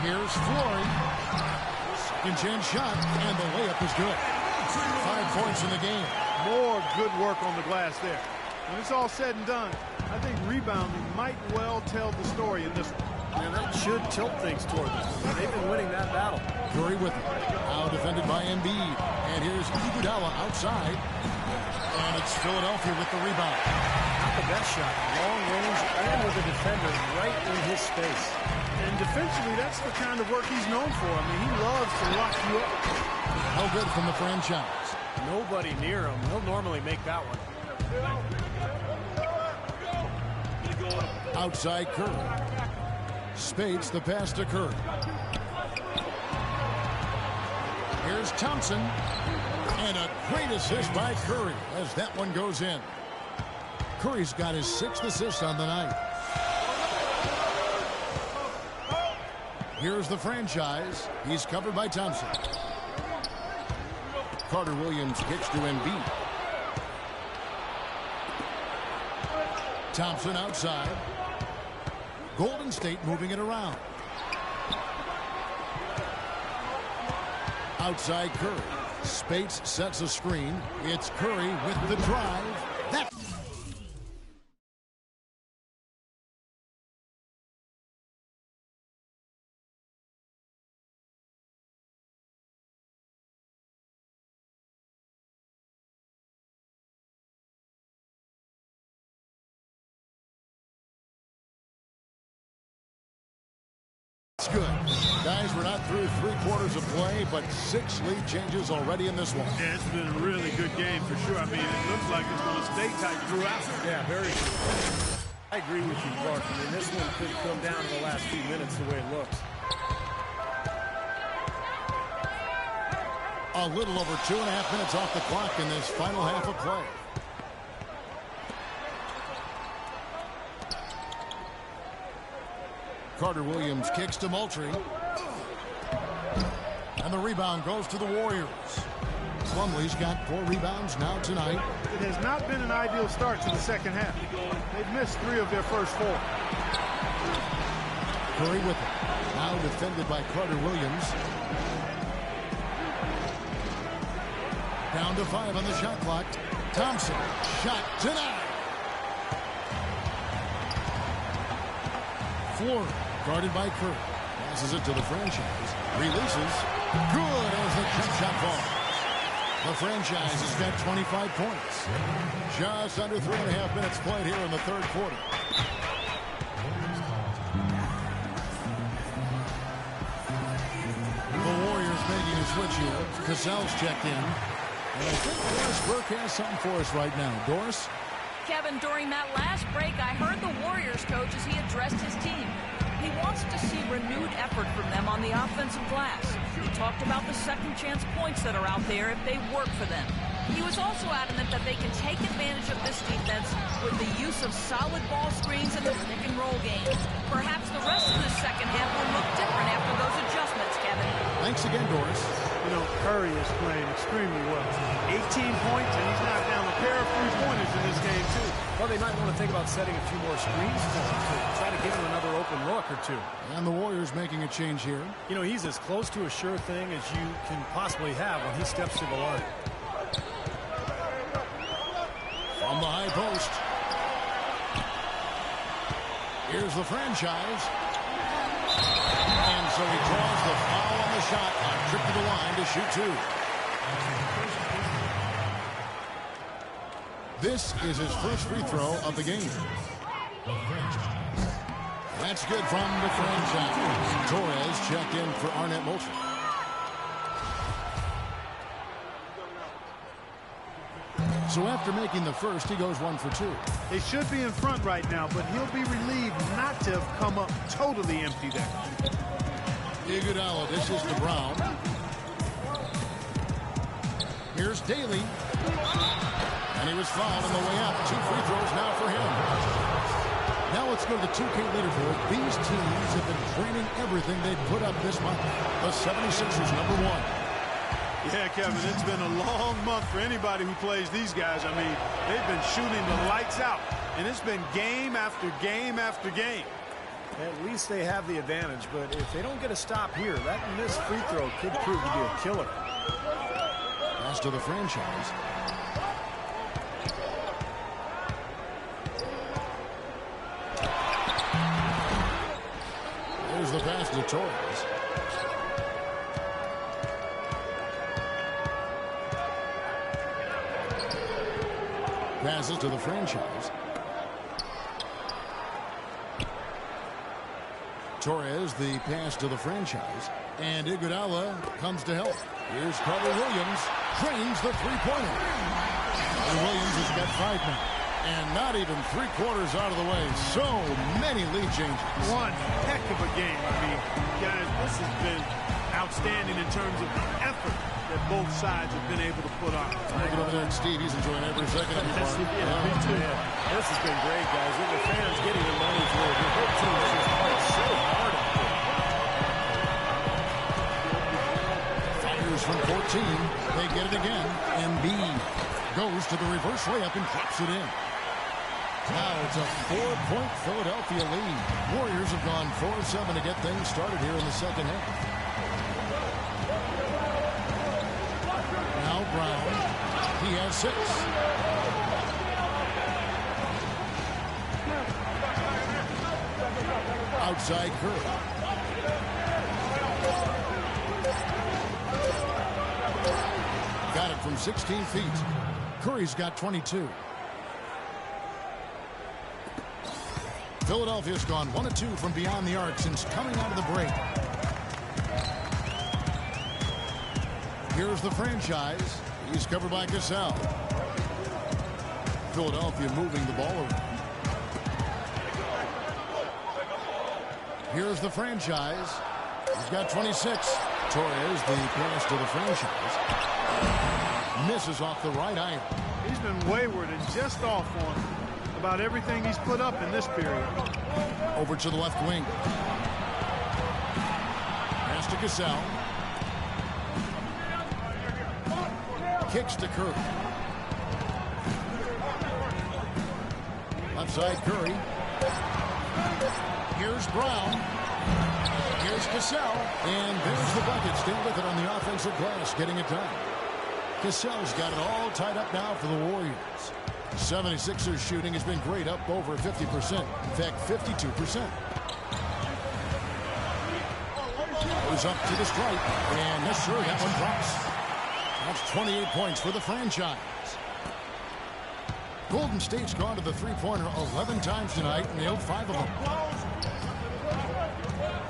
Here's Flory. Second chance shot, and the layup is good. 5 points in the game. More good work on the glass there. When it's all said and done, I think rebounding might well tell the story in this one. And that should tilt things toward them. They've been winning that battle. Curry with it. Now defended by Embiid. And here's Iguodala outside. And it's Philadelphia with the rebound. Not the best shot. Long range and with a defender right in his space. And defensively, that's the kind of work he's known for. I mean, he loves to lock you up. No good from the franchise. Nobody near him. He'll normally make that one. Outside Curry. Spates the pass to Curry. Here's Thompson. And a great assist by Curry as that one goes in. Curry's got his 6th assist on the night. Here's the franchise. He's covered by Thompson. Carter Williams kicks to Embiid. Thompson outside. Golden State moving it around. Outside Curry. Spates sets a screen. It's Curry with the drive. That. Good. Guys, we're not through 3/4 of play, but 6 lead changes already in this one. Yeah, it's been a really good game for sure. I mean, it looks like it's going to stay tight throughout. Yeah, very good. I agree with you, Clark. I mean, this one could come down to the last few minutes the way it looks. A little over 2.5 minutes off the clock in this final half of play. Carter Williams kicks to Moultrie. And the rebound goes to the Warriors. Plumlee's got 4 rebounds now tonight. It has not been an ideal start to the second half. They've missed 3 of their first 4. Curry with it. Now defended by Carter Williams. Down to 5 on the shot clock. Thompson. Shot denied. Flory. Guarded by Curry. Passes it to the franchise. Releases. Good as the jump shot falls. The franchise has got 25 points. Just under 3.5 minutes played here in the third quarter. The Warriors making a switch here. Cassell's checked in. And I think Doris Burke has something for us right now. Doris? Kevin, during that last break, I heard the Warriors coach as he addressed his team. He wants to see renewed effort from them on the offensive glass. He talked about the second chance points that are out there if they work for them. He was also adamant that they can take advantage of this defense with the use of solid ball screens and the pick and roll game. Perhaps the rest of the second half will look different after those adjustments, Kevin. Thanks again, Doris. You know, Curry is playing extremely well. 18 points, and he's knocked down a pair of 3-pointers in this game Well, they might want to think about setting a few more screens for him to try to give him another open look or two. And the Warriors making a change here. You know, he's as close to a sure thing as you can possibly have when he steps to the line. From the high post. Here's the franchise. And so he draws the foul on the shot. A trip to the line to shoot two. This is his first free throw of the game. That's good from the franchise. Torres checked in for Arnett Moultrie. So after making the first, he goes 1 for 2. They should be in front right now, but he'll be relieved not to have come up totally empty there. Iguodala dishes to Brown. Here's Daly. And he was fouled on the way up. 2 free throws now for him. Now let's go to the 2K leaderboard. These teams have been training everything they've put up this month. The 76ers, number 1. Yeah, Kevin, it's been a long month for anybody who plays these guys. I mean, they've been shooting the lights out, and it's been game after game after game. At least they have the advantage, but if they don't get a stop here, that missed free throw could prove to be a killer. Pass to the franchise. There's the pass to Torres. Passes to the franchise. Torres, the pass to the franchise. And Iguodala comes to help. Here's Carter Williams. Drains the three-pointer. And Williams has got 5 now. And not even 3/4 out of the way. So many lead changes. One heck of a game. I mean, guys, this has been outstanding in terms of effort that both sides have been able to put on. Look over there at Steve. He's enjoying every second of it. Me too. This has been great, guys. With the fans getting their money's worth, the whole team has just played so hard. Fires from 14. They get it again. Embiid goes to the reverse layup and drops it in. Now it's a 4-point Philadelphia lead. Warriors have gone 4-7 to get things started here in the second half. Now Brown. He has 6. Outside Curry. Got it from 16 feet. Curry's got 22. Philadelphia's gone 1 of 2 from beyond the arc since coming out of the break. Here's the franchise. He's covered by Gasol. Philadelphia moving the ball around. Here's the franchise. He's got 26. Torres, the pass to the franchise. Misses off the right iron. He's been wayward and just off on about everything he's put up in this period. Over to the left wing. Pass to Gasol. Kicks to Curry. Left side Curry. Here's Brown. Here's Gasol. And there's the bucket. Stay with it on the offensive glass, getting it done. Gasol's got it all tied up now for the Warriors. 76ers shooting has been great, up over 50%. In fact, 52%. Goes up to the stripe. And yes, sir, that one drops. That's 28 points for the franchise. Golden State's gone to the three-pointer 11 times tonight, nailed 5 of them.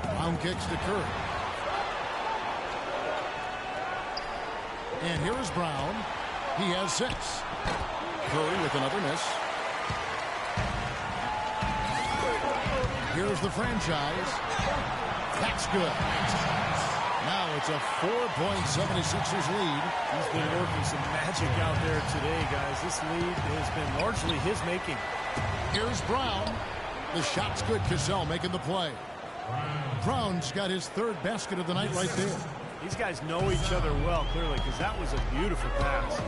Brown kicks to Curry. And here is Brown. He has 6. Curry with another miss. Here's the franchise. That's good. Now it's a 4-point 76ers lead. He's been working some magic out there today, guys. This lead has been largely his making. Here's Brown. The shot's good. Gasol making the play. Brown's got his 3rd basket of the night right there. These guys know each other well, clearly, because that was a beautiful pass.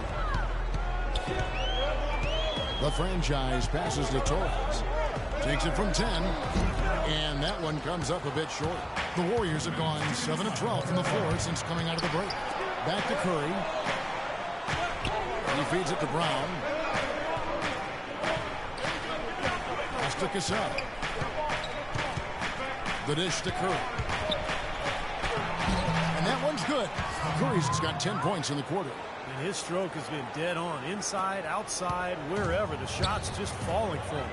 The franchise passes to Torres. Takes it from 10. And that one comes up a bit short. The Warriors have gone 7 of 12 from the floor since coming out of the break. Back to Curry. He feeds it to Brown. Pass to Cassell. The dish to Curry. And that one's good. Curry's got 10 points in the quarter. And his stroke has been dead on. Inside, outside, wherever. The shot's just falling for him.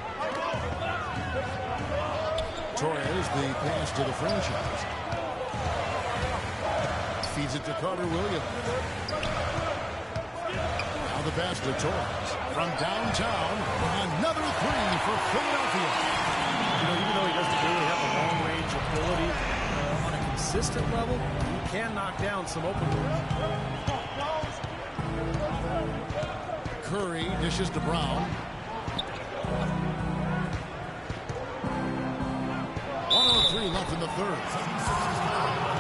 Torres, the pass to the franchise. Feeds it to Carter Williams. Now the pass to Torres. From downtown, another three for Philadelphia. You know, even though he doesn't really have a long-range ability on a consistent level, he can knock down some open ones. Curry dishes to Brown. 1:03 left in the third.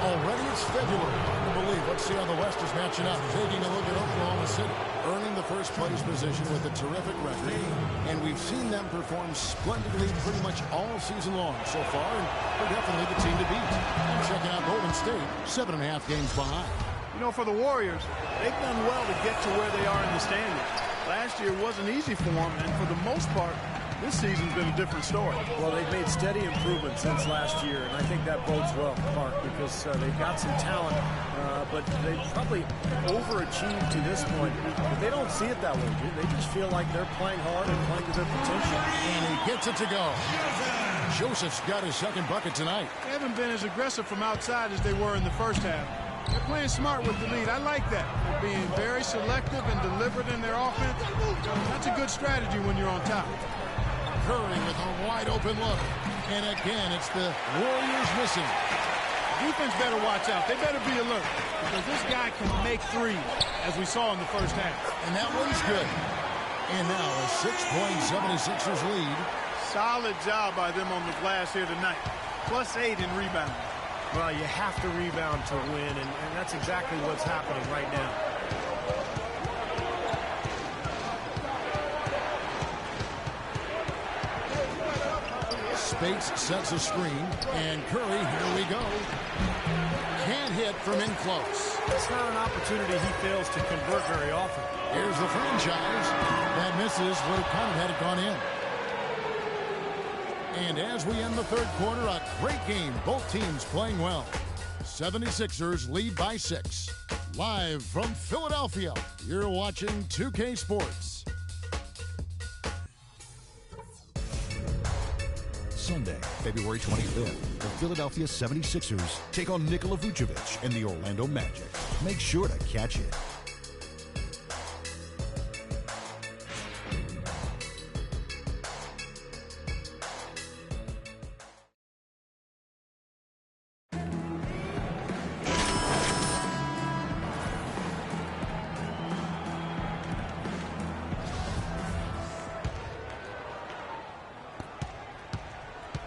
Already it's February. Hard to believe. Let's see how the West is matching up. Taking a look at Oklahoma City, earning the first place position with a terrific record. And we've seen them perform splendidly pretty much all season long so far. And they're definitely the team to beat. And checking out Golden State, 7.5 games behind. You know, for the Warriors, they've done well to get to where they are in the standings. Last year wasn't easy for them, and for the most part, this season's been a different story. Well, they've made steady improvement since last year, and I think that bodes well, Mark, because they've got some talent, but they've probably overachieved to this point. But they don't see it that way. They just feel like they're playing hard and playing to their potential. And he gets it to go. Joseph's got his second bucket tonight. They haven't been as aggressive from outside as they were in the first half. They're playing smart with the lead. I like that. They're being very selective and deliberate in their offense. That's a good strategy when you're on top. Curry with a wide open look. And again, it's the Warriors missing. Defense better watch out. They better be alert because this guy can make threes, as we saw in the first half. And that one's good. And now a 6-point 76ers lead. Solid job by them on the glass here tonight. +8 in rebounding. Well, you have to rebound to win, and that's exactly what's happening right now. Spates sets a screen, and Curry, here we go. Can't hit from in close. It's not an opportunity he fails to convert very often. Here's the franchise. That misses, would have counted had it gone in. And as we end the third quarter, a great game. Both teams playing well. 76ers lead by 6. Live from Philadelphia, you're watching 2K Sports. Sunday, February 25th, the Philadelphia 76ers take on Nikola Vucevic and the Orlando Magic. Make sure to catch it.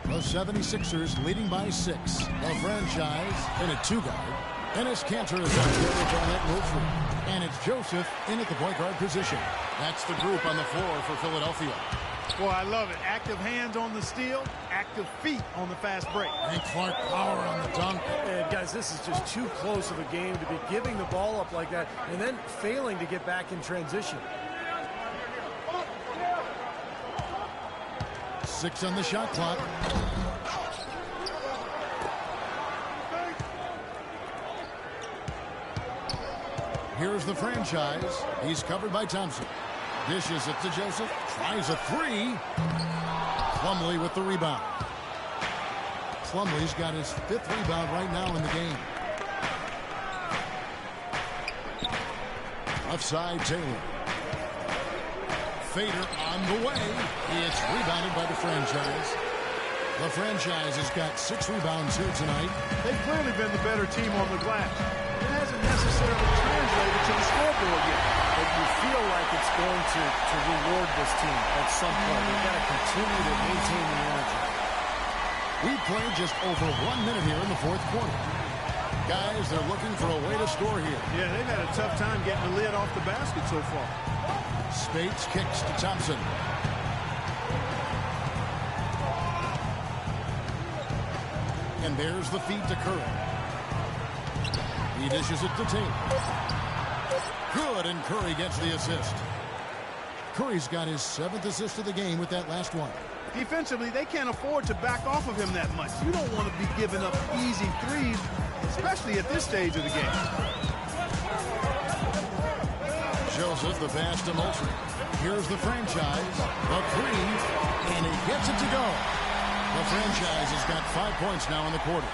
The 76ers leading by 6. The franchise in a 2-guard. Ennis Cantor is out there with Annette Moultrie. And it's Joseph in at the point guard position. That's the group on the floor for Philadelphia. Boy, I love it. Active hands on the steal, active feet on the fast break. And Clark Power on the dunk. And guys, this is just too close of a game to be giving the ball up like that and then failing to get back in transition. 6 on the shot clock. Here's the franchise. He's covered by Thompson. Dishes it to Joseph. Tries a 3. Plumlee with the rebound. Plumlee's got his 5th rebound right now in the game. Left side, Taylor. Fader on the way. It's rebounded by the franchise. The franchise has got 6 rebounds here tonight. They've clearly been the better team on the glass. It hasn't necessarily translated to the scoreboard yet. But you feel like it's going to reward this team at some point. They've got to continue to maintain the energy. We played just over 1 minute here in the fourth quarter. Guys, they're looking for a way to score here. Yeah, they've had a tough time getting the lid off the basket so far. Spates kicks to Thompson. And there's the feed to Curry. He dishes it to Taylor. Good, and Curry gets the assist. Curry's got his 7th assist of the game with that last one. Defensively, they can't afford to back off of him that much. You don't want to be giving up easy threes, especially at this stage of the game. Joseph, the pass to Moultrie. Here's the franchise. The three, and he gets it to go. The franchise has got 5 points now in the quarter.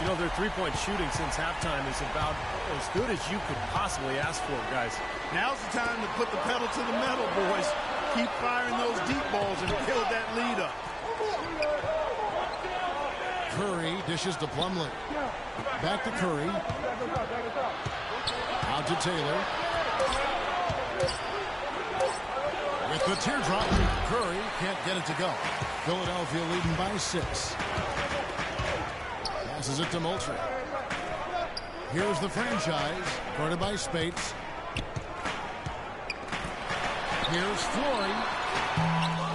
You know, their three-point shooting since halftime is about as good as you could possibly ask for, guys. Now's the time to put the pedal to the metal, boys. Keep firing those deep balls and build that lead up. Curry dishes to Plumlee. Back to Curry. Out to Taylor. With the teardrop, Curry can't get it to go. Philadelphia leading by 6. Passes it to Moultrie. Here's the franchise, guarded by Spates. Here's Flory.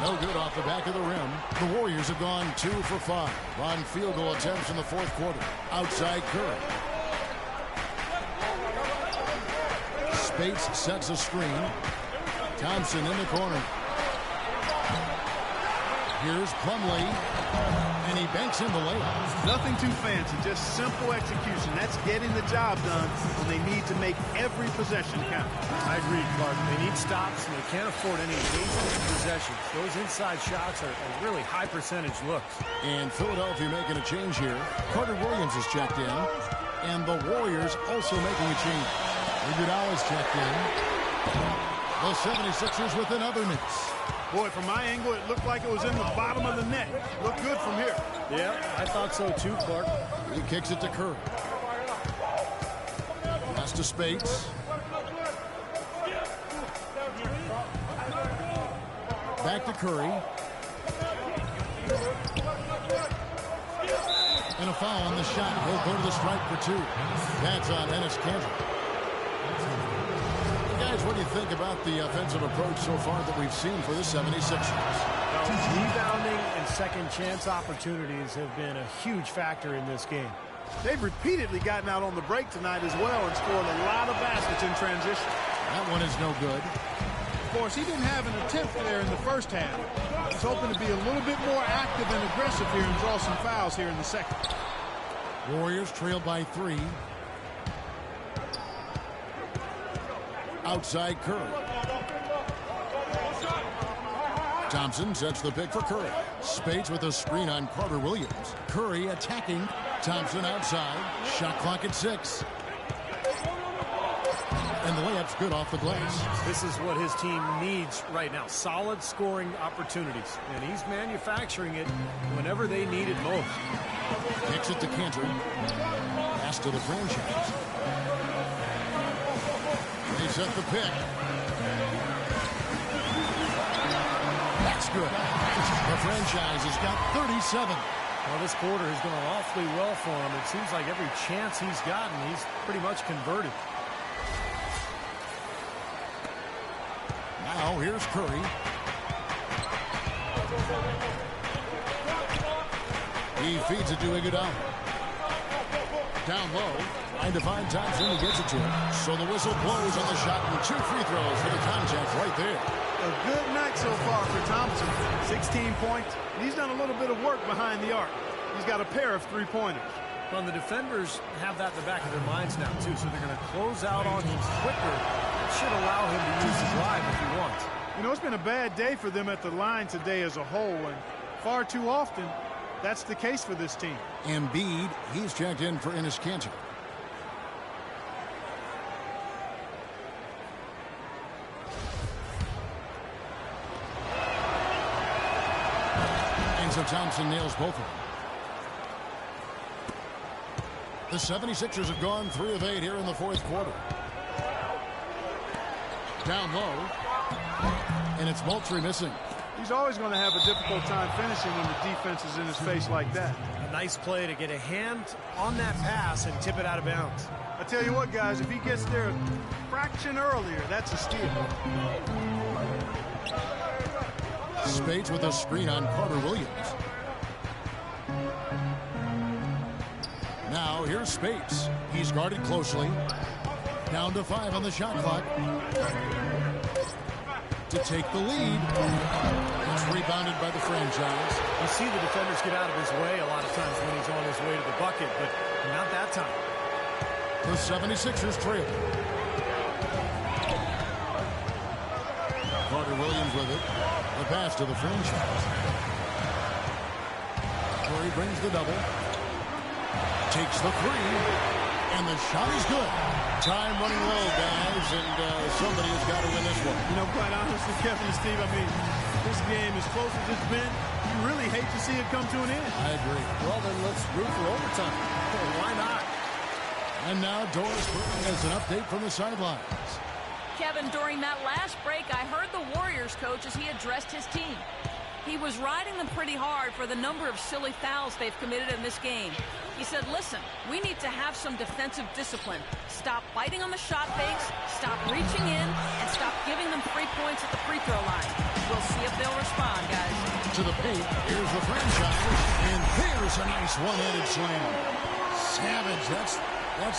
No good off the back of the rim. The Warriors have gone 2 for 5 on field goal attempts in the 4th quarter. Outside Curry. Spates sets a screen. Thompson in the corner. Here's Plumlee, and he banks in the layup. Nothing too fancy, just simple execution. That's getting the job done when they need to make every possession count. I agree, Clark. They need stops, and they can't afford any wasted possessions. Those inside shots are really high percentage looks. And Philadelphia making a change here. Carter Williams is checked in, and the Warriors also making a change. Iguodala's checked in. The 76ers with another miss. Boy, from my angle, it looked like it was in the bottom of the net. Looked good from here. Yeah, I thought so too, Clark. He kicks it to Curry. Pass to Spates. Back to Curry. And a foul on the shot. He'll go to the stripe for 2. That's on Enes Kanter. Guys, what do you think about the offensive approach so far that we've seen for the 76ers? Rebounding and second chance opportunities have been a huge factor in this game. They've repeatedly gotten out on the break tonight as well and scored a lot of baskets in transition. That one is no good. Of course, he didn't have an attempt there in the first half. He's hoping to be a little bit more active and aggressive here and draw some fouls here in the second. Warriors trailed by 3. Outside Curry. Thompson sets the pick for Curry. Spates with a screen on Carter Williams. Curry attacking. Thompson outside. Shot clock at 6. And the layup's good off the glass. This is what his team needs right now. Solid scoring opportunities. And he's manufacturing it whenever they need it most. Kicks it to Kanter. Pass to the franchise. They set the pick. That's good. The franchise has got 37. Well, this quarter has gone awfully well for him. It seems like every chance he's gotten, he's pretty much converted. Now here's Curry. He feeds it to Iguodala. Down low. Trying to find Thompson. He gets it to him. So the whistle blows on the shot and 2 free throws for the contact right there. A good night so far for Thompson. 16 points. And he's done a little bit of work behind the arc. He's got a pair of 3-pointers. Well, the defenders have that in the back of their minds now, too, so they're going to close out on him quicker. That should allow him to use his drive if he wants. You know, it's been a bad day for them at the line today as a whole, and far too often, that's the case for this team. Embiid, he's checked in for Enes Kanter. And so Thompson nails both of them. The 76ers have gone 3 of 8 here in the 4th quarter. Down low. And it's Moultrie missing. He's always going to have a difficult time finishing when the defense is in his face like that. A nice play to get a hand on that pass and tip it out of bounds. I tell you what, guys, if he gets there a fraction earlier, that's a steal. Spates with a screen on Carter Williams. Now here's Spates. He's guarded closely. Down to 5 on the shot clock. To take the lead. It's rebounded by the franchise. You see the defenders get out of his way a lot of times when he's on his way to the bucket, but not that time. The 76ers trail. Carter Williams with it. The pass to the franchise. Curry brings the double. Takes the three. And the shot is good. Time running low, guys, and somebody has got to win this one. You know, quite honestly, Kevin and Steve, I mean, this game, as close as it's been, you really hate to see it come to an end. I agree. Well, then let's root for overtime. Why not? And now Doris Burton has an update from the sidelines. Kevin, during that last break, I heard the Warriors coach as he addressed his team. He was riding them pretty hard for the number of silly fouls they've committed in this game. He said, listen, we need to have some defensive discipline. Stop fighting on the shot fakes, stop reaching in, and stop giving them free points at the free throw line. We'll see if they'll respond, guys. To the paint, here's the franchise, and there's a nice one-handed slam. Savage, that's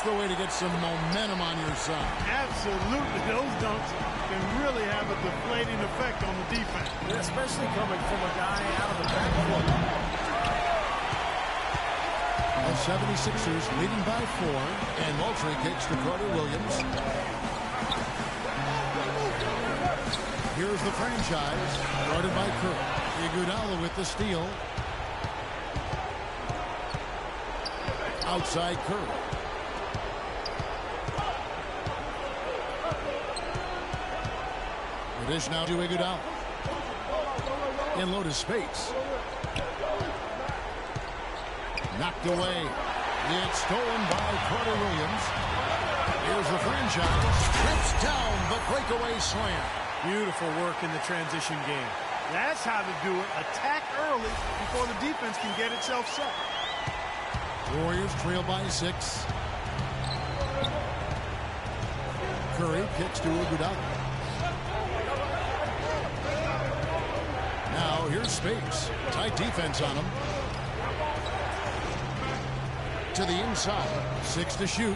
the way to get some momentum on your side. Absolutely. Those dunks can really have a deflating effect on the defense. Especially coming from a guy out of the backcourt. The 76ers leading by 4, and Moultrie kicks to Carter Williams. Here's the franchise, guarded by Curry. Iguodala with the steal. Outside Curry. The dish now to Iguodala. In low to Spates. Knocked away. It's stolen by Carter Williams. Here's the franchise. Trips down the breakaway slam. Beautiful work in the transition game. That's how to do it. Attack early before the defense can get itself set. Warriors trail by 6. Curry kicks to Iguodala. Now here's Spates. Tight defense on him. To the inside. 6 to shoot.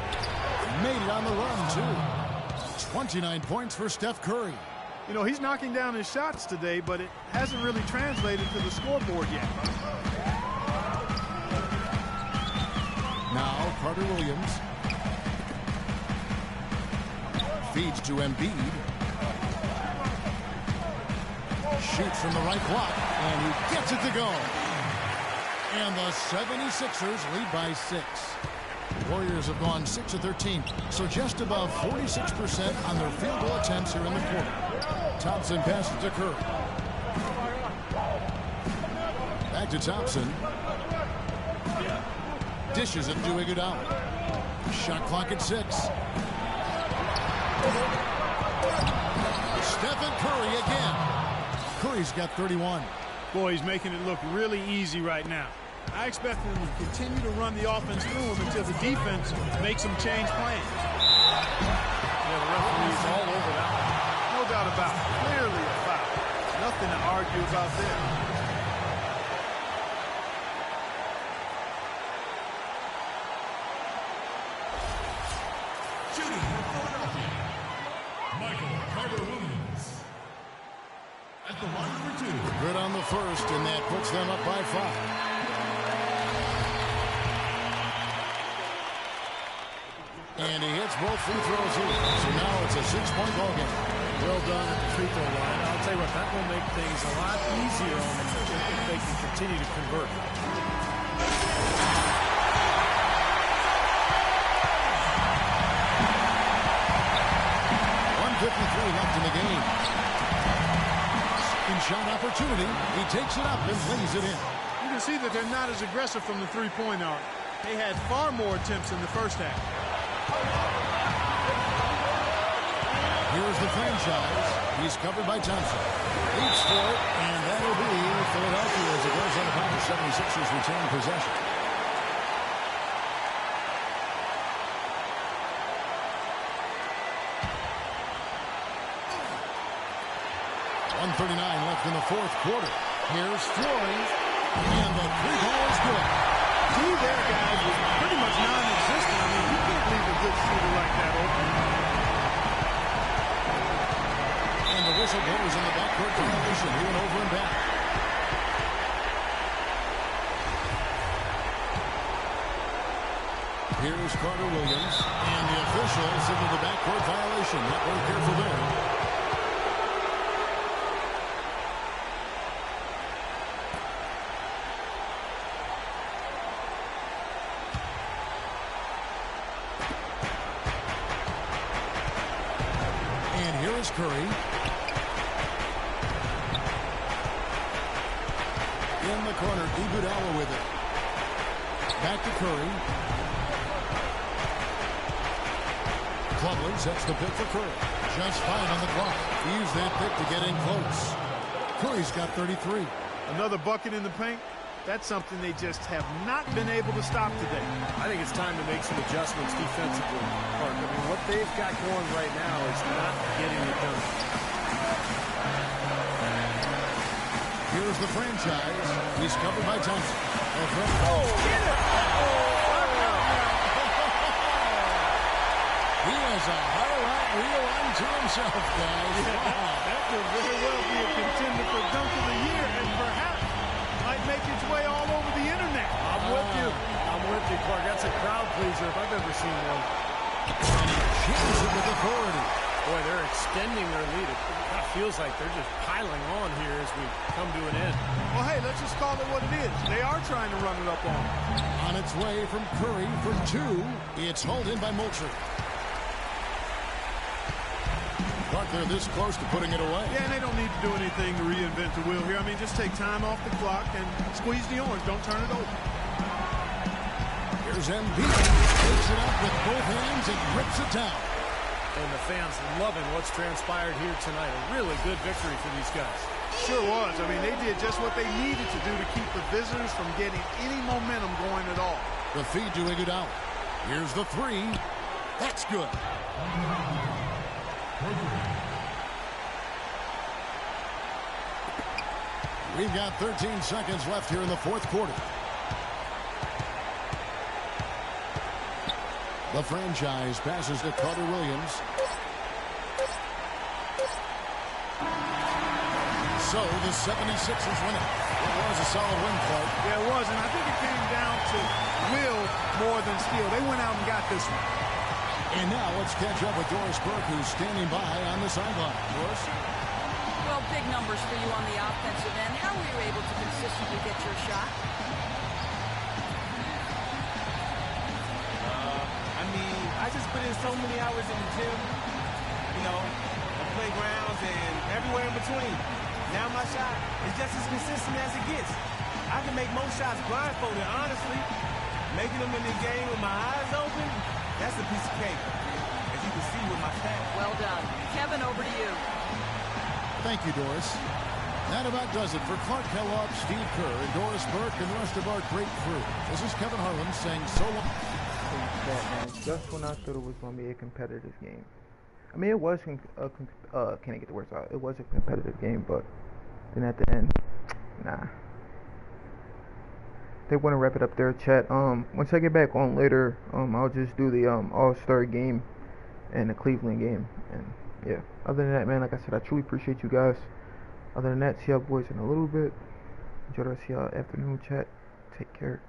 Made it on the run, too. 29 points for Steph Curry. You know, he's knocking down his shots today, but it hasn't really translated to the scoreboard yet. Now Carter Williams. Feeds to Embiid. Shoots from the right block, and he gets it to go. And the 76ers lead by 6. Warriors have gone 6 of 13, so just above 46% on their field goal attempts here in the quarter. Thompson passes to Curry. Back to Thompson. Dishes it to Iguodala. Shot clock at 6. Stephen Curry again. Curry's got 31. Boy, he's making it look really easy right now. I expect them to continue to run the offense through him until the defense makes them change plans. Yeah, the referee's all over that one. No doubt about it. Clearly a foul. Nothing to argue about there. Shooting for Philadelphia, Michael Carter Williams. At the line for 2. Good on the first, and that puts them up by 5. And he hits both free throws in. So now it's a 6-point ball game. Well done at the free throw line. I'll tell you what, that will make things a lot easier on them if they can continue to convert. 1:53 left in the game. In shot opportunity, he takes it up and lays it in. You can see that they're not as aggressive from the three-point arc. They had far more attempts in the first half. Here's the franchise. He's covered by Thompson. Reach for it, and that'll be Philadelphia as it goes on the power. 76ers retain possession. .139 left in the fourth quarter. Here's Floyd, and the three ball is good. D there, guys, was pretty much non-existent. I mean, you can't leave a good shooter like that open. And the whistle blows in the backcourt violation. He went over and back. Here's Carter Williams. And the official signaled the backcourt violation. Not very careful there. Curry. In the corner, Iguodala with it. Back to Curry. Clubber sets the pick for Curry. Just 5 on the clock. He used that pick to get in close. Curry's got 33. Another bucket in the paint. That's something they just have not been able to stop today. I think it's time to make some adjustments defensively. I mean, what they've got going right now is not getting it done. Here's the franchise. He's covered by Thompson. Oh, get it! He has a highlight reel unto himself, guys. Yeah, that could very well be a contender for dunk of the year, and perhaps might make its way all over the internet. I'm with you. I'm with you, Clark. That's a crowd pleaser if I've ever seen one. And he chips it with authority. Boy, they're extending their lead. It kind of feels like they're just piling on here as we come to an end. Well, hey, let's just call it what it is. They are trying to run it up on them. On its way from Curry for 2. It's hauled in by Moultrie. Clark, they're this close to putting it away. Yeah, and they don't need to do anything to reinvent the wheel here. I mean, just take time off the clock and squeeze the orange. Don't turn it over. Here's Embiid. Takes it up with both hands and rips it down. And the fans loving what's transpired here tonight. A really good victory for these guys. Sure was. I mean, they did just what they needed to do to keep the visitors from getting any momentum going at all. The feed to Iguodala. Here's the 3. That's good. We've got 13 seconds left here in the fourth quarter. The franchise passes to Carter Williams. So the 76ers win it. It was a solid win, Clark. Yeah, it was, and I think it came down to will more than skill. They went out and got this one. And now let's catch up with Doris Burke, who's standing by on the sideline. Doris? Well, big numbers for you on the offensive end. How were you able to consistently get your shot? I just put in so many hours in the gym, you know, on playgrounds and everywhere in between. Now my shot is just as consistent as it gets. I can make most shots blindfolded, honestly. Making them in the game with my eyes open, that's a piece of cake, as you can see with my stats. Well done. Kevin, over to you. Thank you, Doris. That about does it for Clark Kellogg, Steve Kerr, and Doris Burke, and the rest of our great crew. This is Kevin Harlan saying so long. That, man, just when I thought it was going to be a competitive game. I mean, it was can't I get the words out? It was a competitive game, but then at the end, nah. They want to wrap it up there, chat. Once I get back on later, I'll just do the All-Star game and the Cleveland game, and yeah. Other than that, man, like I said, I truly appreciate you guys. Other than that, see y'all boys in a little bit. Enjoy the rest of y'all afternoon chat. Take care.